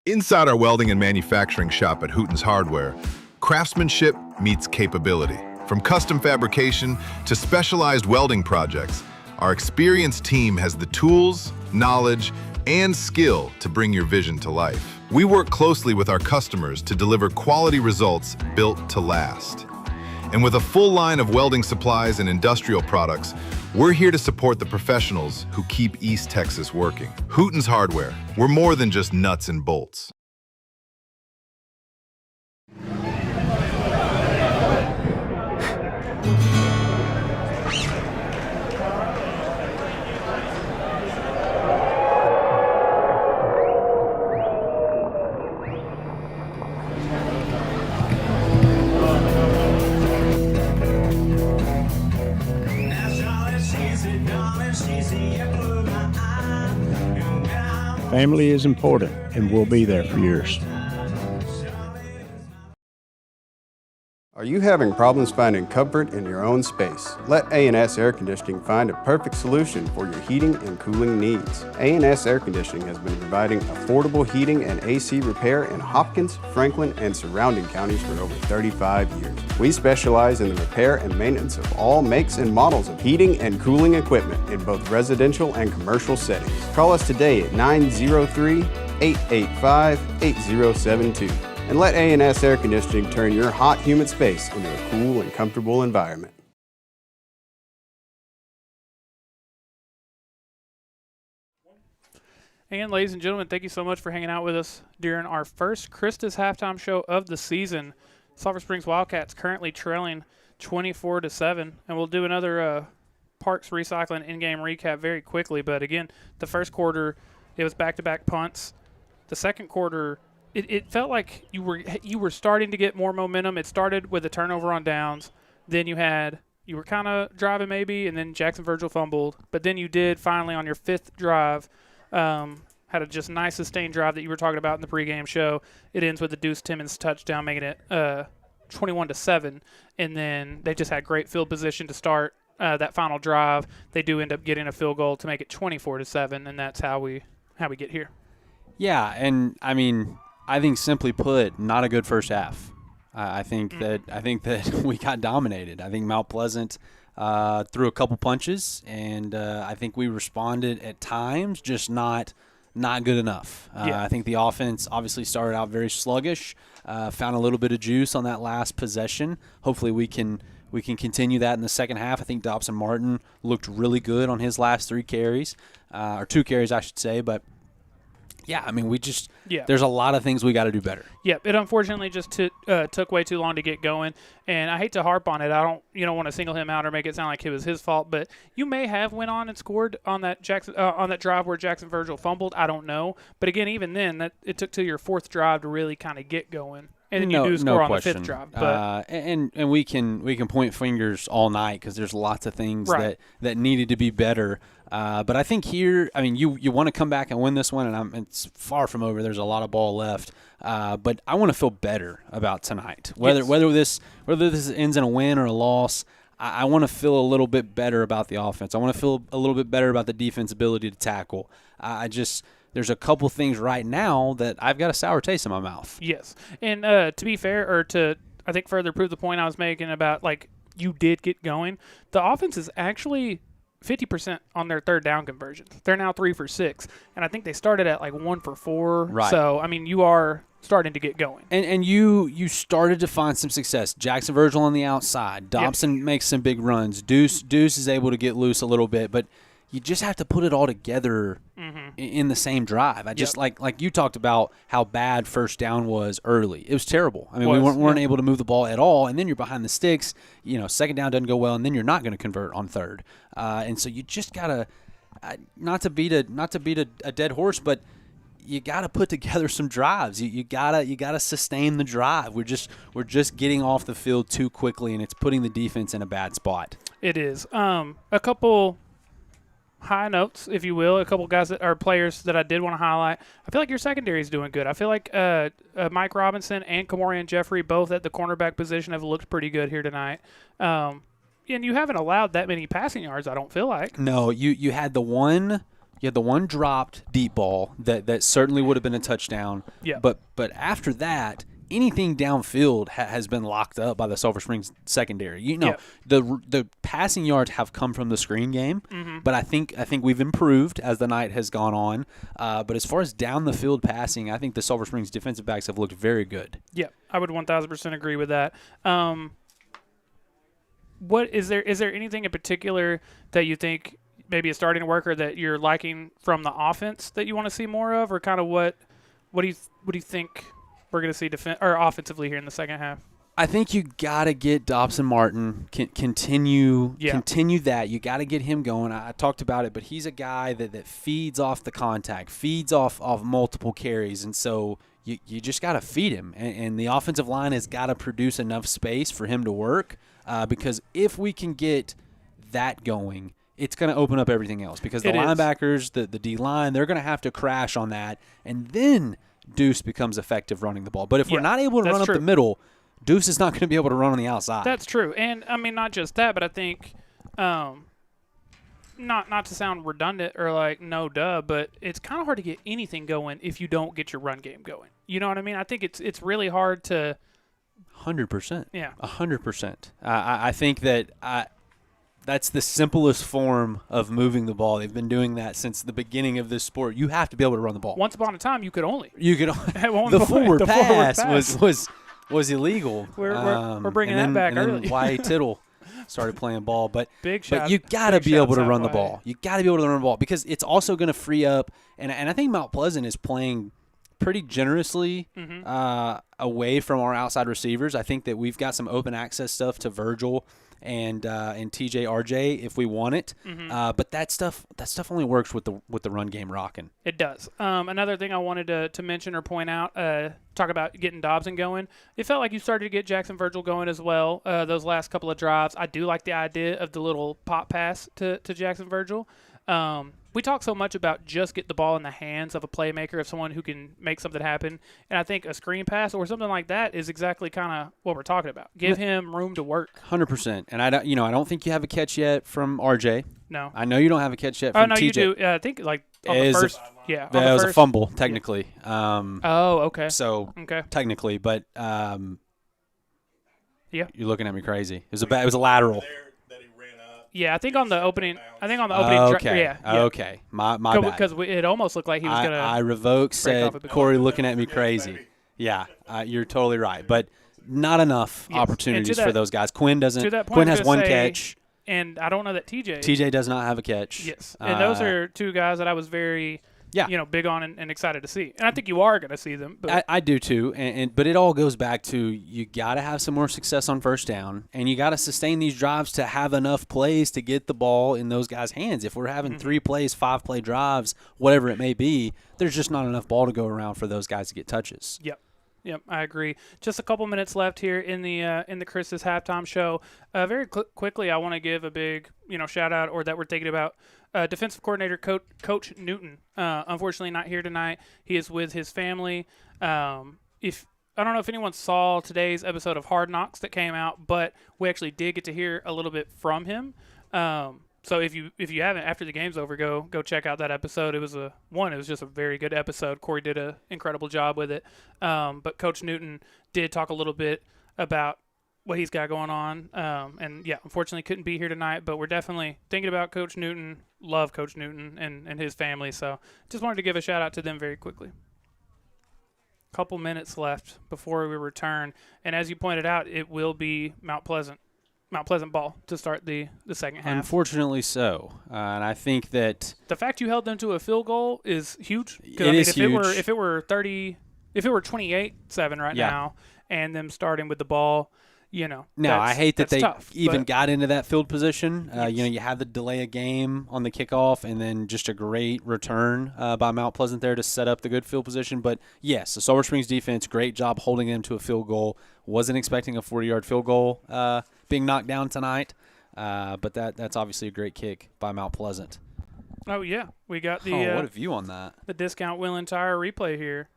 Inside our welding and manufacturing shop at Houghton's Hardware, craftsmanship meets capability. From custom fabrication to specialized welding projects, our experienced team has the tools, knowledge, and skill to bring your vision to life. We work closely with our customers to deliver quality results built to last. And with a full line of welding supplies and industrial products, we're here to support the professionals who keep East Texas working. Houghton's Hardware, we're more than just nuts and bolts. Family is important, and we'll be there for yours. Are you having problems finding comfort in your own space? Let A&S Air Conditioning find a perfect solution for your heating and cooling needs. A&S Air Conditioning has been providing affordable heating and AC repair in Hopkins, Franklin, and surrounding counties for over 35 years. We specialize in the repair and maintenance of all makes and models of heating and cooling equipment in both residential and commercial settings. Call us today at 903-885-8072. And let A&S Air Conditioning turn your hot, humid space into a cool and comfortable environment. And ladies and gentlemen, thank you so much for hanging out with us during our first Christus halftime show of the season. Sulphur Springs Wildcats currently trailing 24-7, and we'll do another Parks Recycling in-game recap very quickly. But again, the first quarter, it was back-to-back punts. The second quarter, it felt like you were starting to get more momentum. It started with a turnover on downs. Then you were kind of driving maybe, and then Jackson Virgil fumbled. But then you did finally on your fifth drive had a just nice sustained drive that you were talking about in the pregame show. It ends with a Deuce Timmons touchdown, making it 21-7. And then they just had great field position to start that final drive. They do end up getting a field goal to make it 24-7, and that's how we get here. Yeah, and I mean, I think simply put, not a good first half. I think that we got dominated. I think Mount Pleasant threw a couple punches, and I think we responded at times, just not good enough. I think the offense obviously started out very sluggish, found a little bit of juice on that last possession. Hopefully we can continue that in the second half. I think Dobson Martin looked really good on his last 3 carries, or 2 carries, I should say, but Yeah, I mean, there's a lot of things we got to do better. Yeah, it unfortunately just took way too long to get going, and I hate to harp on it. I don't want to single him out or make it sound like it was his fault, but you may have went on and scored on that drive where Jackson Virgil fumbled. I don't know, but again, even then, it took to your fourth drive to really kind of get going. And then you do score on the fifth drive. But and we can point fingers all night because there's lots of things that needed to be better. But I think here, I mean, you want to come back and win this one, and it's far from over. There's a lot of ball left. But I want to feel better about tonight. Whether this ends in a win or a loss, I want to feel a little bit better about the offense. I want to feel a little bit better about the defense ability to tackle. There's a couple things right now that I've got a sour taste in my mouth. Yes. And to be fair, or to, I think, further prove the point I was making about, like, you did get going, the offense is actually 50% on their third down conversions. They're now 3 for 6. And I think they started at, like, 1 for 4. Right. So, I mean, you are starting to get going. And you started to find some success. Jackson Virgil on the outside. Dobson makes some big runs. Deuce is able to get loose a little bit. But you just have to put it all together in the same drive. I just like you talked about how bad first down was early. It was terrible. I mean, we weren't able to move the ball at all, and then you're behind the sticks. Second down doesn't go well, and then you're not going to convert on third. And so you just gotta not to beat a dead horse, but you gotta put together some drives. You gotta sustain the drive. We're just getting off the field too quickly, and it's putting the defense in a bad spot. It is. A couple high notes, if you will, a couple guys that are players that I did want to highlight. I feel like your secondary is doing good. I feel like Mike Robinson and Kamorian Jeffrey, both at the cornerback position, have looked pretty good here tonight. And you haven't allowed that many passing yards, I don't feel like. No, you had the one dropped deep ball that certainly would have been a touchdown. Yeah. But after that, anything downfield has been locked up by the Sulphur Springs secondary. The passing yards have come from the screen game, but I think we've improved as the night has gone on. But as far as down the field passing, I think the Sulphur Springs defensive backs have looked very good. Yeah, I would 1,000% agree with that. What is there anything in particular that you think maybe is starting to work or that you're liking from the offense that you want to see more of, or kind of what do you think we're going to see offensively here in the second half? I think you got to get Dobson Martin, continue that. You got to get him going. I talked about it, but he's a guy that feeds off the contact, feeds off multiple carries, and so you just got to feed him. And the offensive line has got to produce enough space for him to work because if we can get that going, it's going to open up everything else because the linebackers, the D-line, they're going to have to crash on that, and then Deuce becomes effective running the ball. But if we're not able to run up the middle, Deuce is not going to be able to run on the outside. That's true. And, I mean, not just that, but I think not to sound redundant or like no duh, but it's kind of hard to get anything going if you don't get your run game going. You know what I mean? I think it's really hard to 100%. Yeah. 100%. I think that that's the simplest form of moving the ball. They've been doing that since the beginning of this sport. You have to be able to run the ball. Once upon a time, you could only. The forward pass was illegal. We're bringing that back early. And then Y.A. Tittle started playing ball. But you got to be able to run the ball. You got to be able to run the ball because it's also going to free up. And I think Mount Pleasant is playing pretty generously away from our outside receivers. I think that we've got some open access stuff to Virgil and TJ RJ if we want it. But that stuff only works with the run game rocking. It does. Another thing I wanted to mention or point out, talk about getting Dobson going. It felt like you started to get Jackson Virgil going as well those last couple of drives. I do like the idea of the little pop pass to Jackson Virgil. We talk so much about just get the ball in the hands of a playmaker, of someone who can make something happen. And I think a screen pass or something like that is exactly kind of what we're talking about. Give him room to work. 100%. And I don't think you have a catch yet from RJ. No. I know you don't have a catch yet from TJ. Oh, no, you do. I think like on the first. It was a fumble, technically. Okay. So, technically, but yeah. You're looking at me crazy. It was a lateral. Yeah, I think on the opening. Okay. Okay. My bad. Because it almost looked like he was going to. I revoke said Corey looking at me crazy. Yeah, you're totally right. But not enough opportunities for those guys. Quinn doesn't. Quinn has one catch. And I don't know that TJ. TJ does not have a catch. Yes. And those are two guys that I was very big on and excited to see. And I think you are going to see them. But I do too. But it all goes back to you got to have some more success on first down, and you got to sustain these drives to have enough plays to get the ball in those guys' hands. If we're having 3 plays, 5-play drives, whatever it may be, there's just not enough ball to go around for those guys to get touches. Yep, I agree. Just a couple minutes left here in the Chris's halftime show. Very quickly, I want to give a big shout out, or that we're thinking about defensive coordinator Coach Newton. Unfortunately, not here tonight. He is with his family. I don't know if anyone saw today's episode of Hard Knocks that came out, but we actually did get to hear a little bit from him. So if you haven't, after the game's over, go check out that episode. It was just a very good episode. Corey did an incredible job with it. But Coach Newton did talk a little bit about what he's got going on. Unfortunately couldn't be here tonight, but we're definitely thinking about Coach Newton. Love Coach Newton and his family. So just wanted to give a shout out to them very quickly. Couple minutes left before we return. And as you pointed out, it will be Mount Pleasant ball to start the second half. Unfortunately so. And I think that the fact you held them to a field goal is huge. It is huge. If it were 28-7 now and them starting with the ball, No, I hate that they tough, even got into that field position. You had the delay of game on the kickoff, and then just a great return by Mount Pleasant there to set up the good field position. But, yes, the Sulphur Springs defense, great job holding them to a field goal. Wasn't expecting a 40-yard field goal being knocked down tonight, but that's obviously a great kick by Mount Pleasant. Oh, yeah. We got the what a view on that. The Discount Wheel and Tire replay here.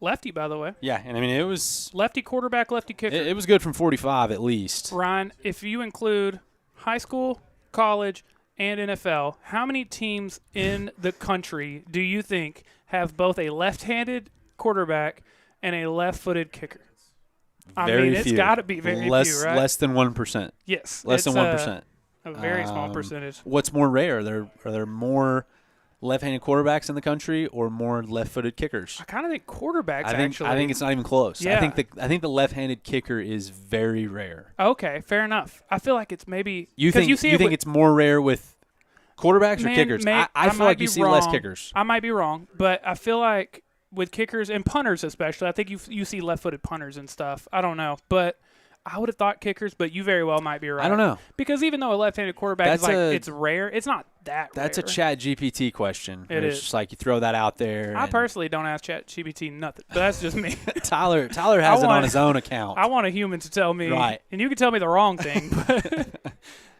Lefty, by the way. Yeah, and I mean, it was lefty quarterback, lefty kicker. It was good from 45 at least. Ryan, if you include high school, college, and NFL, how many teams in the country do you think have both a left-handed quarterback and a left-footed kicker? It's got to be very few, right? Less than 1%. Yes. Less than 1%. A very small percentage. What's more rare? Are there more left-handed quarterbacks in the country or more left-footed kickers? I kind of think quarterbacks, actually. I think it's not even close. Yeah. I think the left-handed kicker is very rare. Okay, fair enough. I feel like it's maybe you think it's more rare with quarterbacks or kickers? I feel like you see less kickers. I might be wrong, but I feel like with kickers and punters especially, I think you see left-footed punters and stuff. I don't know, but I would have thought kickers, but you very well might be right. I don't know. Because even though a left-handed quarterback it's rare, it's not that rare. That's a Chat GPT question. It's just like you throw that out there. I personally don't ask Chat GPT nothing, but that's just me. Tyler has it on his own account. I want a human to tell me. Right. And you can tell me the wrong thing,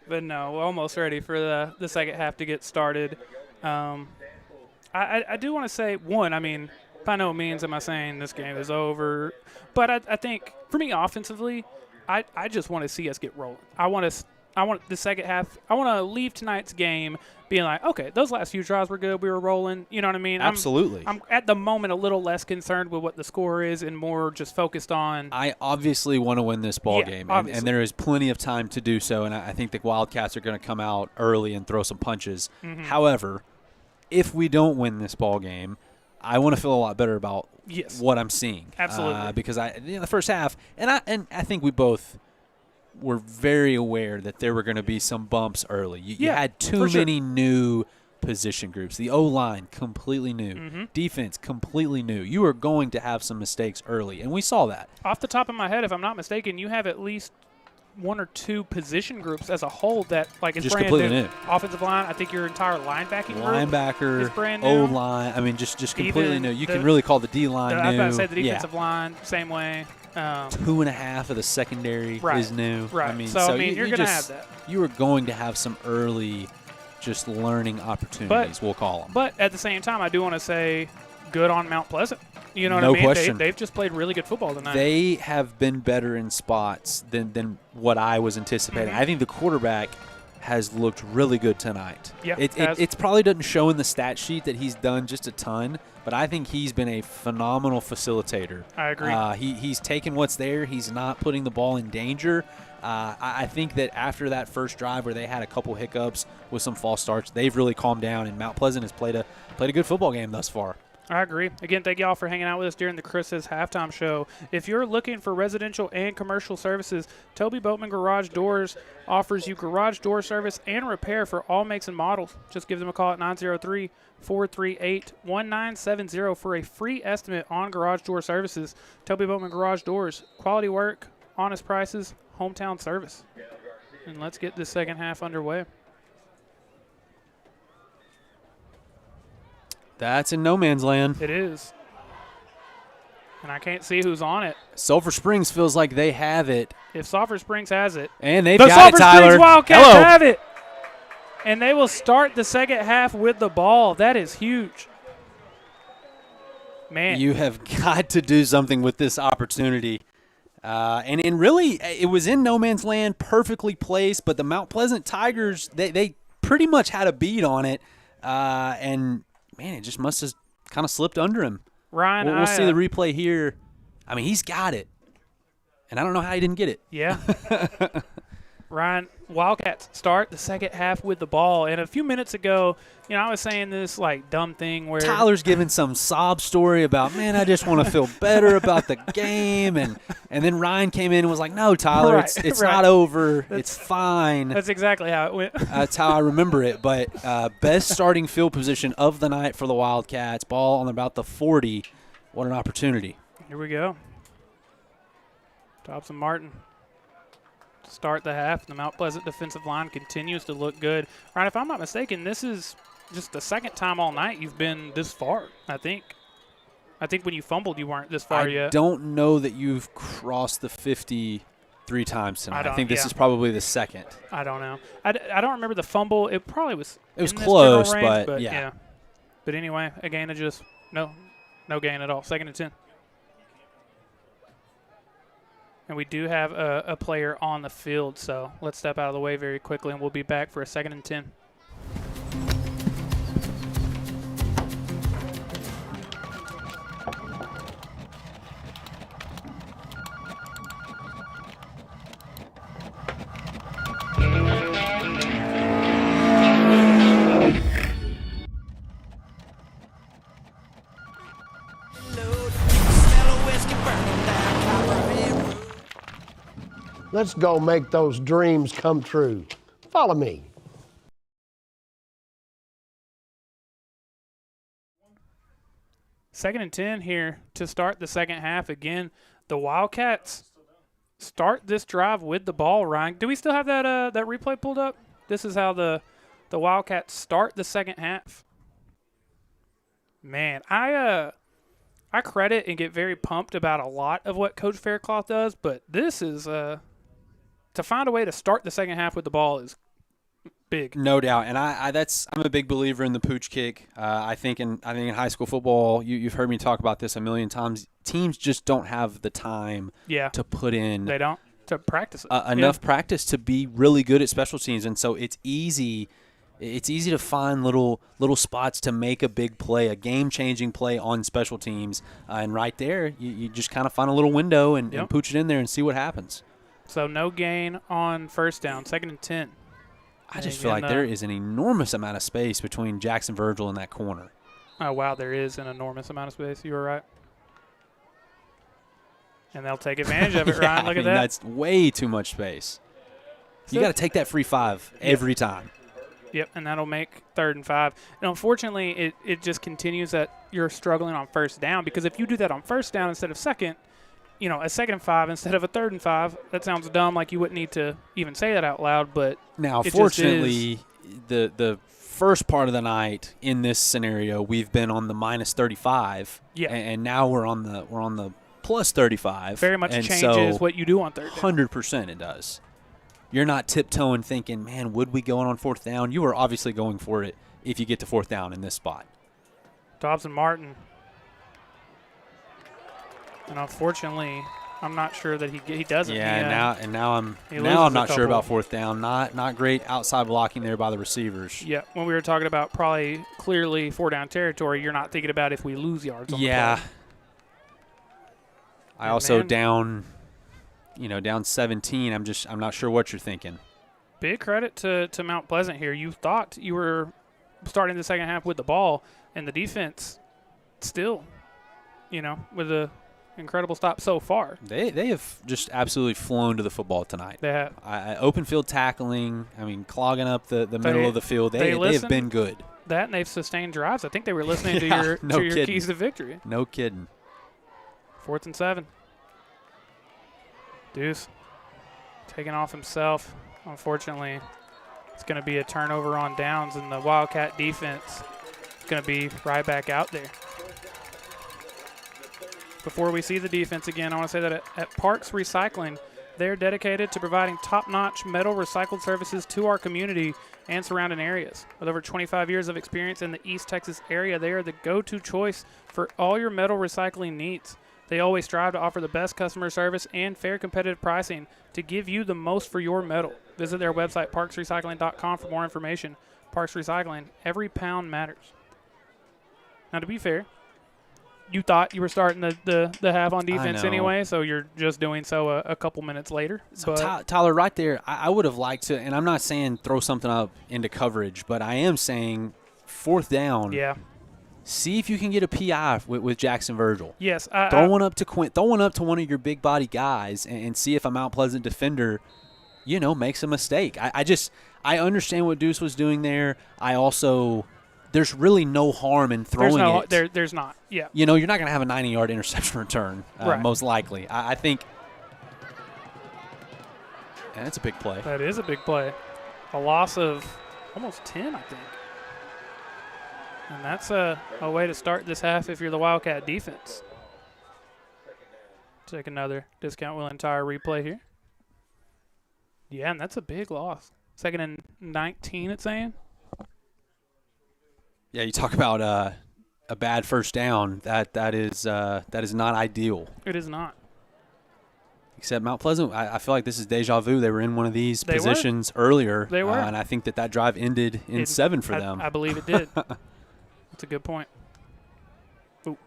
but no, we're almost ready for the second half to get started. I do want to say, by no means am I saying this game is over, but I think for me offensively, I just want to see us get rolling. I want the second half. I want to leave tonight's game being like, okay, those last few drives were good. We were rolling. You know what I mean? Absolutely. I'm at the moment a little less concerned with what the score is and more just focused on. I obviously want to win this ball game, and there is plenty of time to do so. And I think the Wildcats are going to come out early and throw some punches. Mm-hmm. However, if we don't win this ball game, I want to feel a lot better about what I'm seeing. Absolutely. Because the first half, and I think we both were very aware that there were going to be some bumps early. You had too many new position groups. The O-line completely new. Mm-hmm. Defense completely new. You were going to have some mistakes early, and we saw that. Off the top of my head, if I'm not mistaken, you have at least one or two position groups as a whole that is just brand completely new. Offensive line, I think your entire linebacking group is brand new. O-line, just completely new. You can really call the D-line new. I was about to say the defensive line, same way. 2.5 of the secondary is new. Right. So you're going to have that. You are going to have some early just learning opportunities, we'll call them. But at the same time, I do want to say good on Mount Pleasant. You know what I mean? Question. They've just played really good football tonight. They have been better in spots than what I was anticipating. Mm-hmm. I think the quarterback has looked really good tonight. Yeah, it probably doesn't show in the stat sheet that he's done just a ton, but I think he's been a phenomenal facilitator. I agree. He's taken what's there. He's not putting the ball in danger. I think that after that first drive where they had a couple hiccups with some false starts, they've really calmed down, and Mount Pleasant has played a good football game thus far. I agree. Again, thank you all for hanging out with us during the Chris's halftime show. If you're looking for residential and commercial services, Toby Boatman Garage Doors offers you garage door service and repair for all makes and models. Just give them a call at 903-438-1970 for a free estimate on garage door services. Toby Boatman Garage Doors, quality work, honest prices, hometown service. And let's get this second half underway. That's in no man's land. It is. And I can't see who's on it. Sulphur Springs feels like they have it. If Sulphur Springs has it. And they've the got it, Tyler. Sulphur Springs Wildcats Hello. have it. And they will start the second half with the ball. That is huge. Man. You have got to do something with this opportunity. And really, it was in no man's land, perfectly placed, but the Mount Pleasant Tigers, they pretty much had a beat on it. And, man, it just must have kind of slipped under him. Ryan, we'll see the replay here. I mean, he's got it. And I don't know how he didn't get it. Yeah. Ryan, Wildcats start the second half with the ball. And a few minutes ago, I was saying this, dumb thing where Tyler's giving some sob story about, man, I just want to feel better about the game. And then Ryan came in and was like, no, Tyler, right, it's right. not over. It's fine. That's exactly how it went. That's how I remember it. But best starting field position of the night for the Wildcats. Ball on about the 40. What an opportunity. Here we go. Dobson Martin. Start the half. The Mount Pleasant defensive line continues to look good. Ryan, if I'm not mistaken, this is just the second time all night you've been this far, I think. I think when you fumbled, you weren't this far yet. I don't know that you've crossed the 50 3 times tonight. I think this is probably the second. I don't know. I don't remember the fumble. It probably was. It was close, range, but yeah. But anyway, a gain of just no gain at all. 2nd and 10. And we do have a player on the field, so let's step out of the way very quickly, and we'll be back for a 2nd and 10. Let's go make those dreams come true. Follow me. Second and 10 here to start the second half. Again, the Wildcats start this drive with the ball, Ryan. Do we still have that replay pulled up? This is how the Wildcats start the second half. Man, I credit and get very pumped about a lot of what Coach Faircloth does, but this is to find a way to start the second half with the ball is big. No doubt, and I'm a big believer in the pooch kick. I think in high school football, you've heard me talk about this a million times. Teams just don't have the time to put in. They don't to practice it. Enough practice to be really good at special teams, and so it's easy. It's easy to find little spots to make a big play, a game-changing play on special teams, and right there, you just kind of find a little window and pooch it in there and see what happens. So no gain on first down, 2nd and 10. I just feel like there is an enormous amount of space between Jackson Virgil and that corner. Oh, wow, there is an enormous amount of space. You were right. And they'll take advantage of it, Ryan. Look at that. That's way too much space. You got to take that free 5 every time. Yep, and that'll make 3rd and 5. And unfortunately, it just continues that you're struggling on first down, because if you do that on first down instead of second, a 2nd and 5 instead of a 3rd and 5, that sounds dumb, like you wouldn't need to even say that out loud. But now, fortunately, the first part of the night in this scenario, we've been on the minus 35, and now we're on the plus 35. Very much and changes what you do on 3rd down. 100% it does. You're not tiptoeing thinking, man, would we go on 4th down? You are obviously going for it if you get to 4th down in this spot. Dobson Martin. And unfortunately, I'm not sure that he doesn't. Yeah, now I'm not sure about 4th down. Not great outside blocking there by the receivers. Yeah, when we were talking about probably clearly 4-down territory, you're not thinking about if we lose yards on the play. I also down 17. I'm not sure what you're thinking. Big credit to Mount Pleasant here. You thought you were starting the second half with the ball, and the defense still, with a incredible stop so far. They have just absolutely flown to the football tonight. They have. Open field tackling, clogging up the middle of the field. They have been good. That, and they've sustained drives. I think they were listening to your keys to victory. No kidding. 4th and 7. Deuce taking off himself. Unfortunately, it's going to be a turnover on downs, and the Wildcat defense is going to be right back out there. Before we see the defense again, I want to say that at Parks Recycling, they're dedicated to providing top-notch metal recycled services to our community and surrounding areas. With over 25 years of experience in the East Texas area, they are the go-to choice for all your metal recycling needs. They always strive to offer the best customer service and fair competitive pricing to give you the most for your metal. Visit their website, parksrecycling.com, for more information. Parks Recycling, every pound matters. Now, to be fair, you thought you were starting the half on defense anyway, so you're just doing so a couple minutes later. So Tyler, right there, I would have liked to, and I'm not saying throw something up into coverage, but I am saying 4th down. Yeah. See if you can get a PI with Jackson Virgil. Yes. Throw one up to Quint. Throw one up to one of your big body guys and see if a Mount Pleasant defender, makes a mistake. I understand what Deuce was doing there. I also – there's really no harm in throwing it. There's not, yeah. You're not going to have a 90-yard interception return, most likely. I think – and it's a big play. That is a big play. A loss of almost 10, I think. And that's a way to start this half if you're the Wildcat defense. Take another discount Willing Tire replay here. Yeah, and that's a big loss. 2nd and 19, it's saying. Yeah, you talk about a bad first down. That is not ideal. It is not. Except Mount Pleasant, I feel like this is deja vu. They were in one of these positions earlier. They were. And I think that drive ended in 7 for them. I believe it did. That's a good point. Ooh.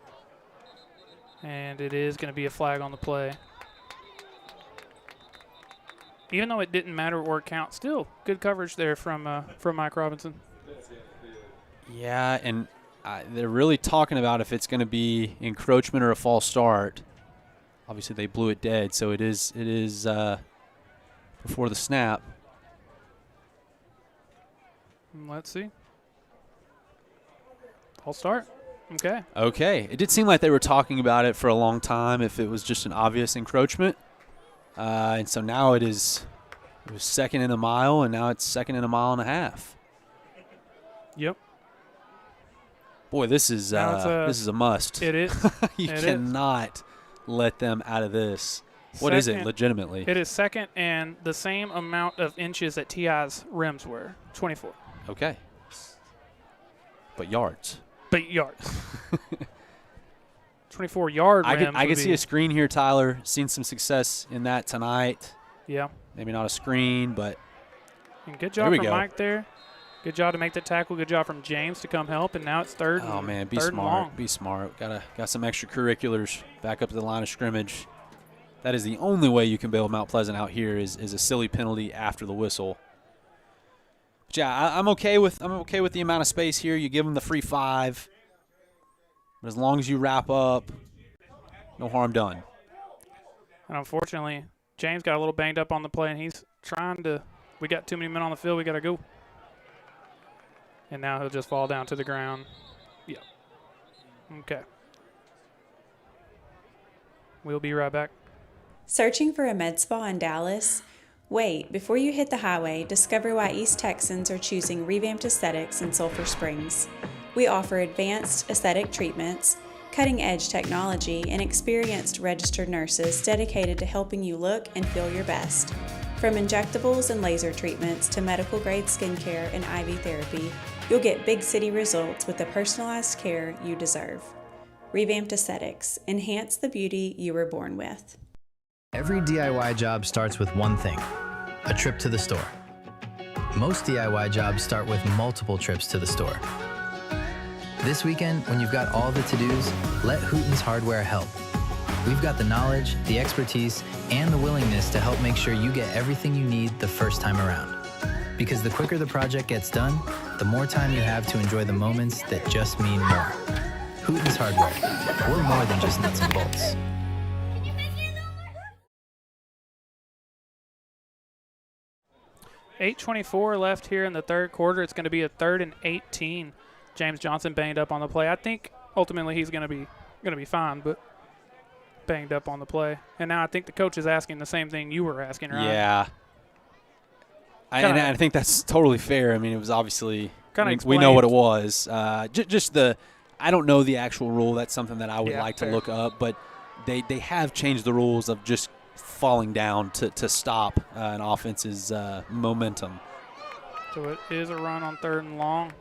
And it is going to be a flag on the play. Even though it didn't matter or count, still good coverage there from Mike Robinson. Yeah, and they're really talking about if it's going to be encroachment or a false start. Obviously, they blew it dead, so it is before the snap. Let's see. False start. Okay. Okay. It did seem like they were talking about it for a long time if it was just an obvious encroachment. And so now it was 2nd and a mile, and now it's 2nd and a mile and a half. Yep. Boy, this is a must. It is. You cannot let them out of this. What is it, legitimately? It is 2nd and the same amount of inches that T.I.'s rims were, 24. Okay. But yards. 24-yard rims. I could see a screen here, Tyler. Seen some success in that tonight. Yeah. Maybe not a screen, but and good job from Mike there. Good job to make the tackle. Good job from James to come help, and now it's third. Oh man, be smart. Long. Be smart. Got some extracurriculars back up to the line of scrimmage. That is the only way you can bail Mount Pleasant out here is a silly penalty after the whistle. But yeah, I'm okay with the amount of space here. You give them the free 5, but as long as you wrap up, no harm done. And unfortunately, James got a little banged up on the play, and he's trying to. We got too many men on the field. We got to go. And now he'll just fall down to the ground. Yeah. Okay. We'll be right back. Searching for a med spa in Dallas? Wait, before you hit the highway, discover why East Texans are choosing Revamped Aesthetics in Sulphur Springs. We offer advanced aesthetic treatments, cutting-edge technology, and experienced registered nurses dedicated to helping you look and feel your best. From injectables and laser treatments to medical-grade skincare and IV therapy, you'll get big city results with the personalized care you deserve. Revamped Aesthetics. Enhance the beauty you were born with. Every DIY job starts with one thing, a trip to the store. Most DIY jobs start with multiple trips to the store. This weekend, when you've got all the to-dos, let Hooten's Hardware help. We've got the knowledge, the expertise, and the willingness to help make sure you get everything you need the first time around. Because the quicker the project gets done, the more time you have to enjoy the moments that just mean more. Hooten's Hardware. We're more than just nuts and bolts. .8:24 left here in the third quarter. It's going to be a 3rd and 18. James Johnson banged up on the play. I think ultimately he's going to be fine, but banged up on the play. And now I think the coach is asking the same thing you were asking, right? Yeah. I think that's totally fair. I mean, it was obviously we know what it was. Just I don't know the actual rule. That's something that I would like to look up. But they have changed the rules of just falling down to stop an offense's momentum. So it is a run on 3rd and long.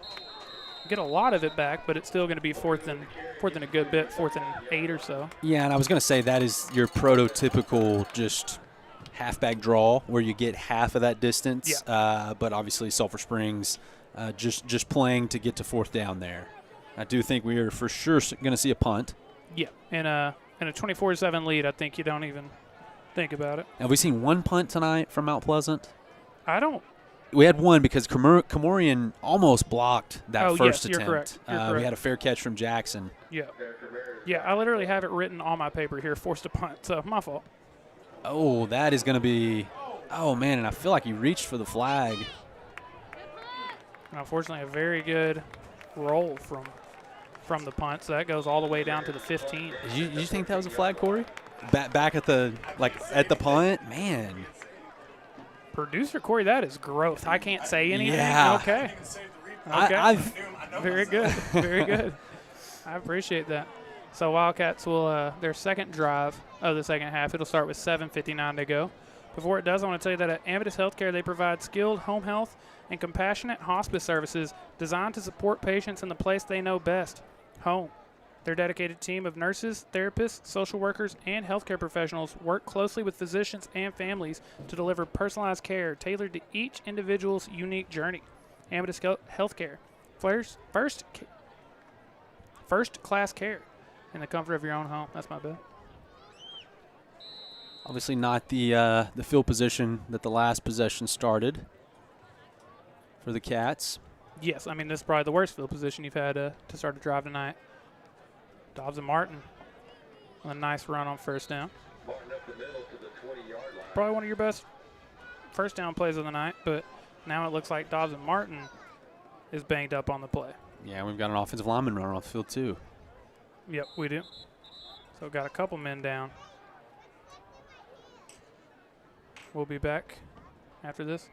Get a lot of it back, but it's still going to be fourth and a good bit, 4th and 8 or so. Yeah, and I was going to say that is your prototypical just halfback draw where you get half of that distance. Yeah. But obviously Sulphur Springs just playing to get to 4th down there. I do think we are for sure going to see a punt. Yeah, in a 24-7 lead, I think you don't even think about it. Have we seen one punt tonight from Mount Pleasant? I don't. We had one because Comorian almost blocked that first attempt. You're correct. We had a fair catch from Jackson. Yeah. Yeah, I literally have it written on my paper here, forced to punt, so my fault. Oh, that is going to be – oh, man, and I feel like he reached for the flag. And unfortunately, a very good roll from the punt, so that goes all the way down to the 15. Did you think that was a flag, Corey? Back at the punt? Man. Producer Corey, that is growth. I can't say anything. Yeah. Okay. Very good. Very good. I appreciate that. So Wildcats will their second drive of the second half. It'll start with 7:59 to go. Before it does, I want to tell you that at Amadeus Healthcare, they provide skilled home health and compassionate hospice services designed to support patients in the place they know best, home. Their dedicated team of nurses, therapists, social workers, and healthcare professionals work closely with physicians and families to deliver personalized care tailored to each individual's unique journey. Amadeus Healthcare, first-class care in the comfort of your own home. That's my bet. Obviously not the field position that the last possession started for the Cats. Yes, I mean, this is probably the worst field position you've had to start a drive tonight. Dobbs and Martin with a nice run on first down. Probably one of your best first down plays of the night, but now it looks like Dobbs and Martin is banged up on the play. Yeah, we've got an offensive lineman running off the field too. Yep, we do. So got a couple men down. We'll be back after this.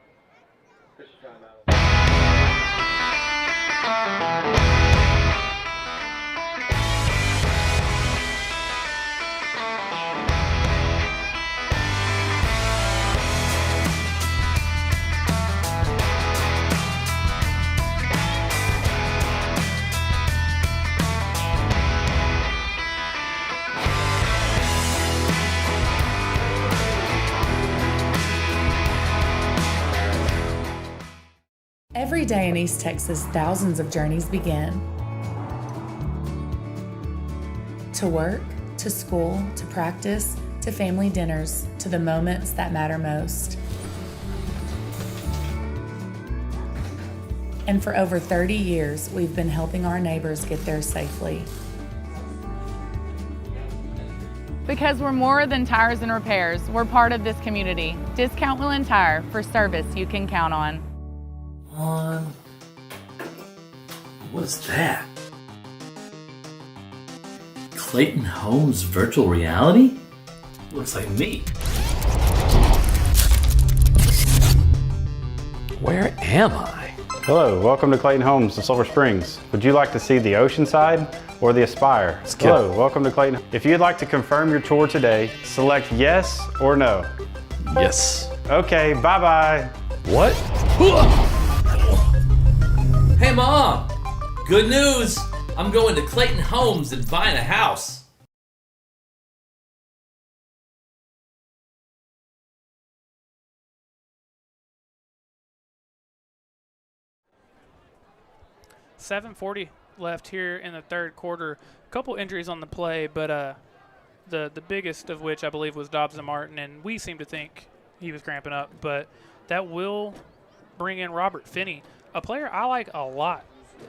Every day in East Texas, thousands of journeys begin. To work, to school, to practice, to family dinners, to the moments that matter most. And for over 30 years, we've been helping our neighbors get there safely. Because we're more than tires and repairs, we're part of this community. Discount Wheel and Tire for service you can count on. What's that? Clayton Homes virtual reality? Looks like me. Where am I? Hello, welcome to Clayton Homes in Sulphur Springs. Would you like to see the ocean side or the Aspire? Hello, welcome to Clayton. If you'd like to confirm your tour today, select yes or no. Yes. Okay, bye-bye. What? Hey, Mom! Good news! I'm going to Clayton Homes and buying a house. $7:40 left here in the third quarter. A couple injuries on the play, but the biggest of which I believe was Dobbs and Martin, and we seem to think he was cramping up, but that will bring in Robert Finney, a player I like a lot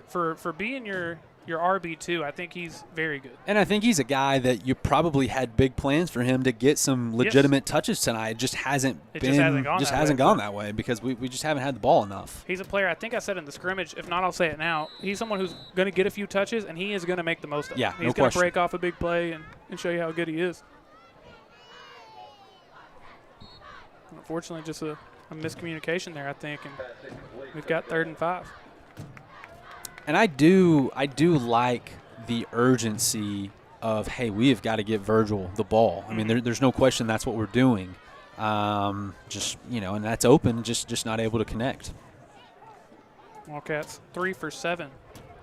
for being your your RB2. I think he's very good. And I think he's a guy that you probably had big plans for him to get some legitimate touches tonight. It just hasn't gone that way because we just haven't had the ball enough. He's a player, I think I said in the scrimmage, if not I'll say it now, he's someone who's going to get a few touches, and he is going to make the most of it. Yeah, he's going to break off a big play and show you how good he is. Unfortunately, just a miscommunication there, I think, and we've got 3rd and 5. And I do like the urgency of, hey, we have got to get Virgil the ball. I mean, there's no question that's what we're doing. Just, and that's open, just not able to connect. Wildcats 3 for 7.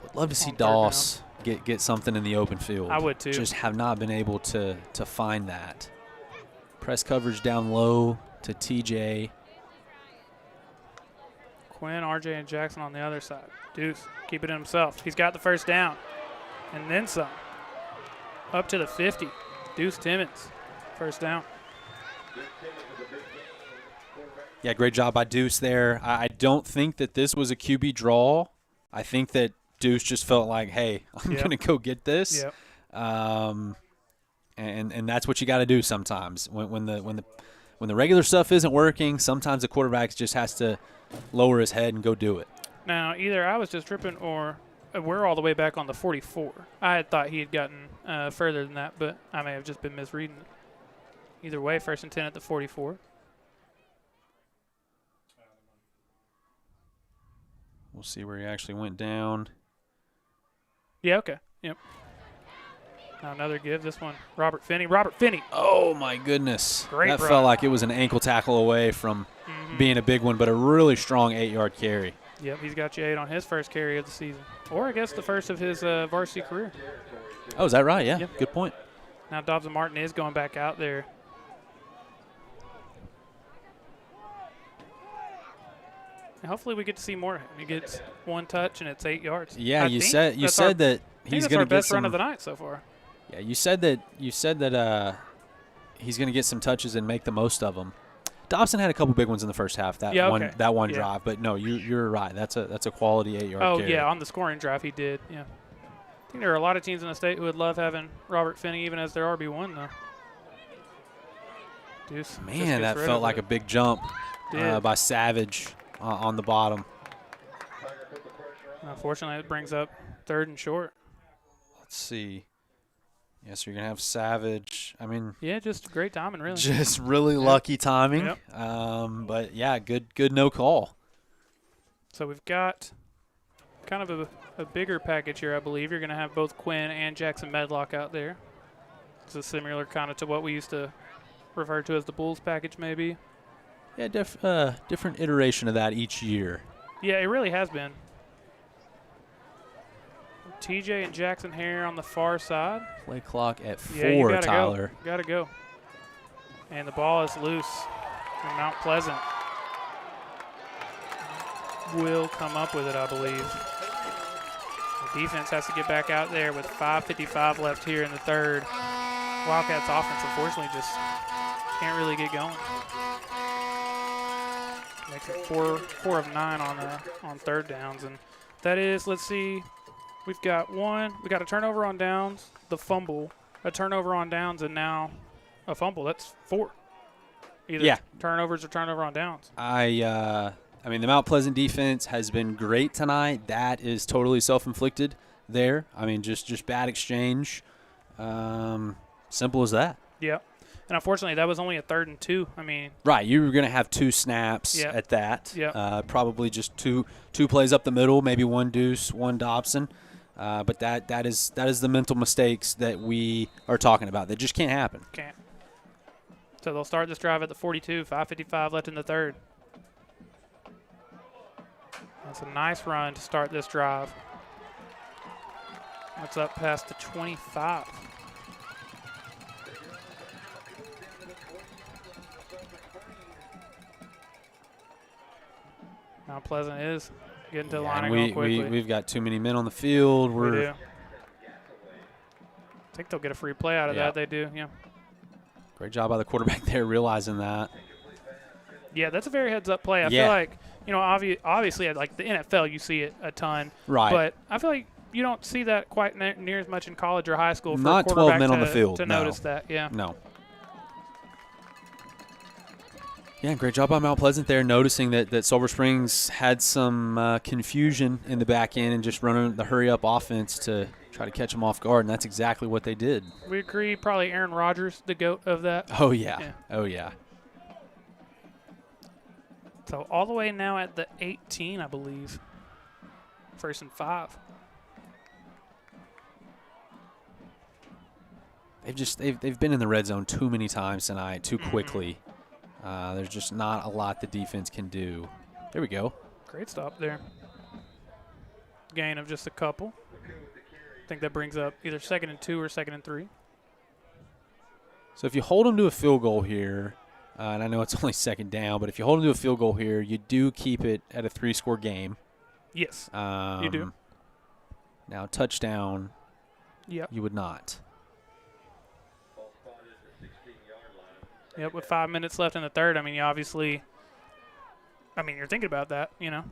Would love to see Doss get something in the open field. I would too. Just have not been able to find that. Press coverage down low to TJ. Quinn, RJ, and Jackson on the other side. Deuce, keep it in himself. He's got the first down. And then some. Up to the 50. Deuce Timmons, first down. Yeah, great job by Deuce there. I don't think that this was a QB draw. I think that Deuce just felt like, hey, I'm going to go get this. Yep. And that's what you got to do sometimes. When the regular stuff isn't working, sometimes the quarterback just has to lower his head and go do it. Now, either I was just tripping or we're all the way back on the 44. I had thought he had gotten further than that, but I may have just been misreading it. Either way, 1st and 10 at the 44. We'll see where he actually went down. Yeah, okay. Yep. Now another give. This one, Robert Finney. Robert Finney. Oh, my goodness. Great That run. felt like it was an ankle tackle away from being a big one, but a really strong 8-yard carry. Yep, he's got you 8 on his first carry of the season. Or I guess the first of his varsity career. Oh, is that right? Yeah, Yep. Good point. Now Dobson Martin is going back out there. And hopefully we get to see more of him. He gets 1 touch and it's 8 yards. Yeah, you said that he's going to get best some run of the night so far. Yeah, you said that he's going to get some touches and make the most of them. Dobson had a couple big ones in the first half. That one drive, but no, you're right. That's a quality 8-yard carry. Oh yeah, on the scoring drive he did. Yeah, I think there are a lot of teams in the state who would love having Robert Finney even as their RB1 though. Deuce Man, that felt like a big jump by Savage on the bottom. Unfortunately, it brings up 3rd and short. Let's see. Yes, you're going to have Savage. I mean, yeah, just great timing, really. Just really lucky timing. Yep. But yeah, good no call. So we've got kind of a bigger package here, I believe. You're going to have both Quinn and Jackson Medlock out there. It's a similar kind of to what we used to refer to as the Bulls package, maybe. Yeah, different iteration of that each year. Yeah, it really has been. TJ and Jackson Hare on the far side. Play clock at 4, yeah, you gotta Tyler. Go. Gotta go. And the ball is loose. And Mount Pleasant will come up with it, I believe. The defense has to get back out there with 5:55 left here in the 3rd. Wildcats offense, unfortunately, just can't really get going. Makes it 4 of 9 on 3rd downs. And that is, let's see, we've got a turnover on downs, the fumble, a turnover on downs, and now a fumble. That's 4. Either turnovers or turnover on downs. I mean, the Mount Pleasant defense has been great tonight. That is totally self-inflicted there. I mean, just bad exchange. Simple as that. Yeah. And unfortunately, that was only a 3rd and 2. I mean, right, you were going to have 2 snaps at that. Yeah. Probably just two plays up the middle, maybe 1 Deuce, 1 Dobson. But that is the mental mistakes that we are talking about. That just can't happen. Can't. So they'll start this drive at the 42, 5:55 left in the 3rd. That's a nice run to start this drive. That's up past the 25. Mount Pleasant is getting to the line and going quickly. We've got too many men on the field. We do. I think they'll get a free play out of that. They do, yeah. Great job by the quarterback there realizing that. Yeah, that's a very heads-up play. I feel like, obviously, like the NFL, you see it a ton. Right. But I feel like you don't see that quite near as much in college or high school for Not a quarterback 12 men on the field. to No. notice that. Yeah. No. Yeah, great job by Mount Pleasant there, noticing that Sulphur Springs had some confusion in the back end and just running the hurry-up offense to try to catch them off guard, and that's exactly what they did. We agree, probably Aaron Rodgers, the GOAT of that. Oh, yeah. Oh, yeah. So all the way now at the 18, I believe. 1st and 5. They've been in the red zone too many times tonight, too quickly. There's just not a lot the defense can do. There we go. Great stop there. Gain of just a couple. I think that brings up either 2nd and 2 or 2nd and 3. So if you hold them to a field goal here, and I know it's only 2nd down, but if you hold them to a field goal here, you do keep it at a 3-score game. Yes, you do. Now, touchdown, yep. You would not. Yep, with 5 minutes left in the third, I mean, you're thinking about that, You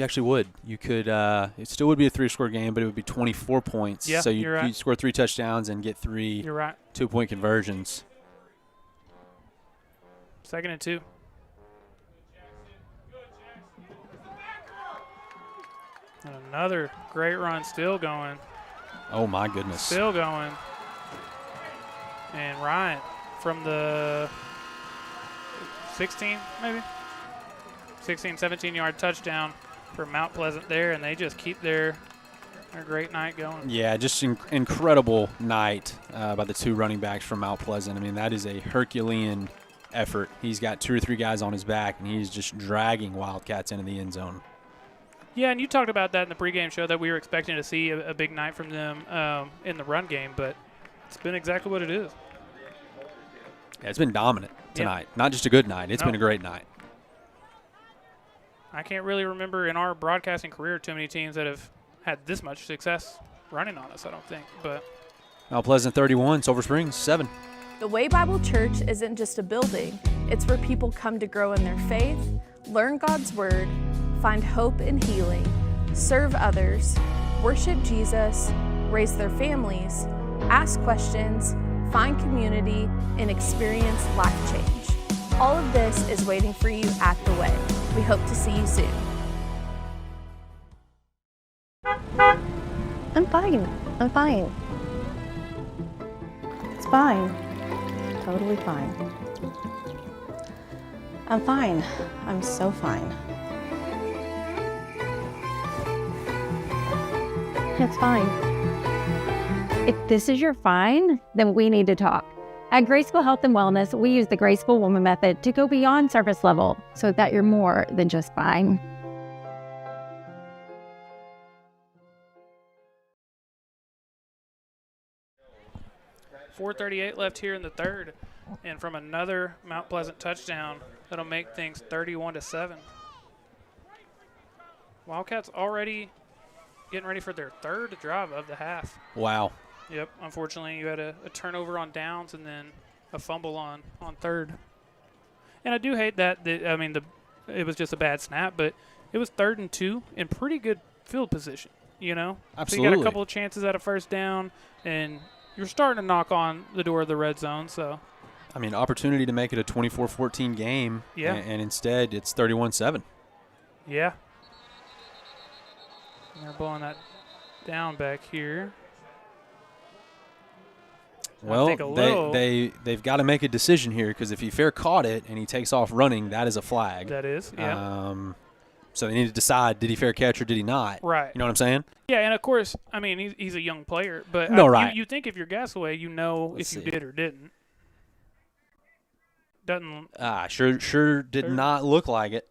actually would. You could. It still would be a 3-score game, but it would be 24 points. Yeah, so you're right. you'd score 3 touchdowns and get 3 You're right. 2-point conversions. 2nd and 2. And another great run still going. Oh, my goodness. Still going. And Ryan from the 16, maybe? 16, 17-yard touchdown for Mount Pleasant there, and they just keep their great night going. Yeah, just incredible night by the 2 running backs from Mount Pleasant. I mean, that is a Herculean effort. He's got 2 or 3 guys on his back, and he's just dragging Wildcats into the end zone. Yeah, and you talked about that in the pregame show that we were expecting to see a big night from them in the run game, but it's been exactly what it is. Yeah, it's been dominant tonight. Yeah. Not just a good night. It's been a great night. I can't really remember in our broadcasting career too many teams that have had this much success running on us, I don't think. But Mount Pleasant 31, Sulphur Springs 7. The Way Bible Church isn't just a building. It's where people come to grow in their faith, learn God's Word, find hope and healing, serve others, worship Jesus, raise their families, ask questions, find community, and experience life change. All of this is waiting for you at The Way. We hope to see you soon. I'm fine. I'm fine. It's fine. Totally fine. I'm fine. I'm so fine. It's fine. If this is your fine, then we need to talk. At Graceful Health and Wellness, we use the Graceful Woman method to go beyond surface level so that you're more than just fine. .438 left here in the third, and from another Mount Pleasant touchdown, that'll make things 31-7. Wildcats already getting ready for their third drive of the half. Wow. Yep, unfortunately you had a turnover on downs and then a fumble on third. And I do hate that, it was just a bad snap, but it was 3rd and 2 in pretty good field position, Absolutely. So you got a couple of chances at a first down, and you're starting to knock on the door of the red zone, so. Opportunity to make it a 24-14 game, yeah. And instead it's 31-7. Yeah. And they're blowing that down back here. Well, they've got to make a decision here, because if he fair caught it and he takes off running, that is a flag. That is, yeah. So they need to decide, did he fair catch or did he not? Right. You know what I'm saying? Yeah, and of course, he's a young player, but right. You think if you're Gasaway, if you did or didn't. Doesn't. Sure did not look like it.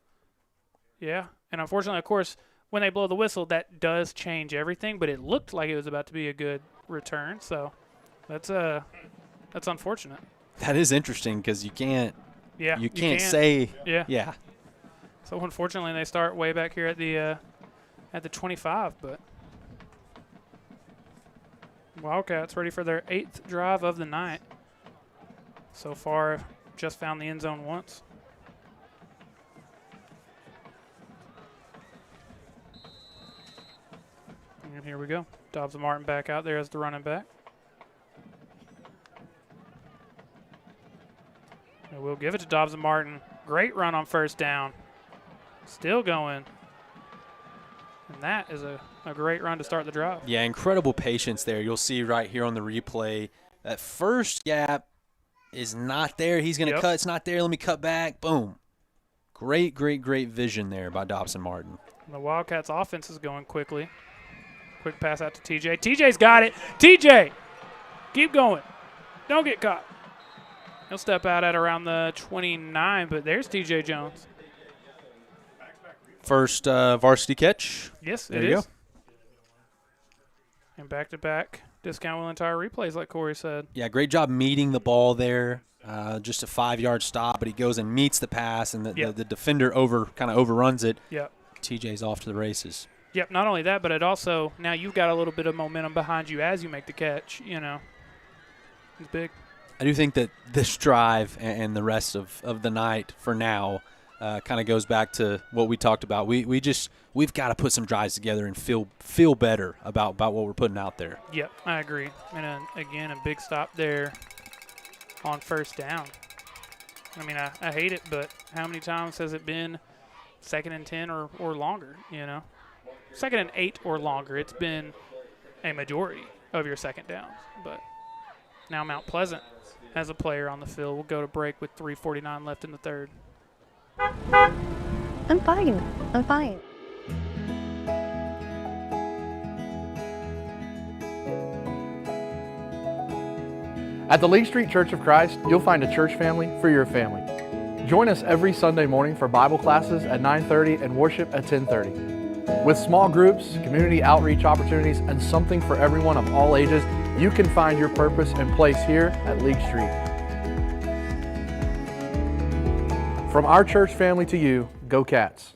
Yeah, and unfortunately, of course, when they blow the whistle, that does change everything, but it looked like it was about to be a good return, so that's unfortunate. That is interesting, because you can't say. Yeah. So unfortunately, they start way back here at the 25, but Wildcats ready for their 8th drive of the night. So far, just found the end zone once. Here we go. Dobbs and Martin back out there as the running back. And we'll give it to Dobbs and Martin. Great run on first down. Still going. And that is a great run to start the drive. Yeah, incredible patience there. You'll see right here on the replay. That first gap is not there. He's going to cut. It's not there. Let me cut back. Boom. Great, great, great vision there by Dobbs and Martin. The Wildcats offense is going quickly. Quick pass out to TJ. TJ's got it. TJ, keep going. Don't get caught. He'll step out at around the 29, but there's TJ Jones. First varsity catch. Yes, there it you is. go. And back-to-back discount will entire replays, like Corey said. Yeah, great job meeting the ball there. Just a 5-yard stop, but he goes and meets the pass, and the defender kind of overruns it. Yep. TJ's off to the races. Yep, not only that, but it also, now you've got a little bit of momentum behind you as you make the catch, you know. It's big. I do think that this drive and the rest of the night for now kind of goes back to what we talked about. We've got to put some drives together and feel better about what we're putting out there. Yep, I agree. And again, a big stop there on first down. I mean, I hate it, but how many times has it been 2nd and 10 or longer, you know? 2nd and 8 or longer. It's been a majority of your second downs. But now Mount Pleasant has a player on the field. We'll go to break with 3:49 left in the third. I'm fine. I'm fine. At the Lake Street Church of Christ, you'll find a church family for your family. Join us every Sunday morning for Bible classes at 9:30 and worship at 10:30. With small groups, community outreach opportunities, and something for everyone of all ages, you can find your purpose and place here at Lake Street. From our church family to you, go Cats.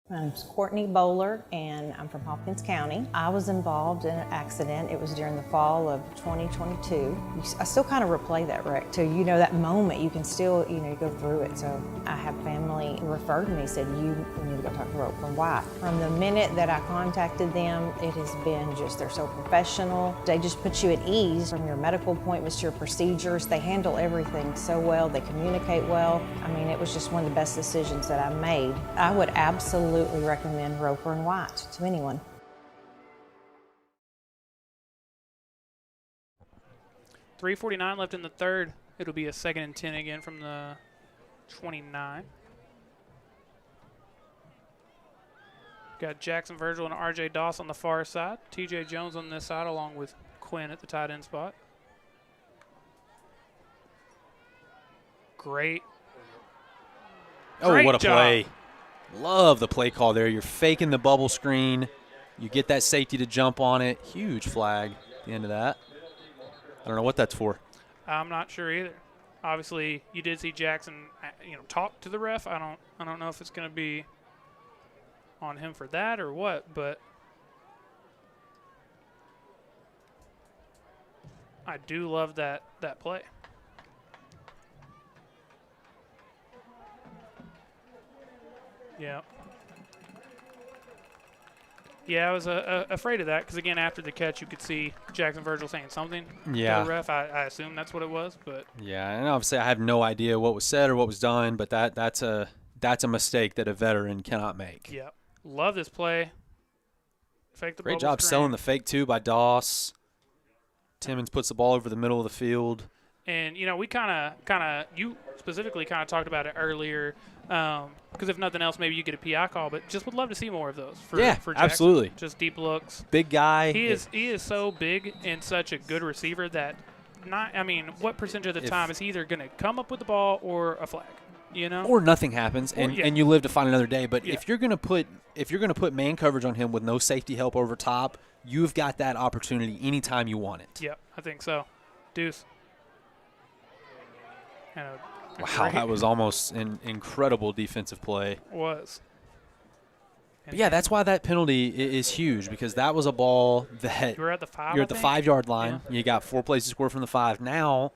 My name's Courtney Bowler, and I'm from Hopkins County. I was involved in an accident. It was during the fall of 2022. I still kind of replay that wreck too. You know, that moment, you can still, you go through it. So I have family who referred to me, said, you need to go talk to Roper and White. From the minute that I contacted them, it has been just, they're so professional. They just put you at ease from your medical appointments to your procedures. They handle everything so well. They communicate well. I mean, it was just one of the best decisions that I made. I would absolutely recommend Roper and White to anyone. $3:49 left in the third. It'll be a 2nd and 10 again from the 29. Got Jackson Virgil and RJ Doss on the far side. TJ Jones on this side along with Quinn at the tight end spot. Great. Oh, what a job. play. Love the play call there. You're faking the bubble screen. You get that safety to jump on it. Huge flag at the end of that. I don't know what that's for. I'm not sure either. Obviously, you did see Jackson, talk to the ref. I don't know if it's going to be on him for that or what, but I do love that play. Yeah. Yeah, I was afraid of that because, again, after the catch, you could see Jackson Virgil saying something to the ref. I assume that's what it was, but yeah, and obviously I have no idea what was said or what was done, but that's a mistake that a veteran cannot make. Yeah, love this play. Fake the Great bubble job screen. selling the fake too by Doss. Timmons puts the ball over the middle of the field. And we you specifically talked about it earlier. Because if nothing else, maybe you get a PI call, but just would love to see more of those. For Jackson. Absolutely. Just deep looks. Big guy. He is so big and such a good receiver that what percentage of the time is he either going to come up with the ball or a flag? Or nothing happens, and you live to find another day. But Yeah. if you're gonna put man coverage on him with no safety help over top, you've got that opportunity anytime you want it. Yep, I think so. Deuce. Wow, that was almost an incredible defensive play. Was. But yeah, that's why that penalty is huge, because that was a ball that you're at the 5. You're at the 5-yard line. Yeah. You got 4 plays to score from the 5. Now,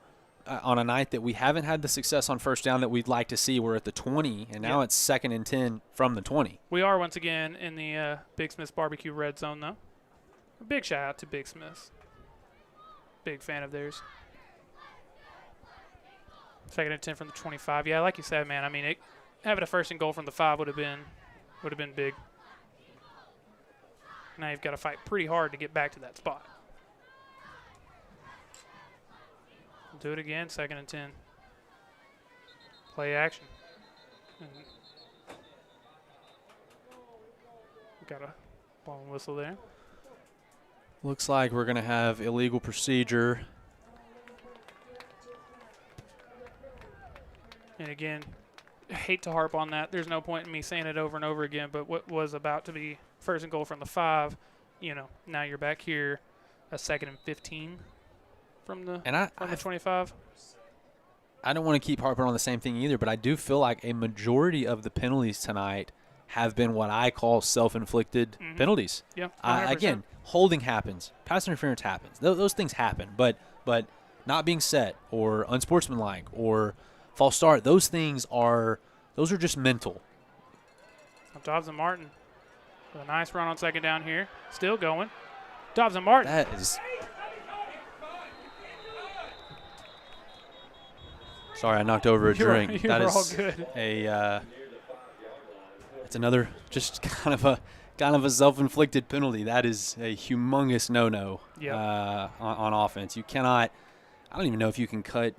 on a night that we haven't had the success on first down that we'd like to see, we're at the 20, and now it's 2nd and 10 from the 20. We are once again in the Big Smith's Barbecue red zone, though. A big shout out to Big Smiths. Big fan of theirs. 2nd and 10 from the 25. Yeah, like you said, man. I mean, having a 1st and goal from the 5 would have been big. Now you've got to fight pretty hard to get back to that spot. Do it again. 2nd and 10. Play action. Got a ball and whistle there. Looks like we're going to have illegal procedure. And again, I hate to harp on that. There's no point in me saying it over and over again, but what was about to be 1st and goal from the 5, now you're back here, a 2nd and 15 from the 25. I don't want to keep harping on the same thing either, but I do feel like a majority of the penalties tonight have been what I call self-inflicted penalties. Yeah, again, holding happens, pass interference happens. Those things happen, but not being set or unsportsmanlike or false start, those are just mental. Dobbs and Martin with a nice run on 2nd down here. Still going. Dobbs and Martin. That is. Sorry, I knocked over a drink. That is all good. It's another just kind of a self-inflicted penalty. That is a humongous no-no on offense. You cannot. I don't even know if you can cut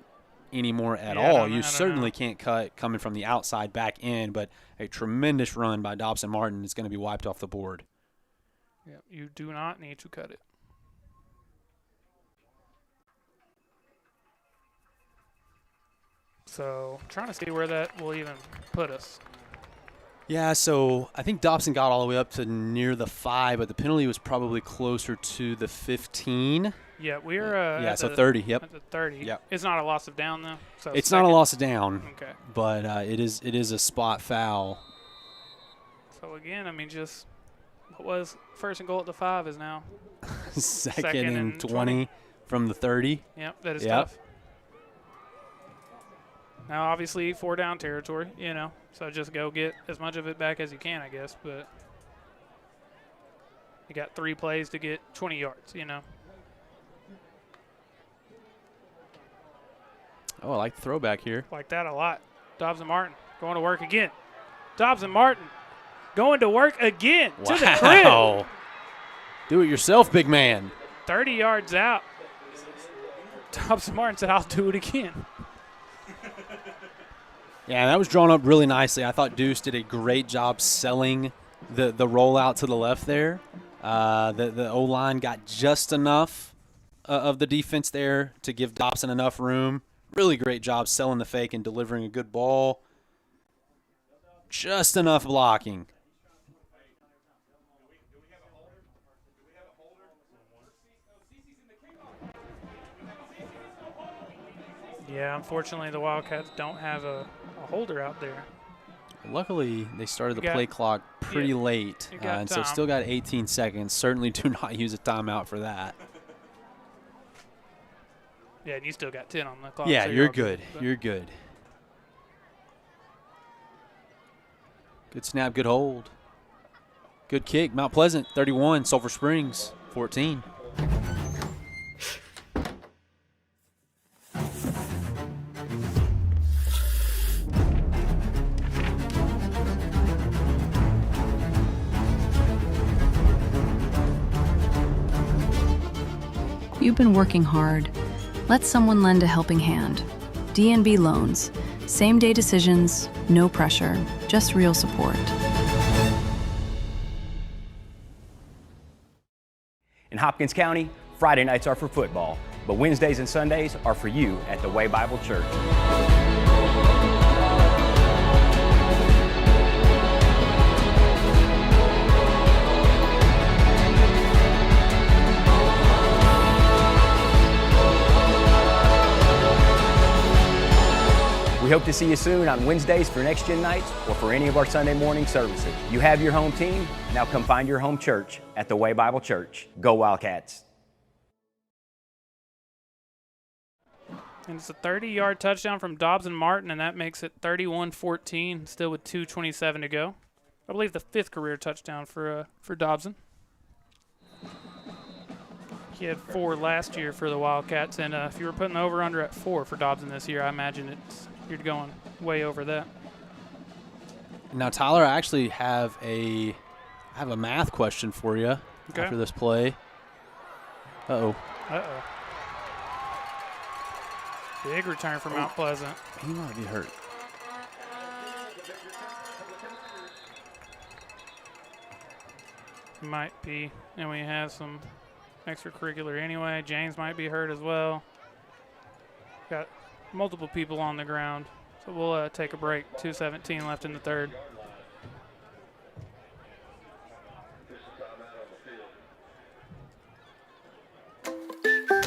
anymore at all. You certainly can't cut coming from the outside back in, but a tremendous run by Dobson Martin is going to be wiped off the board. Yeah, you do not need to cut it. So trying to see where that will even put us. Yeah, so I think Dobson got all the way up to near the 5, but the penalty was probably closer to the 15. Yeah, we're so 30. Yep. At the 30. Yep. It's not a loss of down though. So it's not a loss of down. Okay. But it is a spot foul. So again, I mean, just what was 1st and goal at the 5 is now second and 20 from the 30. Yep, that is tough. Now, obviously, 4 down territory, so just go get as much of it back as you can, I guess. But you got 3 plays to get 20 yards, Oh, I like the throwback here. Like that a lot. Dobbs and Martin going to work again. Dobbs and Martin going to work again to the crib. Do it yourself, big man. 30 yards out. Dobbs and Martin said, I'll do it again. Yeah, that was drawn up really nicely. I thought Deuce did a great job selling the rollout to the left there. The O-line got just enough of the defense there to give Dobson enough room. Really great job selling the fake and delivering a good ball. Just enough blocking. Yeah, unfortunately, the Wildcats don't have a holder out there. Luckily, they started the play clock pretty late, and so still got 18 seconds. Certainly do not use a timeout for that. Yeah, and you still got 10 on the clock. Yeah, so you're good. You're good. Good snap, good hold. Good kick. Mount Pleasant, 31. Sulphur Springs, 14. You've been working hard. Let someone lend a helping hand. D&B Loans. Same-day decisions, no pressure, just real support. In Hopkins County, Friday nights are for football, but Wednesdays and Sundays are for you at the Way Bible Church. We hope to see you soon on Wednesdays for Next Gen Nights or for any of our Sunday morning services. You have your home team, now come find your home church at the Way Bible Church. Go Wildcats. And it's a 30-yard touchdown from Dobbs and Martin, and that makes it 31-14, still with 2:27 to go. I believe the 5th career touchdown for Dobson. He had 4 last year for the Wildcats, and if you were putting the over-under at 4 for Dobson this year, I imagine you're going way over that. Now, Tyler, I actually have a math question for you after this play. Uh-oh. Uh-oh. Big return for Mount Pleasant. He might be hurt. Might be. And we have some extracurricular anyway. James might be hurt as well. Got multiple people on the ground. So we'll take a break. 2:17 left in the third.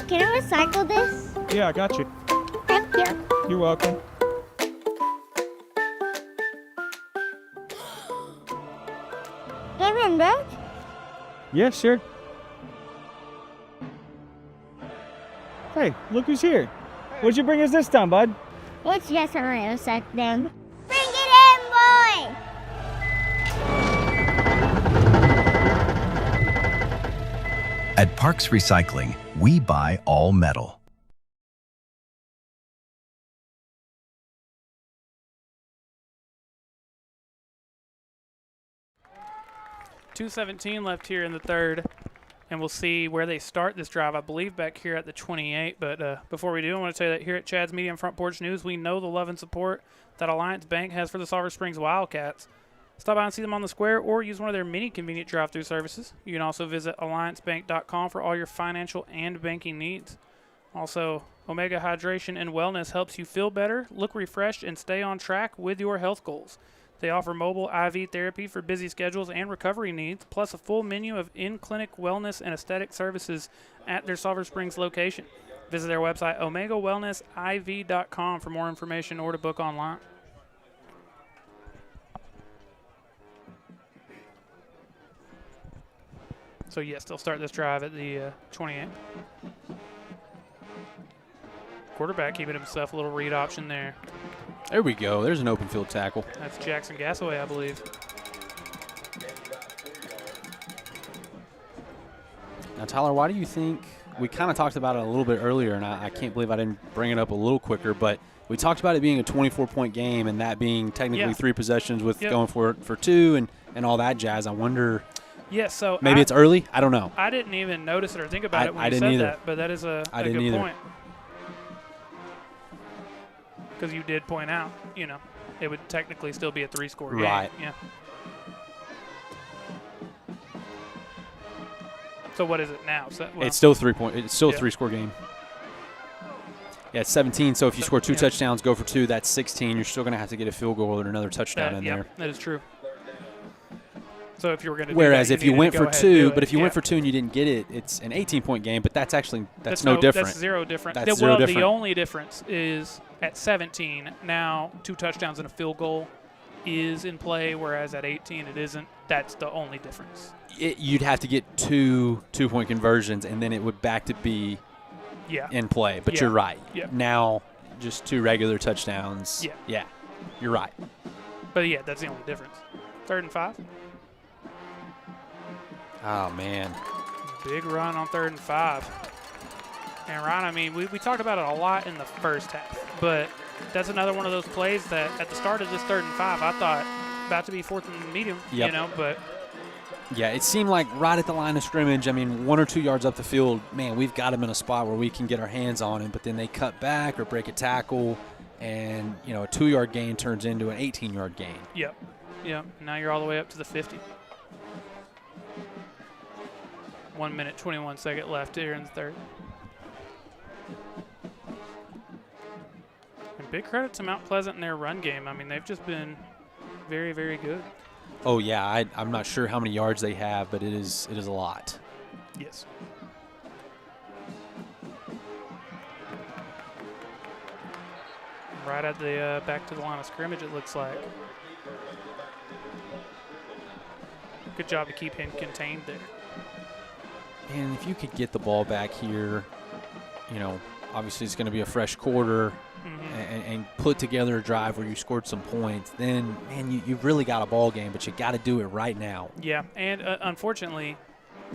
Can I recycle this? Yeah, I got you. Thank you. You're welcome. Give him back? Yeah, sure. Hey, look who's here. What'd you bring us this time, bud? It's just a recycle them. Bring it in, boy! At Parks Recycling, we buy all metal. .217 left here in the third, and we'll see where they start this drive. I believe back here at the 28, but before we do, I want to tell you that here at Chad's Media and Front Porch News, we know the love and support that Alliance Bank has for the Sulphur Springs Wildcats. Stop by and see them on the square or use one of their many convenient drive-through services. You can also visit alliancebank.com for all your financial and banking needs. Also, Omega Hydration and Wellness helps you feel better, look refreshed, and stay on track with your health goals. They offer mobile IV therapy for busy schedules and recovery needs, plus a full menu of in-clinic wellness and aesthetic services at their Sulphur Springs location. Visit their website, omegawellnessiv.com, for more information or to book online. So, yes, they'll start this drive at the 28. Quarterback keeping himself a little read option there. There we go. There's an open field tackle. That's Jackson Gassaway, I believe. Now, Tyler, why do you think – we kind of talked about it a little bit earlier, and I can't believe I didn't bring it up a little quicker, but we talked about it being a 24-point game and that being technically 3 possessions with going for 2 and all that jazz. I wonder – yeah, so maybe it's early. I don't know. I didn't even notice it or think about it when you said that, but that is a good point. Because you did point out, it would technically still be a 3-score game. Right. Yeah. So what is it now? So, it's still 3 point. It's still a 3-score game. Yeah, it's 17. So if you score 2 touchdowns, go for 2, that's 16. You're still going to have to get a field goal or another touchdown in there. That is true. So if you were going to do whereas that, if you went for 2, but if you went for 2 and you didn't get it, it's an 18-point game. But that's no different. That's zero different. That's zero different. The only difference is at 17 now 2 touchdowns and a field goal is in play, whereas at 18 it isn't. That's the only difference. You'd have to get 2 2-point conversions, and then it would back to be in play. But you're right. Yeah. Now just 2 regular touchdowns. Yeah. You're right. But yeah, that's the only difference. 3rd and 5. Oh, man. Big run on 3rd and 5. And, Ryan, I mean, we talked about it a lot in the first half, but that's another one of those plays that at the start of this 3rd and 5, I thought about to be 4th and medium, but. Yeah, it seemed like right at the line of scrimmage, I mean, 1 or 2 yards up the field, man, we've got them in a spot where we can get our hands on him, but then they cut back or break a tackle, and, a 2-yard gain turns into an 18-yard gain. Yep. Now you're all the way up to the 50. 1 minute, 21 second left here in the third. And big credit to Mount Pleasant in their run game. I mean, they've just been very, very good. Oh, yeah. I'm not sure how many yards they have, but it is a lot. Yes. Right at the back to the line of scrimmage, it looks like. Good job to keep him contained there. And if you could get the ball back here, obviously it's going to be a fresh quarter, and put together a drive where you scored some points, then, man, you've really got a ball game, but you got to do it right now. Yeah, and unfortunately,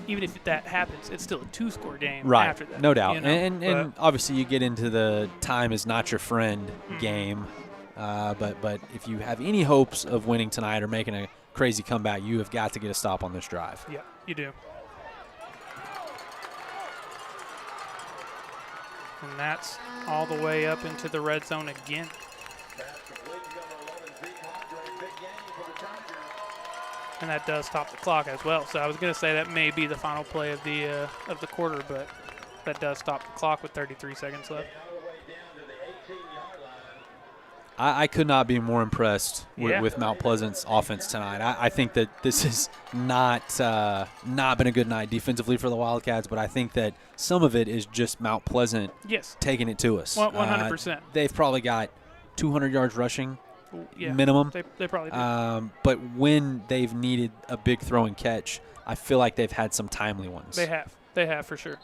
even if that happens, it's still a 2-score game right. after that. No doubt. You know? And obviously you get into the time is not your friend game. But if you have any hopes of winning tonight or making a crazy comeback, you have got to get a stop on this drive. Yeah, you do. And that's all the way up into the red zone again. And that does stop the clock as well. So I was going to say that may be the final play of the quarter, but that does stop the clock with 33 seconds left. I could not be more impressed with Mount Pleasant's offense tonight. I think that this has not been a good night defensively for the Wildcats, but I think that some of it is just Mount Pleasant taking it to us. 100%. They've probably got 200 yards rushing yeah, minimum. They probably do. But when they've needed a big throw and catch, I feel like they've had some timely ones. They have. They have for sure.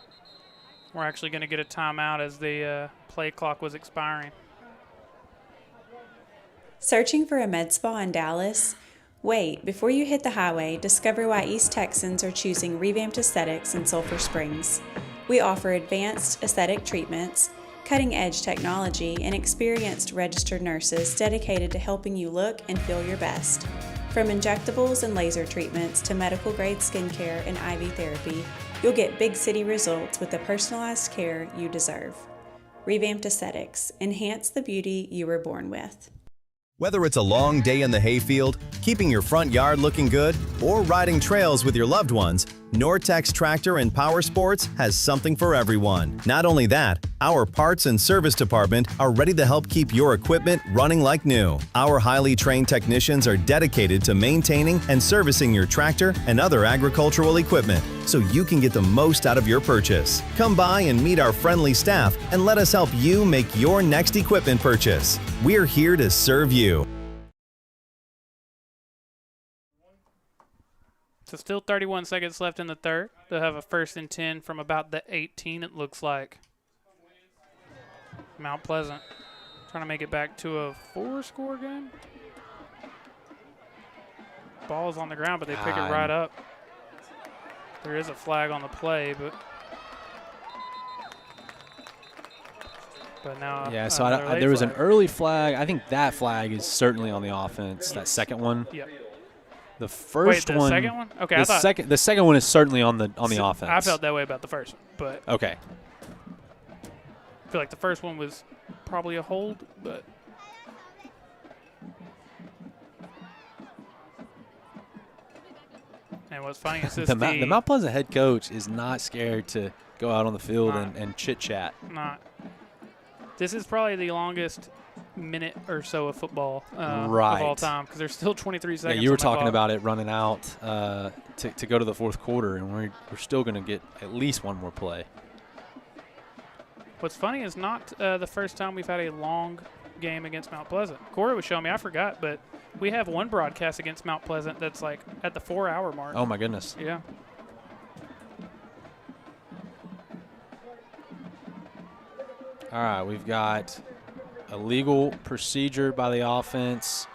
We're actually going to get a timeout as the play clock was expiring. Searching for a med spa in Dallas? Wait, before you hit the highway, discover why East Texans are choosing Revamped Aesthetics in Sulphur Springs. We offer advanced aesthetic treatments, cutting-edge technology, and experienced registered nurses dedicated to helping you look and feel your best. From injectables and laser treatments to medical-grade skincare and IV therapy, you'll get big city results with the personalized care you deserve. Revamped Aesthetics. Enhance the beauty you were born with. Whether it's a long day in the hayfield, keeping your front yard looking good, or riding trails with your loved ones, Nortex Tractor and Power Sports has something for everyone. Not only that, our parts and service department are ready to help keep your equipment running like new. Our highly trained technicians are dedicated to maintaining and servicing your tractor and other agricultural equipment so you can get the most out of your purchase. Come by and meet our friendly staff and let us help you make your next equipment purchase. We're here to serve you. So still 31 seconds left in the third. They'll have a 1st and 10 from about the 18, it looks like. Mount Pleasant trying to make it back to a 4-score game. Ball's on the ground, but they pick it right up. There is a flag on the play, but now yeah, so there was an early flag. I think that flag is certainly on the offense, that second one. Yep. The first one. Second one? Okay, I thought the second one is certainly on the offense. I felt that way about the first one, but okay. I feel like the first one was probably a hold, but and what's funny is this the Mount Pleasant head coach is not scared to go out on the field and chit chat. Not. This is probably the longest minute or so of football of all time because there's still 23 seconds. Yeah, you were talking about it running out to go to the fourth quarter, and we're still going to get at least one more play. What's funny is not the first time we've had a long game against Mount Pleasant. Corey was showing me, I forgot, but we have one broadcast against Mount Pleasant that's like at the 4-hour mark. Oh, my goodness. Yeah. All right, we've got a legal procedure by the offense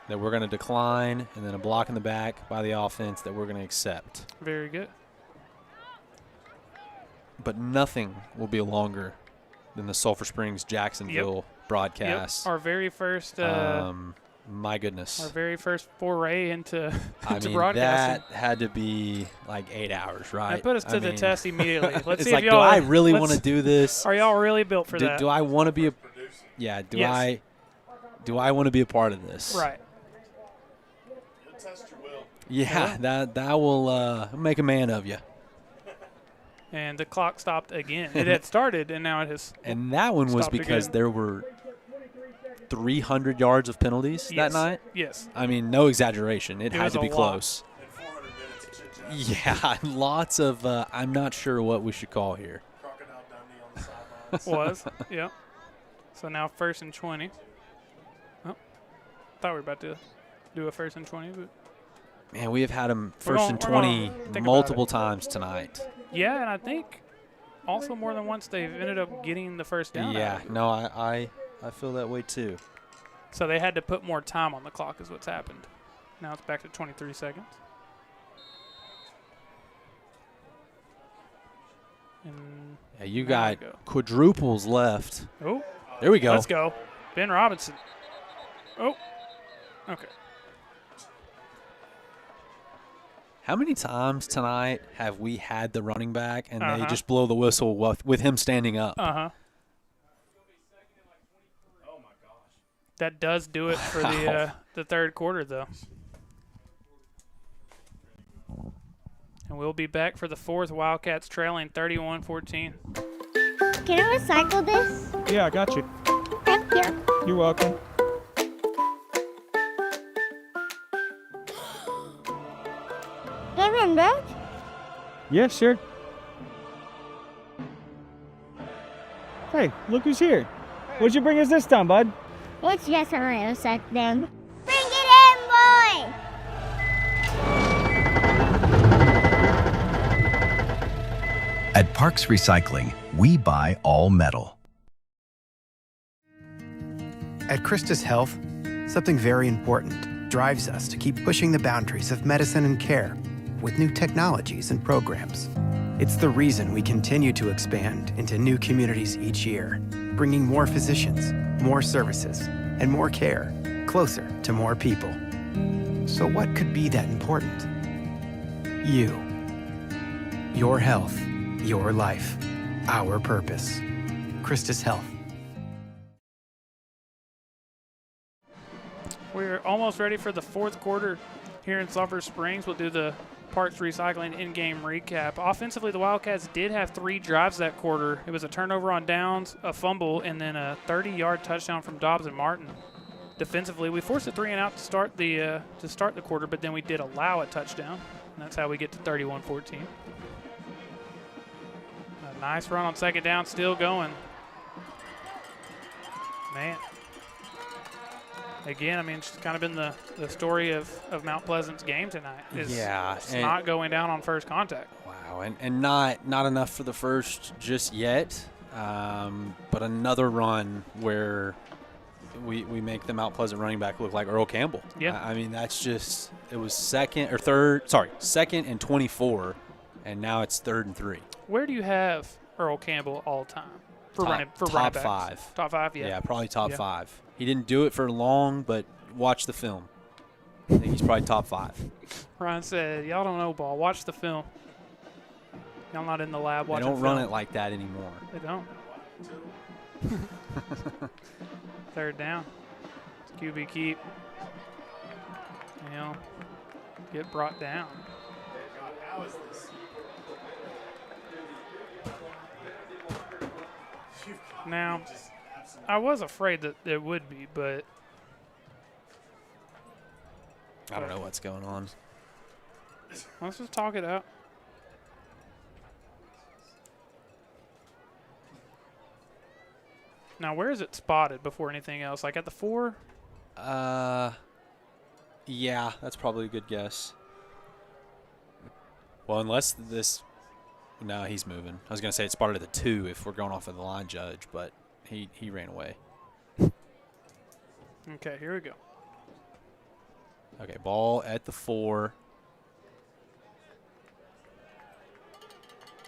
that we're going to decline, and then a block in the back by the offense that we're going to accept. Very good. But nothing will be longer than the Sulphur Springs Jacksonville broadcast. Yep. Our very first my goodness. Our very first foray into broadcasting. That had to be like 8 hours, right? That put us to the test immediately. Let's see like, if y'all. Do I really want to do this? Are y'all really built for that? Do I want to be a? Yeah. Do I want to be a part of this? Right. Yeah. That will make a man of you. And the clock stopped again. It had started, and now it has. And that one was because there were 300 yards of penalties that night. Yes. I mean, no exaggeration. It had to be close. Yeah, lots of. I'm not sure what we should call here. Crocodile Dundee on the sidelines. Yeah. So now 1st and 20. Oh, thought we were about to do a 1st and 20, but. Man, we have had them 1st and 20 multiple times tonight. Yeah, and I think also more than once they've ended up getting the first down. Yeah, no, I feel that way too. So they had to put more time on the clock is what's happened. Now it's back to 23 seconds. And Yeah, you now got we go. quadruples left. Oh, there we go. Let's go. Ben Robinson. Oh, okay. How many times tonight have we had the running back and they Uh-huh. just blow the whistle with him standing up? Uh-huh. That does do it for the third quarter, though. And we'll be back for the fourth. Wildcats trailing 31-14. Can I recycle this? Yeah, I got you. Thank you. You're welcome. Give him that. Yeah, sure. Hey, look who's here. What'd you bring us this time, bud? It's just a little sec then. Bring it in, boy! At Parks Recycling, we buy all metal. At Christus Health, something very important drives us to keep pushing the boundaries of medicine and care with new technologies and programs. It's the reason we continue to expand into new communities each year, bringing more physicians, more services, and more care closer to more people. So what could be that important? You. Your health, your life, our purpose. Christus Health. We're almost ready for the fourth quarter here in Sulphur Springs. We'll do the Parks Recycling in-game recap. Offensively, the Wildcats did have 3 drives that quarter. It was a turnover on downs, a fumble, and then a 30-yard touchdown from Dobbs and Martin. Defensively, we forced a 3-and-out to start the quarter, but then we did allow a touchdown, and that's how we get to 31-14. A nice run on second down, still going. Man. Again, I mean, it's kind of been the story of Mount Pleasant's game tonight. It's not going down on first contact. Wow, and not enough for the first just yet, but another run where we make the Mount Pleasant running back look like Earl Campbell. Yeah. I mean, that's just – it was second and 24, and now it's 3rd and 3. Where do you have Earl Campbell all time for running top backs? 5. Top 5, yeah. Yeah, probably top 5. He didn't do it for long, but watch the film. I think he's probably top 5. Ryan said, y'all don't know ball. Watch the film. Y'all not in the lab watching They don't film. run it like that anymore. They don't. 3rd down. QB keep. He'll get brought down. How is this? Now, I was afraid that it would be, but I don't know what's going on. Let's just talk it out. Now, where is it spotted before anything else? Like at the 4? Yeah, that's probably a good guess. Well, unless this – no, he's moving. I was going to say it's spotted at the 2 if we're going off of the line judge, but he ran away. Okay, here we go. Okay, ball at the 4.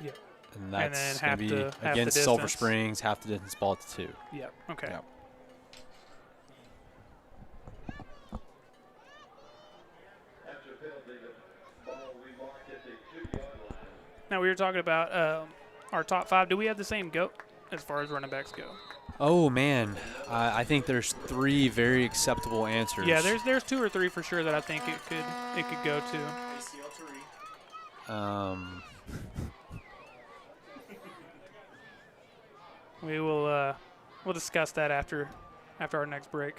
Yeah. And that's then going to be against Sulphur Springs, half the distance, ball at the 2. Yep, okay. Yep. Now, we were talking about our top 5. Do we have the same GOAT as far as running backs go? Oh, man. I think there's 3 very acceptable answers. Yeah, there's 2 or 3 for sure that I think it could go to. We will we'll discuss that after our next break.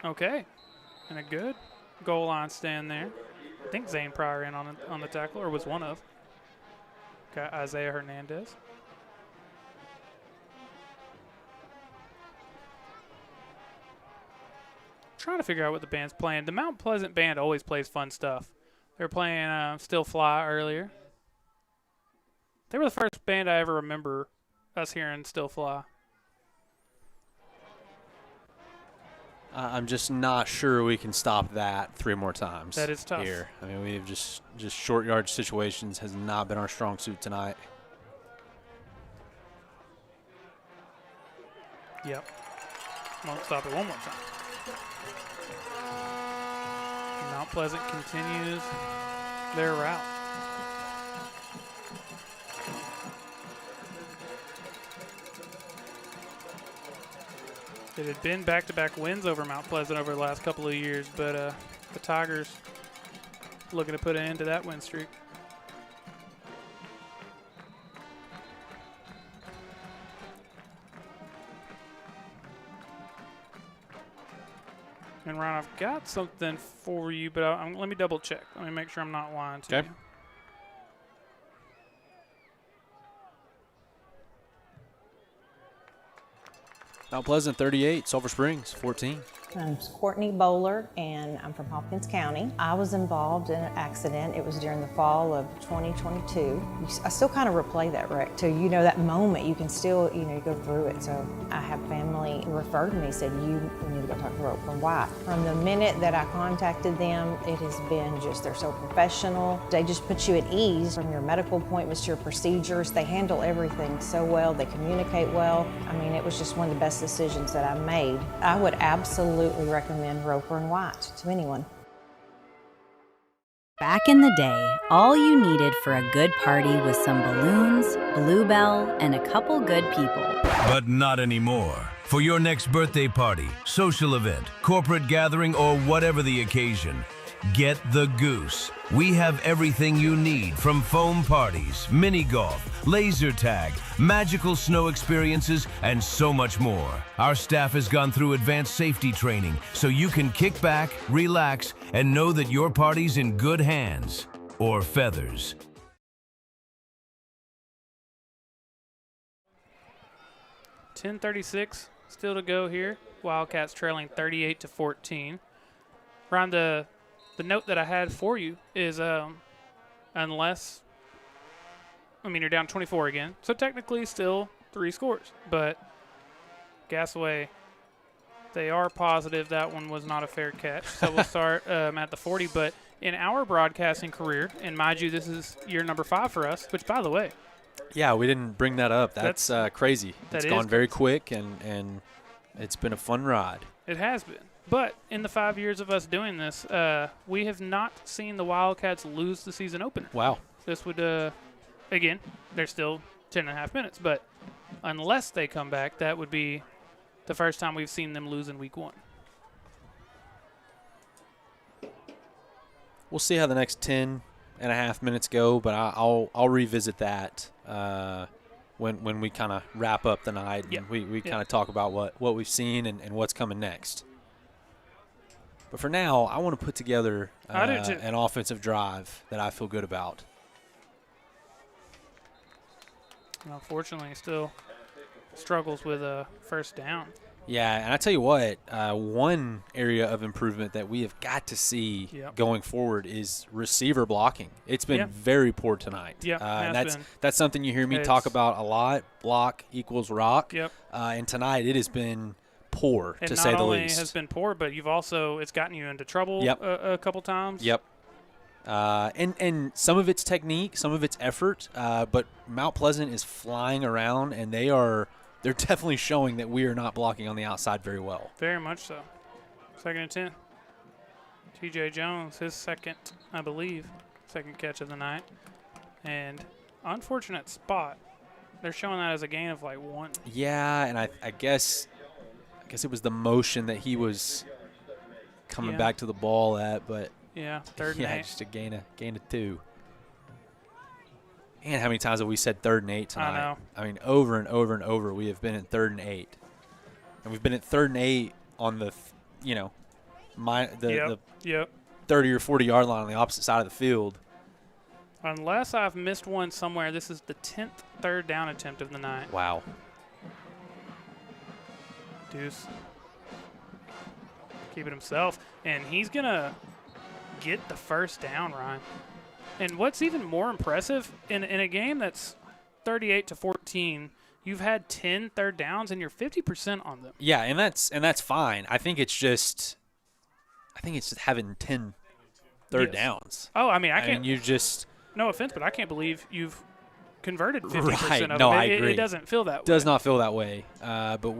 Okay, and a good goal line stand there. I think Zane Pryor in on the tackle, or was one of. Got Isaiah Hernandez. Trying to figure out what the band's playing. The Mount Pleasant band always plays fun stuff. They were playing Still Fly earlier. They were the first band I ever remember us hearing Still Fly. I'm just not sure we can stop that 3 more times. That is tough. Here. I mean, we have just short yard situations has not been our strong suit tonight. Yep. Won't stop it one more time. Mount Pleasant continues their route. It had been back-to-back wins over Mount Pleasant over the last couple of years, but the Tigers looking to put an end to that win streak. And Ron, I've got something for you, but let me double check. Let me make sure I'm not lying to you. Mount Pleasant 38, Sulphur Springs 14. I'm Courtney Bowler, and I'm from Hopkins County. I was involved in an accident. It was during the fall of 2022. I still kind of replay that wreck till that moment. You can still, you go through it. So I have family who referred to me, said, you need to go talk to Roper. Why? From the minute that I contacted them, it has been they're so professional. They just put you at ease from your medical appointments to your procedures. They handle everything so well. They communicate well. I mean, it was just one of the best decisions that I made. I would absolutely recommend Roper and White to anyone. Back in the day, all you needed for a good party was some balloons, Bluebell, and a couple good people. But not anymore. For your next birthday party, social event, corporate gathering, or whatever the occasion, get the Goose. We have everything you need, from foam parties, mini golf, laser tag, magical snow experiences, and so much more. Our staff has gone through advanced safety training, so you can kick back, relax, and know that your party's in good hands. Or feathers. .10:36 still to go here. Wildcats trailing 38-14. Ron, the note that I had for you is unless, you're down 24 again, so technically still 3 scores. But Gasaway, they are positive that one was not a fair catch. So we'll start at the 40. But in our broadcasting career, and mind you, this is year number 5 for us, which, by the way. Yeah, we didn't bring that up. That's crazy. It's gone very quick, and it's been a fun ride. It has been. But in the 5 years of us doing this, we have not seen the Wildcats lose the season opener. Wow. This would, again, they're still 10.5 minutes. But unless they come back, that would be the first time we've seen them lose in week 1. We'll see how the next 10.5 minutes go, but I'll revisit that when we kind of wrap up the night and we kind of talk about what we've seen and what's coming next. But for now, I want to put together an offensive drive that I feel good about. Unfortunately, still struggles with a first down. Yeah, and I tell you what, one area of improvement that we have got to see going forward is receiver blocking. It's been very poor tonight. And that's something you hear me talk about a lot. Block equals rock. And tonight it has been poor, to say the least. Not only has been poor, but it's gotten you into trouble a couple times. And some of it's technique, some of it's effort, but Mount Pleasant is flying around, and they're definitely showing that we are not blocking on the outside very well. Very much so. 2nd and 10. T.J. Jones, his second catch of the night. And unfortunate spot. They're showing that as a gain of 1. Yeah, and I guess it was the motion that he was coming back to the ball at, but 3rd and 8. Just a gain of 2. And how many times have we said 3rd and 8 tonight? I know. I mean, over and over and over, we have been in 3rd and 8, and we've been at 3rd and 8 on the 30 or 40 yard line on the opposite side of the field. Unless I've missed one somewhere, this is the 10th 3rd down attempt of the night. Wow. Deuce keep it himself, and he's gonna get the first down, Ryan. And what's even more impressive in a game that's 38-14, you've had 10 third downs and you're 50% on them. Yeah, and that's fine. I think it's just having 10 third downs. Oh, I mean, you just no offense, but I can't believe you've converted 50% right. of them. No, I agree. It doesn't feel that way. Does not feel that way. But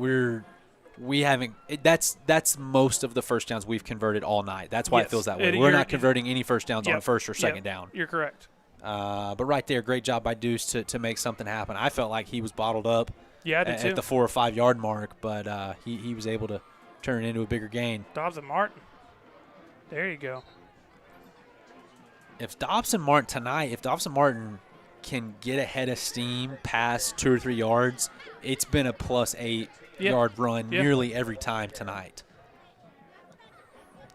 we haven't. That's most of the first downs we've converted all night. That's why it feels that way. We're not converting any first downs on first or second down. You're correct. But right there, great job by Deuce to make something happen. I felt like he was bottled up. Yeah, I did too. At the 4 or 5 yard mark, but he was able to turn it into a bigger gain. Dobbs and Martin. There you go. If Dobson Martin can get ahead of steam past 2 or 3 yards, it's been a plus 8 yard run nearly every time tonight.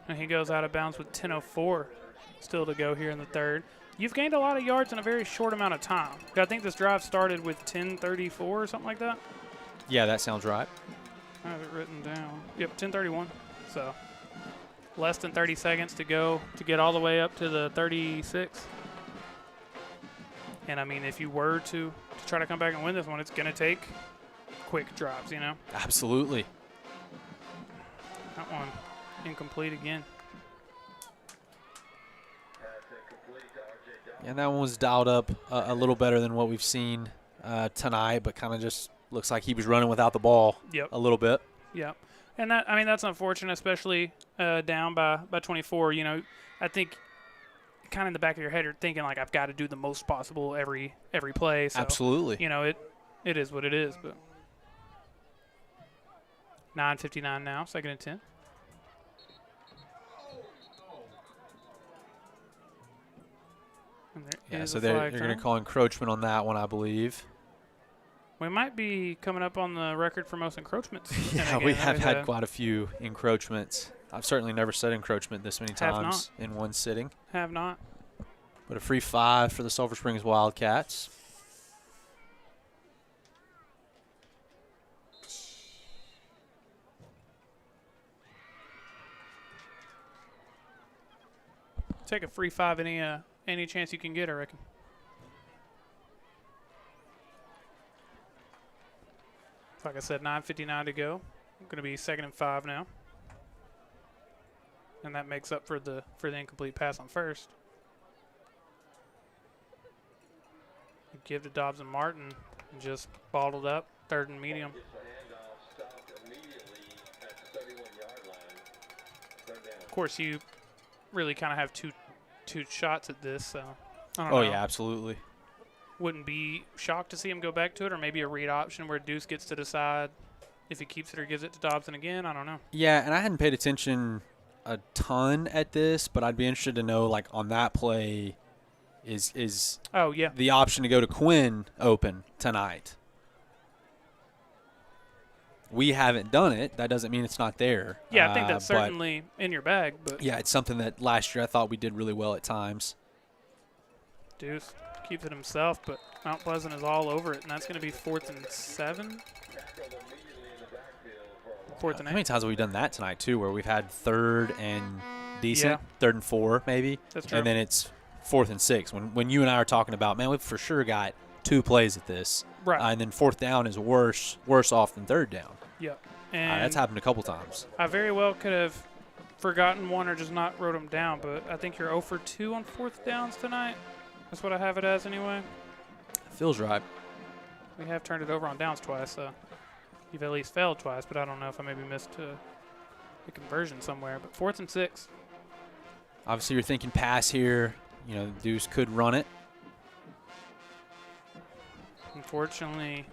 And he goes out of bounds with 10:04 still to go here in the third. You've gained a lot of yards in a very short amount of time. I think this drive started with 10:34 or something like that. Yeah, that sounds right. I have it written down. Yep, 10:31. So less than 30 seconds to go to get all the way up to the 36. And, I mean, if you were to try to come back and win this one, it's going to take quick drives, you know? Absolutely. That one incomplete again. And that one was dialed up a little better than what we've seen tonight, but kind of just looks like he was running without the ball a little bit. Yep. And that's unfortunate, especially down by 24. You know, I think kind of in the back of your head you're thinking like I've got to do the most possible every play. So, absolutely. You know, it is what it is. But 9:59 now, 2nd and 10. So they're going to call encroachment on that one, I believe. We might be coming up on the record for most encroachments. Yeah, we have had quite a few encroachments. I've certainly never said encroachment this many times in one sitting. Have not. But a free 5 for the Sulphur Springs Wildcats. Take a free 5 any chance you can get, I reckon. Like I said, 9:59 to go. Going to be 2nd and 5 now. And that makes up for the incomplete pass on first. Give to Dobbs and Martin, and just bottled up, 3rd and medium. Of course, you really kind of have two shots at this, so I don't know. Oh, yeah, absolutely. Wouldn't be shocked to see him go back to it, or maybe a read option where Deuce gets to decide if he keeps it or gives it to Dobson again. I don't know. Yeah, and I hadn't paid attention a ton at this, but I'd be interested to know, like, on that play, is the option to go to Quinn open tonight? We haven't done it. That doesn't mean it's not there. Yeah, I think that's certainly in your bag. But yeah, it's something that last year I thought we did really well at times. Deuce keeps it himself, but Mount Pleasant is all over it, and that's going to be 4th and 7. 4th and 8. How many times have we done that tonight, too, where we've had 3rd and decent, 3rd and 4 maybe? That's true. And then it's 4th and 6. When you and I are talking about, man, we've for sure got 2 plays at this. Right. And then 4th down is worse off than 3rd down. Yep. And that's happened a couple times. I very well could have forgotten one or just not wrote them down, but I think you're 0 for 2 on 4th downs tonight. That's what I have it as anyway. Feels right. We have turned it over on downs twice, so you've at least failed twice, but I don't know if I maybe missed a conversion somewhere. But 4th and 6. Obviously, you're thinking pass here. You know, Deuce could run it. Unfortunately,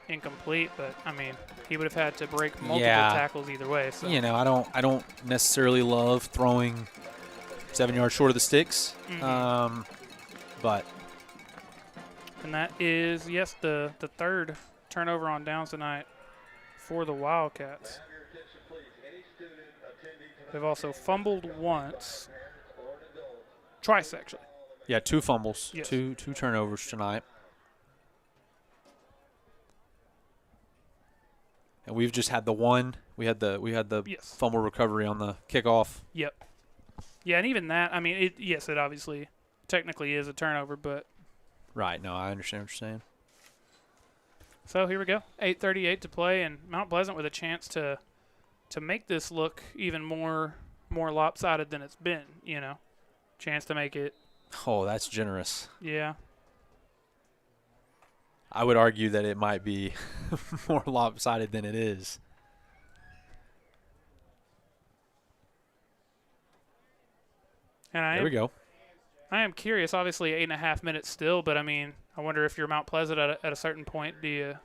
incomplete, but I mean, he would have had to break multiple tackles either way. So you know, I don't necessarily love throwing 7 yards short of the sticks, but and that is the 3rd turnover on downs tonight for the Wildcats. They've also fumbled once, twice actually. Yeah, 2 fumbles, yes. two turnovers tonight. And we've just had the one. We had the yes. fumble recovery on the kickoff. Yep. Yeah, and even that, I mean, it obviously technically is a turnover, but right. No, I understand what you're saying. So here we go. 8:38 to play, and Mount Pleasant with a chance to make this look even more lopsided than it's been. Chance to make it. Oh, that's generous. Yeah. I would argue that it might be more lopsided than it is. And There we go. I am curious. Obviously, 8.5 minutes still, but I wonder if you're Mount Pleasant at a certain point, do you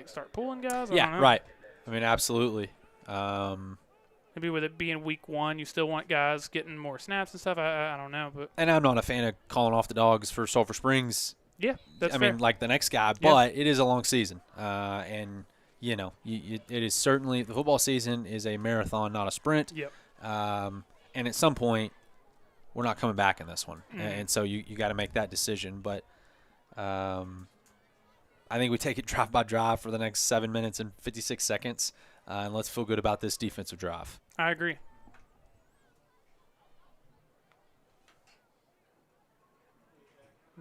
start pulling guys? I don't know. Right. Absolutely. Maybe with it being week 1, you still want guys getting more snaps and stuff. I don't know, but And I'm not a fan of calling off the dogs for Sulphur Springs. Yeah, that's I fair. mean, like the next guy, but it is a long season, and it is certainly the football season is a marathon, not a sprint. Yep. And at some point, we're not coming back in this one, and so you got to make that decision. But I think we take it drive by drive for the next 7 minutes and 56 seconds, and let's feel good about this defensive drive. I agree.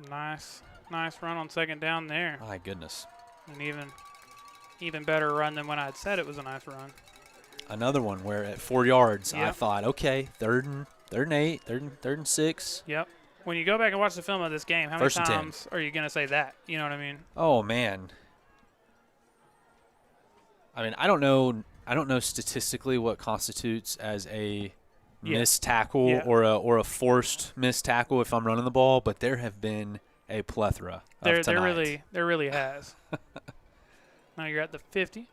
Nice run on second down there. My goodness. And even better run than when I had said it was a nice run. Another one where at 4 yards, I Yep. thought, okay, third and 8, third and 6. Yep. When you go back and watch the film of this game, how many First and 10. times are you going to say that? You know what I mean? Oh man. I don't know statistically what constitutes as a missed tackle or a forced missed tackle if I'm running the ball, but there have been a plethora of tonight. There really has. Now you're at the 50.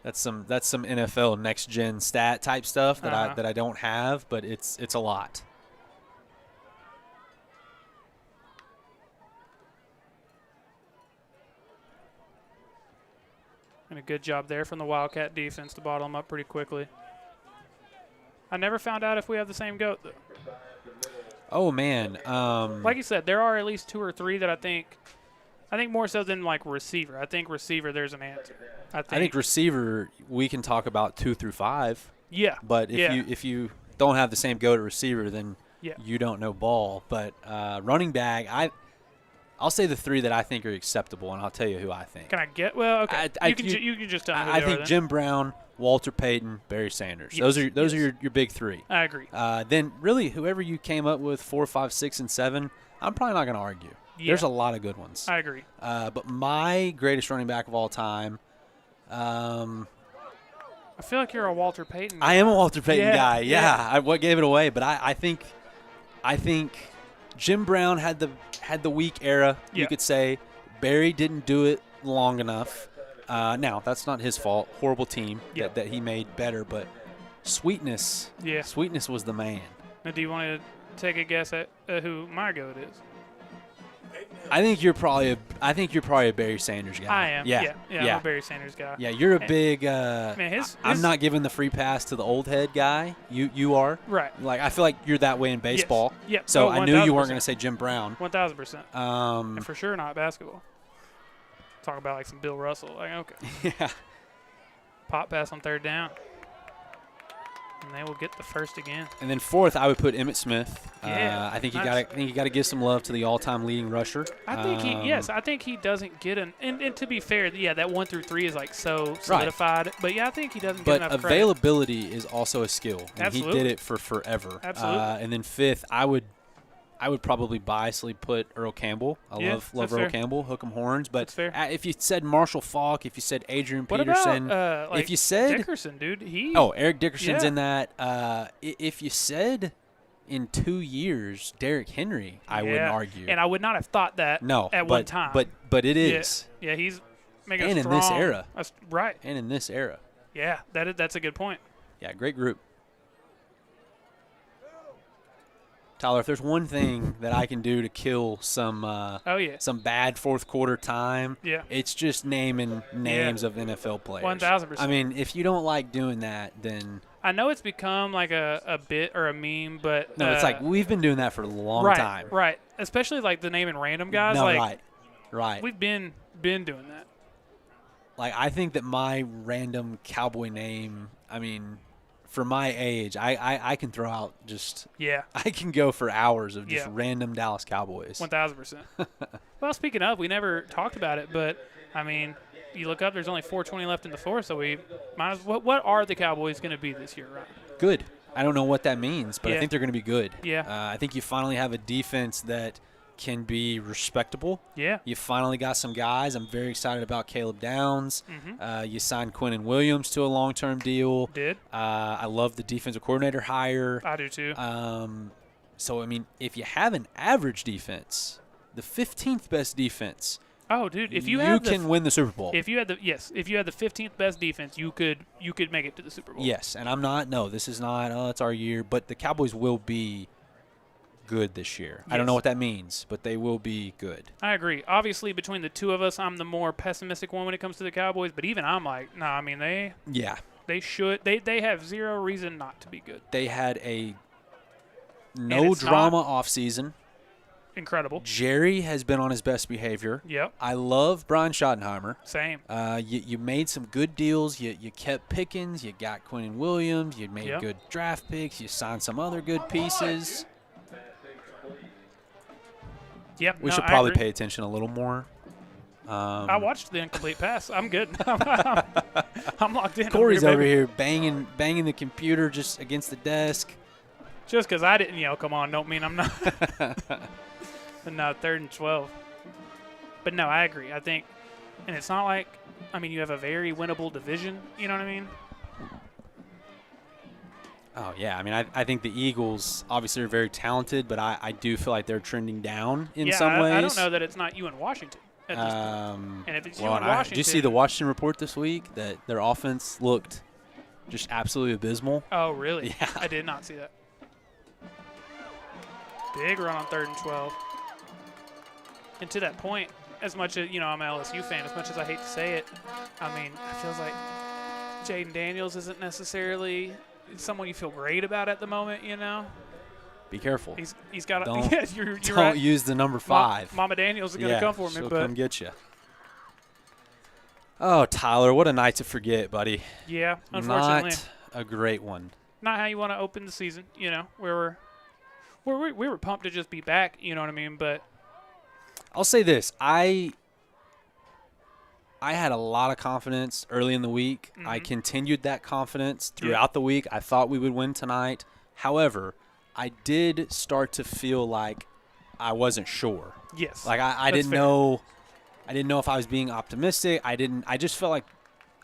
That's some NFL next gen stat type stuff that I don't have, but it's a lot. And a good job there from the Wildcat defense to bottle them up pretty quickly. I never found out if we have the same goat, though. Oh, man. Like you said, there are at least 2 or 3 that I think more so than like receiver. I think receiver, there's an answer. I think receiver, we can talk about 2 through 5. Yeah. But if you don't have the same goat at receiver, then you don't know ball. But running back, I'll say the 3 that I think are acceptable, and I'll tell you who I think. Can I get? Well, okay. You can just tell me who I they think are, Jim Brown, Walter Payton, Barry Sanders. Yes, Those are your big 3. I agree. Then really whoever you came up with 4, 5, 6, and 7, I'm probably not going to argue. Yeah. There's a lot of good ones. I agree. But my greatest running back of all time. I feel like you're a Walter Payton guy. I am a Walter Payton guy. Yeah. Yeah. What gave it away? But I think Jim Brown had the weak era. You could say Barry didn't do it long enough. Now that's not his fault. Horrible team that he made better. But Sweetness. Yeah. Sweetness was the man. Now, do you want to take a guess at who my goat is? I think you're probably a Barry Sanders guy. I am. Yeah. I'm a Barry Sanders guy. Yeah, you're a big. Man, I'm not giving the free pass to the old head guy. You are. Right. Like I feel like you're that way in baseball. Yes. Yep. So Oh, I knew you weren't 1000%. going to say Jim Brown. 1000%. And for sure not basketball. Talk about like some Bill Russell. Like okay. Yeah. Pop pass on third down. And they will get the first again. And then 4th, I would put Emmitt Smith. Yeah, I think you got to give some love to the all-time leading rusher. I think he doesn't get and to be fair, that 1 through 3 is like so solidified. Right. But I think he doesn't get enough credit. But availability is also a skill. And Absolutely. He did it for forever. Absolutely. And then 5th, I would probably biasly put Earl Campbell. I love Earl Campbell, hook 'em horns. But if you said Marshall Faulk, if you said Adrian Peterson, if you said Dickerson, dude, Eric Dickerson's in that. If you said in 2 years Derrick Henry, I wouldn't argue. And I would not have thought that at one time. But it is. Yeah, he's making and a strong. in this era, right? And in this era. Yeah, that's a good point. Yeah, great group. Tyler, if there's one thing that I can do to kill some bad fourth quarter time, it's just naming names of NFL players. 1000%. I mean, if you don't like doing that, then I know it's become like a bit or a meme, but no, it's like we've been doing that for a long time. Right. Especially like the naming random guys. No, like, right. We've been doing that. Like I think that my random cowboy name, for my age, I can throw out just – Yeah. I can go for hours of just random Dallas Cowboys. 1,000%. Well, speaking of, we never talked about it, but, I mean, you look up, there's only 4:20 left in the fourth, so we might as well – what are the Cowboys going to be this year, Ryan? Good. I don't know what that means, but I think they're going to be good. Yeah. I think you finally have a defense that can be respectable. Yeah. You finally got some guys. I'm very excited about Caleb Downs. Mm-hmm. You signed Quinnen Williams to a long-term deal. Did. I love the defensive coordinator hire. I do too. So, I mean, if you have an average defense, the 15th best defense, oh, dude, if you can win the Super Bowl. If you had the 15th best defense, you could make it to the Super Bowl. Yes, and I'm not. No, this is not. Oh, it's our year. But the Cowboys will be good this year. I don't know what that means, but they will be good. I agree. Obviously, between the two of us, I'm the more pessimistic one when it comes to the Cowboys. But even I'm like, no. I mean, they should. They have zero reason not to be good. They had a no drama offseason. Incredible. Jerry has been on his best behavior. Yep. I love Brian Schottenheimer. Same. You made some good deals. You kept Pickens. You got Quinnen Williams. You made good draft picks. You signed some other good pieces. Yep. We should probably pay attention a little more. I watched the incomplete pass. I'm good. I'm locked in. Corey's over here banging the computer just against the desk. Just because I didn't yell, come on, don't mean I'm not. But no, 3rd and 12. But no, I agree. I think, and it's not like, I mean, you have a very winnable division. You know what I mean? Oh, yeah. I mean, I think the Eagles obviously are very talented, but I do feel like they're trending down in some ways. I don't know that it's not you and Washington at this point. And if it's you and Washington. Did you see the Washington report this week that their offense looked just absolutely abysmal? Oh, really? Yeah. I did not see that. Big run on 3rd and 12. And to that point, as much as, I'm an LSU fan, as much as I hate to say it, I mean, it feels like Jaden Daniels isn't necessarily someone you feel great about at the moment, Be careful. He's got don't, you're don't right. use the number 5. Mama Daniels is going to come for me. She'll come get you. Oh, Tyler, what a night to forget, buddy. Yeah, unfortunately. Not a great one. Not how you want to open the season, where we were pumped to just be back, you know what I mean? But I'll say this. I had a lot of confidence early in the week. Mm-hmm. I continued that confidence throughout the week. I thought we would win tonight. However, I did start to feel like I wasn't sure. Yes. Like I didn't know. I didn't know if I was being optimistic. I just felt like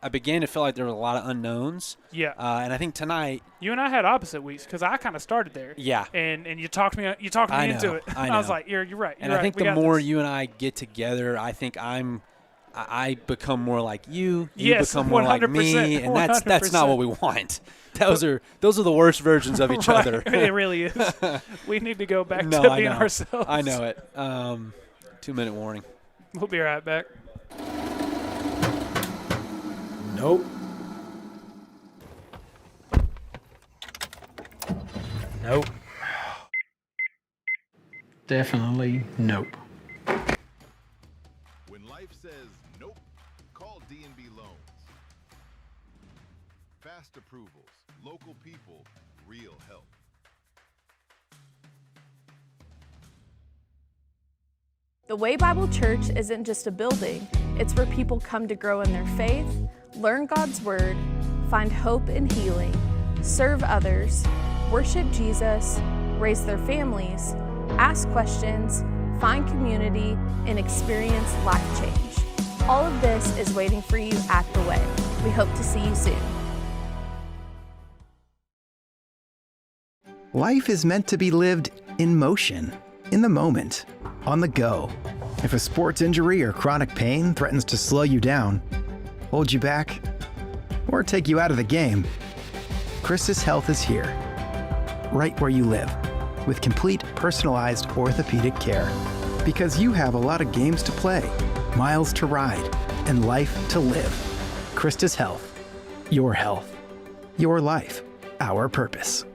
I began to feel like there were a lot of unknowns. Yeah. And I think tonight. You and I had opposite weeks because I kind of started there. Yeah. And you talked me into it. I know. I was like, you're right. And I think the more you and I get together, I think I become more like you. You become more like me, and that's not what we want. Those are the worst versions of each other. It really is. We need to go back to being ourselves. I know it. 2-minute warning. We'll be right back. Nope. Nope. Definitely nope. When life says nope, call D&B Loans. Fast approvals, local people, real help. The Way Bible Church isn't just a building, it's where people come to grow in their faith, learn God's Word, find hope and healing, serve others, worship Jesus, raise their families, ask questions, find community, and experience life change. All of this is waiting for you at The Way. We hope to see you soon. Life is meant to be lived in motion, in the moment, on the go. If a sports injury or chronic pain threatens to slow you down, hold you back, or take you out of the game, Christus Health is here, right where you live, with complete personalized orthopedic care. Because you have a lot of games to play, miles to ride, and life to live. Christus Health. Your health. Your life. Our purpose.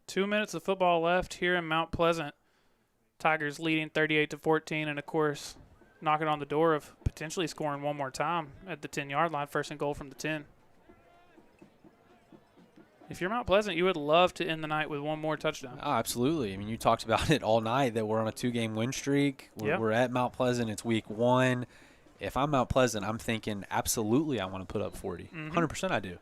2 minutes of football left here in Mount Pleasant. Tigers leading 38-14, and of course, knocking on the door of potentially scoring one more time at the 10-yard line, 1st and goal from the 10. If you're Mount Pleasant, you would love to end the night with one more touchdown. Oh, absolutely. I mean, you talked about it all night that we're on a 2-game win streak. We're at Mount Pleasant. It's week 1. If I'm Mount Pleasant, I'm thinking absolutely I want to put up 40. 100% I do.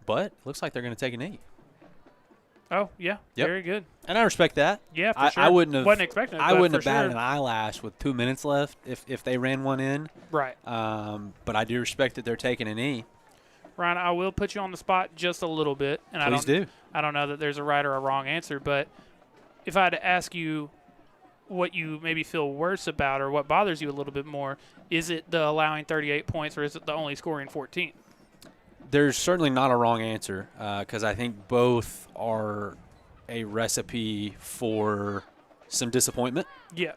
But it looks like they're going to take a knee. Oh, yeah. Yep. Very good. And I respect that. Yeah, for sure. I wouldn't have. Wasn't expecting it, I but wouldn't for have batted sure. an eyelash with 2 minutes left if they ran one in. Right. But I do respect that they're taking a knee. Ryan, I will put you on the spot just a little bit. And Please do. I don't know that there's a right or a wrong answer, but if I had to ask you what you maybe feel worse about or what bothers you a little bit more, is it the allowing 38 points or is it the only scoring 14? There's certainly not a wrong answer because I think both are a recipe for some disappointment. Yeah.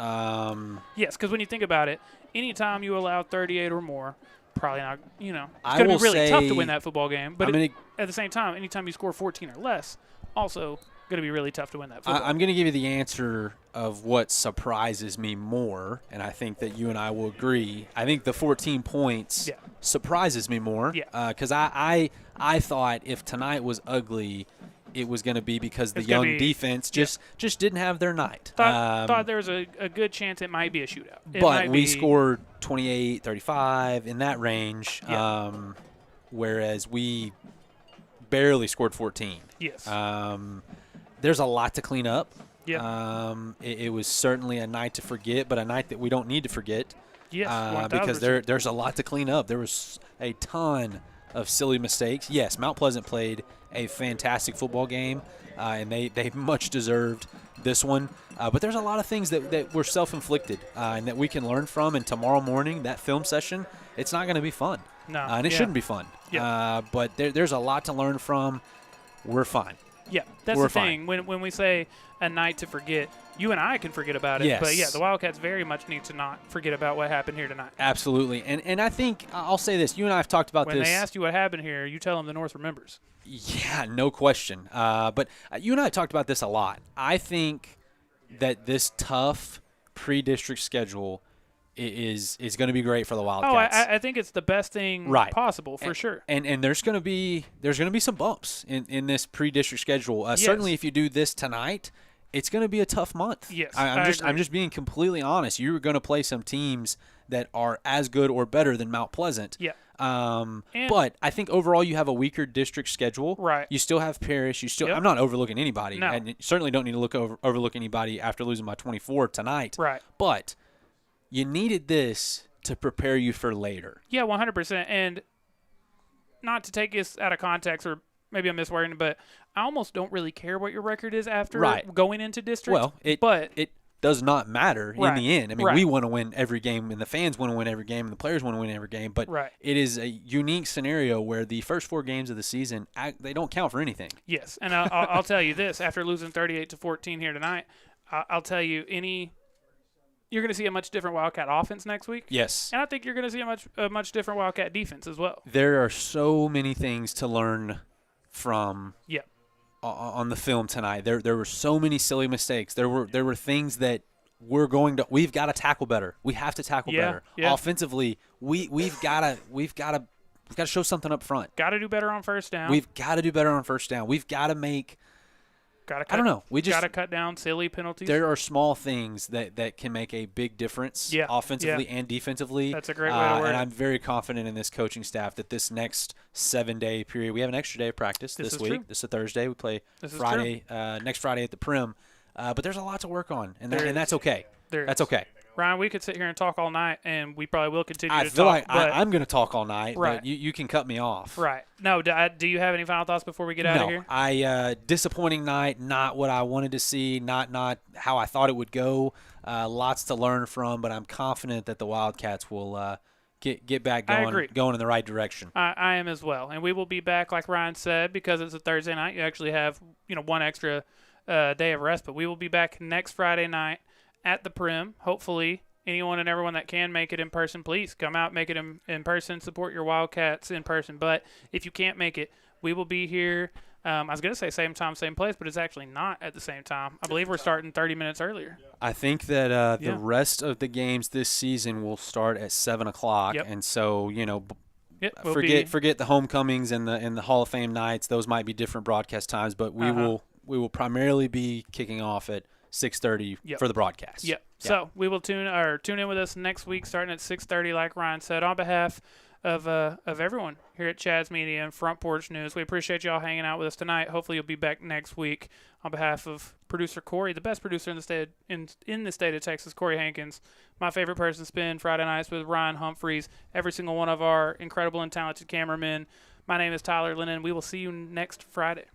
Yes, because when you think about it, anytime you allow 38 or more, probably not, it's going to be really tough to win that football game. But at the same time, anytime you score 14 or less, also going to be really tough to win that football I'm going to give you the answer of what surprises me more, and I think that you and I will agree. I think the 14 points surprises me more because I thought if tonight was ugly, it was going to be because the young defense just didn't have their night. Thought there was a good chance it might be a shootout. But we scored 28, 35 in that range, whereas we barely scored 14. Yes. There's a lot to clean up. Yeah. It was certainly a night to forget, but a night that we don't need to forget. Yes, because there's a lot to clean up. There was a ton of silly mistakes. Yes, Mount Pleasant played a fantastic football game, and they much deserved this one. But there's a lot of things that were self-inflicted and that we can learn from. And tomorrow morning, that film session, it's not going to be fun. No. And it shouldn't be fun. Yeah. But there's a lot to learn from. We're fine. Yeah, that's the thing. When we say a night to forget, you and I can forget about it. Yes. But, yeah, the Wildcats very much need to not forget about what happened here tonight. Absolutely. And I think I'll say this. You and I have talked about when this. When they ask you what happened here, you tell them the North remembers. Yeah, no question. But you and I have talked about this a lot. I think that this tough pre-district schedule is going to be great for the Wildcats. Oh, I think it's the best thing possible for sure. And there's going to be some bumps in this pre-district schedule. Certainly, if you do this tonight, it's going to be a tough month. Yes, I'm just being completely honest. You're going to play some teams that are as good or better than Mount Pleasant. Yeah. But I think overall you have a weaker district schedule. Right. You still have Parrish. I'm not overlooking anybody. No. And certainly don't need to overlook anybody after losing by 24 tonight. Right. But you needed this to prepare you for later. Yeah, 100%. And not to take this out of context, or maybe I'm miswording, but I almost don't really care what your record is after going into district. Well, it does not matter in the end. I mean, we want to win every game, and the fans want to win every game, and the players want to win every game. But it is a unique scenario where the first 4 games of the season, they don't count for anything. Yes, and I'll tell you this. After losing 38-14 here tonight, I'll tell you you're going to see a much different Wildcat offense next week. Yes. And I think you're going to see a much different Wildcat defense as well. There are so many things to learn from on the film tonight. There were so many silly mistakes. There were things that we've got to tackle better. We have to tackle better. Yeah. Offensively, we've got to show something up front. Got to do better on first down. We've got to do better on first down. We've got to make I don't know. We just got to cut down silly penalties. There are small things that can make a big difference offensively and defensively. That's a great way to word it. And I'm very confident in this coaching staff that this next 7-day period, we have an extra day of practice this week. True. This is a Thursday. We play Friday, next Friday at the Prim. But there's a lot to work on, and that's okay. That's okay. Ryan, we could sit here and talk all night, and we probably will continue to talk. I feel like I'm going to talk all night, but you can cut me off. Right. No, do you have any final thoughts before we get out of here? Disappointing night, not what I wanted to see, not how I thought it would go. Lots to learn from, but I'm confident that the Wildcats will get back going in the right direction. I am as well, and we will be back, like Ryan said, because it's a Thursday night. You actually have one extra day of rest, but we will be back next Friday night at the Prim. Hopefully, anyone and everyone that can make it in person, please come out, make it in person, support your Wildcats in person. But if you can't make it, we will be here. I was going to say same time, same place, but it's actually not at the same time. I believe we're starting 30 minutes earlier. I think that the rest of the games this season will start at 7 o'clock. Yep. And so, Yep, forget the homecomings and the Hall of Fame nights. Those might be different broadcast times, but we will primarily be kicking off at 6:30 for the broadcast. Yep. So we will tune in with us next week, starting at 6:30, like Ryan said. On behalf of everyone here at Chad's Media and Front Porch News, we appreciate y'all hanging out with us tonight. Hopefully, you'll be back next week. On behalf of producer Corey, the best producer in the state in the state of Texas, Corey Hankins, my favorite person to spend Friday nights with, Ryan Humphries, every single one of our incredible and talented cameramen. My name is Tyler Lennon. We will see you next Friday.